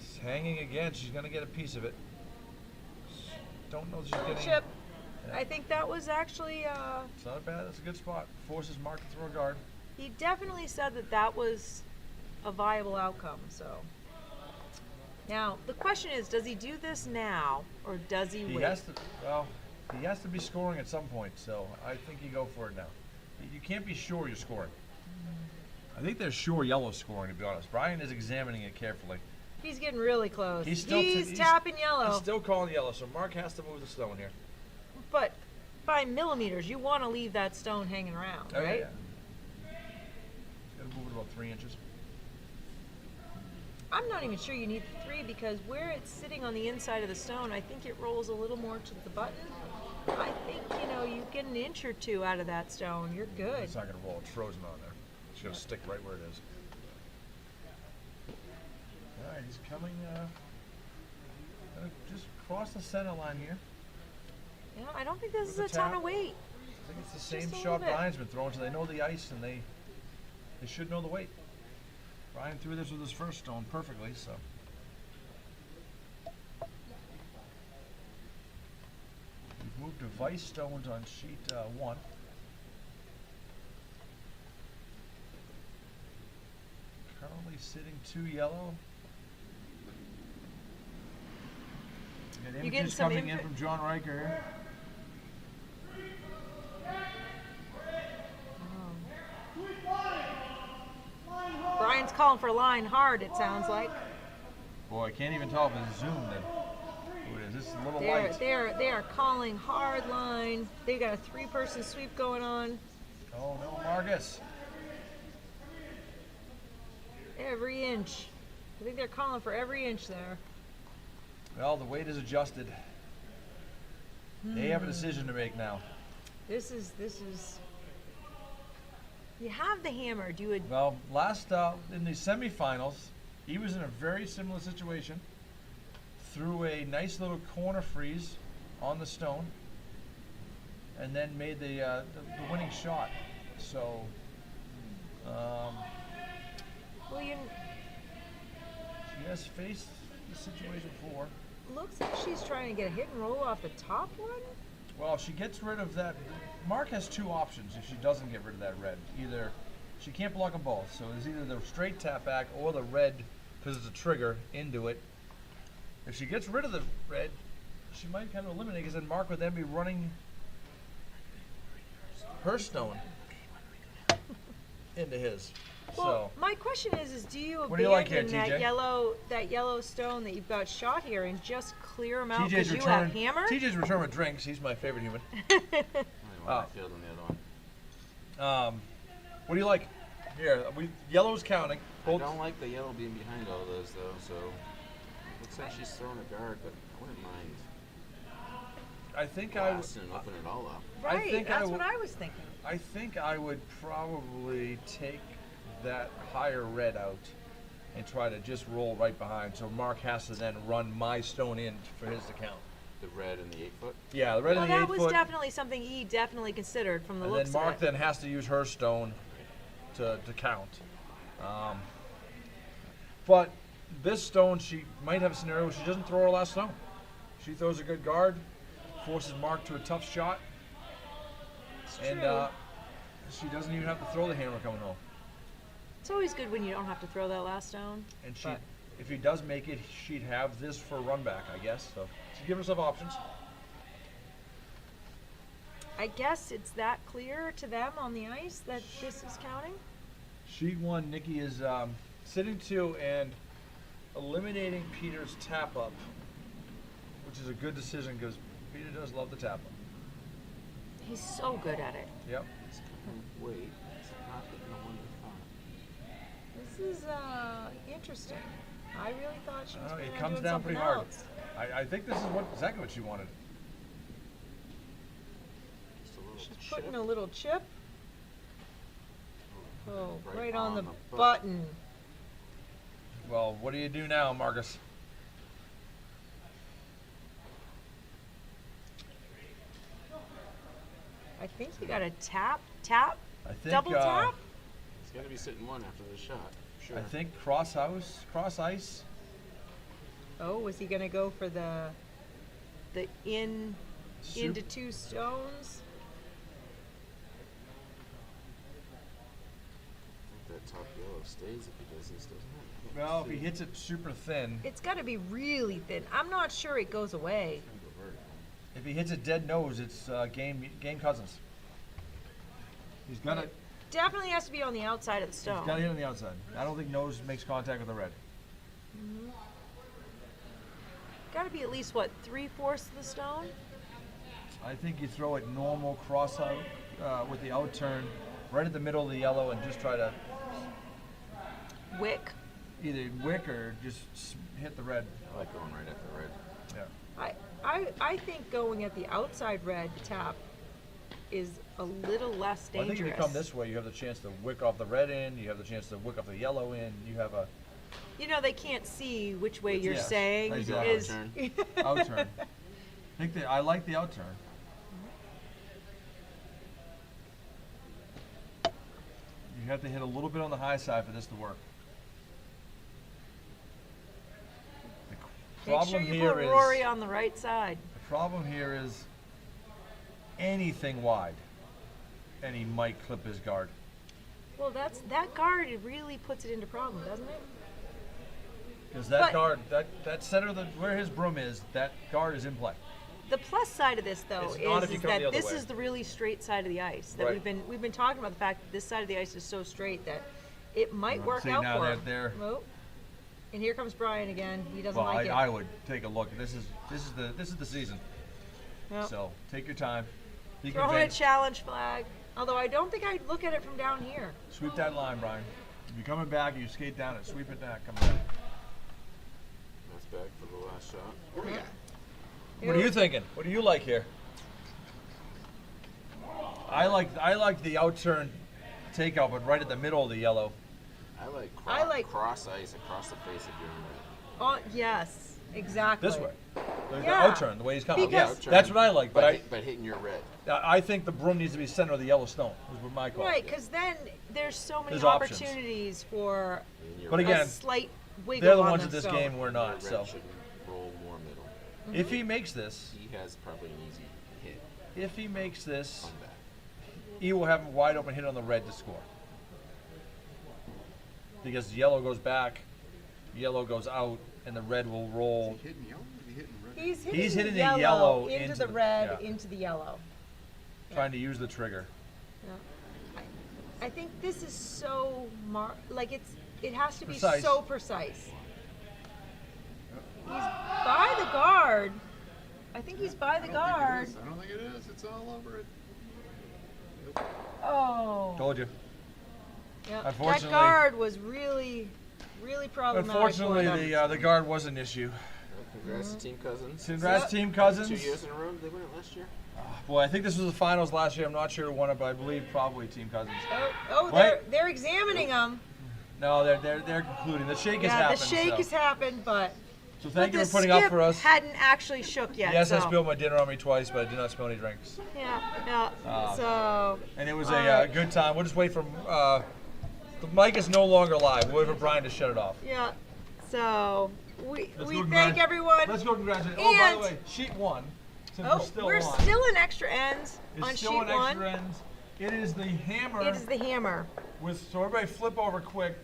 It's hanging again. She's going to get a piece of it. Don't know if she's getting... Chip. Yeah. I think that was actually... It's not bad. That's a good spot. Forces Mark to throw a guard. he definitely said that was a viable outcome, so... Now, the question is, does he do this now, or does he wait? He has to be scoring at some point, so I think you go for it now. You can't be sure you're scoring. I think they're sure yellow's scoring, to be honest. Brian is examining it carefully. He's getting really close. He's tapping yellow. He's still calling yellow, so Mark has to move the stone here. But by millimeters, you want to leave that stone hanging around, Oh, right? yeah. Got to move it about 3 inches. I'm not even sure you need 3 because where it's sitting on the inside of the stone, I think it rolls a little more to the button. I think, you get an inch or 2 out of that stone. You're good. It's not going to roll. It's frozen on there. It's going to stick right where it is. All right, he's coming, just cross the center line here. Yeah, I don't think this is With a the ton tap. of weight. I think it's the Just same a little shot bit. Brian's been throwing, so they know the ice and they should know the weight. Brian threw this with his first stone perfectly, so. We've moved to vice stones on sheet 1. Currently sitting 2 yellow. We got You getting images some coming in from John Riker here. calling for a line hard, it sounds like. Boy, I can't even tell if it's zoomed. Oh, it is. This is a little light. They are calling hard line. They got a 3-person sweep going on. Oh no, Marcus. Every inch. I think they're calling for every inch there. Well, the weight is adjusted. They have a decision to make now. This is. You have the hammer. Do you? Well, last in the semifinals, he was in a very similar situation. Threw a nice little corner freeze on the stone, and then made the winning shot. So, Well, she has faced the situation before. looks like she's trying to get a hit and roll off the top one. Well, she gets rid of that. Mark has two options if she doesn't get rid of that red. Either she can't block them both, so there's either the straight tap back or the red, because it's a trigger, into it. If she gets rid of the red, she might kind of eliminate, because then Mark would then be running her stone into his. Well, my question is do you What do you like abandon here, TJ? that yellow stone that you've got shot here and just clear them out TJ's because you return. have hammer? TJ's return with drinks. He's my favorite human. I filled on the other one. What do you like? Here, yellow's counting. I don't like the yellow being behind all those though, so looks like she's throwing a guard, but I wouldn't mind I think blasting and open it all up. Right, that's what I was thinking. I think I would probably take that higher red out and try to just roll right behind. So Mark has to then run my stone in for his to count. The red and the 8-foot. Yeah, the red Well, and the 8 that was foot. definitely something E definitely considered from the And looks then Mark of it. then has to use her stone to count. But this stone, she might have a scenario where she doesn't throw her last stone. She throws a good guard, forces Mark to a tough shot, and she doesn't even have to throw the hammer coming home. It's always good when you don't have to throw that last stone. And she, if he does make it, she'd have this for a run back, I guess. So she'd give herself options. I guess it's that clear to them on the ice that this is counting? Sheet one, Nikki is sitting two and eliminating Peter's tap up, which is a good decision because Peter does love the tap up. He's so good at it. Yep. Wait, it's not getting a wonder caught. This is interesting. I really thought she was It planning on comes doing down something pretty hard. else. I think this is exactly what she wanted. Just a little She's chip. putting a little chip. Oh, right on the button. button. Well, what do you do now, Marcus? I think you got to tap, I think double tap. It's got to be sitting one after the shot. Sure. I think cross ice. Oh, was he going to go for the into two stones? I think that top yellow stays if he does this, doesn't it? Well, if he hits it super thin, It's got to be really thin. I'm not sure it goes away. It's gonna go vertical. if he hits it dead nose, it's game Cousins. He's got to Definitely has to be on the outside of the stone. hit on the outside. I don't think nose makes contact with the red. Got to be at least, what, 3/4 of the stone? I think you throw it normal cross out with the out turn right at the middle of the yellow and just try to Wick. either wick or just hit the red. I like going right at the red. Yeah. I think going at the outside red tap is a little less Well, I dangerous. think if you come this way, you have the chance to wick off the red end. You have the chance to wick off the yellow end. You have a You know, they can't see which way you're Yes, saying exactly. is. out turn. I like the out turn. You have to hit a little bit on the high side for this to work. The Make sure problem you here put is Rory on the right side. the problem here is anything wide, and he might clip his guard. Well, that guard, it really puts it into problem, doesn't it? Because that But- guard, that center of where his broom is, that guard is in play. The plus side of this, though, It's not if is you come the that other this way. is the really straight side of the ice. That Right. we've been talking about the fact that this side of the ice is so straight that it might work See, out now for they're- him. Oh. And here comes Brian again. He doesn't Well, like it. I would take a look. This is the season. Yep. So take your time. Be Throwing a convinced. challenge flag. Although I don't think I'd look at it from down here. Sweep that line, Brian. If you're coming back, you skate down it. Sweep it back. Come back. That's back for the last shot. What do we got? What are you thinking? What do you like here? I like the outturn takeout, but right at the middle of the yellow. I like cross ice across the face of your red. Oh, yes. Exactly. This way. The Yeah. outturn, the way he's coming. Because- Yeah, that's what I like. But But hitting your red. I think the broom needs to be center of the yellow stone. Is my call. Right, because then there's so many There's options. opportunities for And your But a again, slight wiggle they're the on ones the at this stone. game. We're not. red So should roll more middle. if he makes this, He has probably an easy hit if he makes this, on that. he will have a wide open hit on the red to score. Because yellow goes back, yellow goes out, and the red will roll. Is he hitting yellow? Or is he hitting red? He's hitting the the yellow into into the the- red, yeah. into the yellow. Trying to use the trigger. Yeah. I think this is so it has to be Precise. so precise. He's by the guard. I think he's by the guard. I don't think it is. It's all over it. Oh. Told you. Yep. Unfortunately- that guard was really, really problematic. Unfortunately, for them. the guard was an issue. Well, congrats to Team Cousins. Congrats, Team 2 Cousins. years in a row. Did they win it last year? Boy, I think this was the finals last year. I'm not sure who won it, but I believe probably Team Cousins. Oh, Right. they're examining them. No, they're concluding. The shake has Yeah, happened. the shake so. has happened, but So thank you the for putting up skip for us. hadn't actually shook yet. Yes, I so. spilled my dinner on me twice, but I did not spill any drinks. Yeah. So And it was All a right. good time. We'll just wait for the mic is no longer live. We'll wait for Brian to shut it off. yeah. So we Let's we go thank congrat- everyone. Let's go congratulate. Oh, by the And- way, sheet 1. Since Oh, we're we're still on. still in extra ends It's on still sheet an one. extra ends. It is the hammer It is the hammer. with. So everybody flip over quick.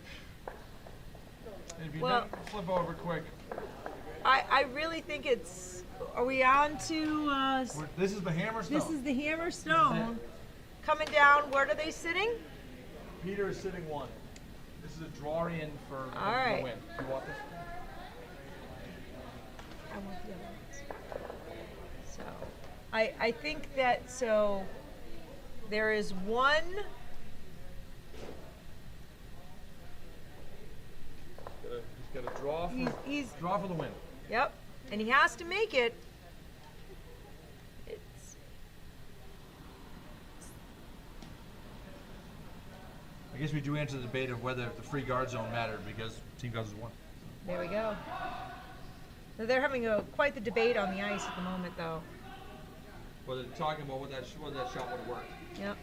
If you Well- don't flip over quick, I really think it's. Are we on to? this is the hammer stone. This is the hammer stone coming down. Where are they sitting? Peter is sitting 1. This is a draw in for All right. the win. You want this? I want the other ones. So, I think that there is one. He's got to draw He's draw for the win. yep, and he has to make it. It's I guess we do answer the debate of whether the free guard zone mattered because Team Cousins won. there we go. So they're having quite the debate on the ice at the moment, though. Whether talking about what that shot would have worked. Yep.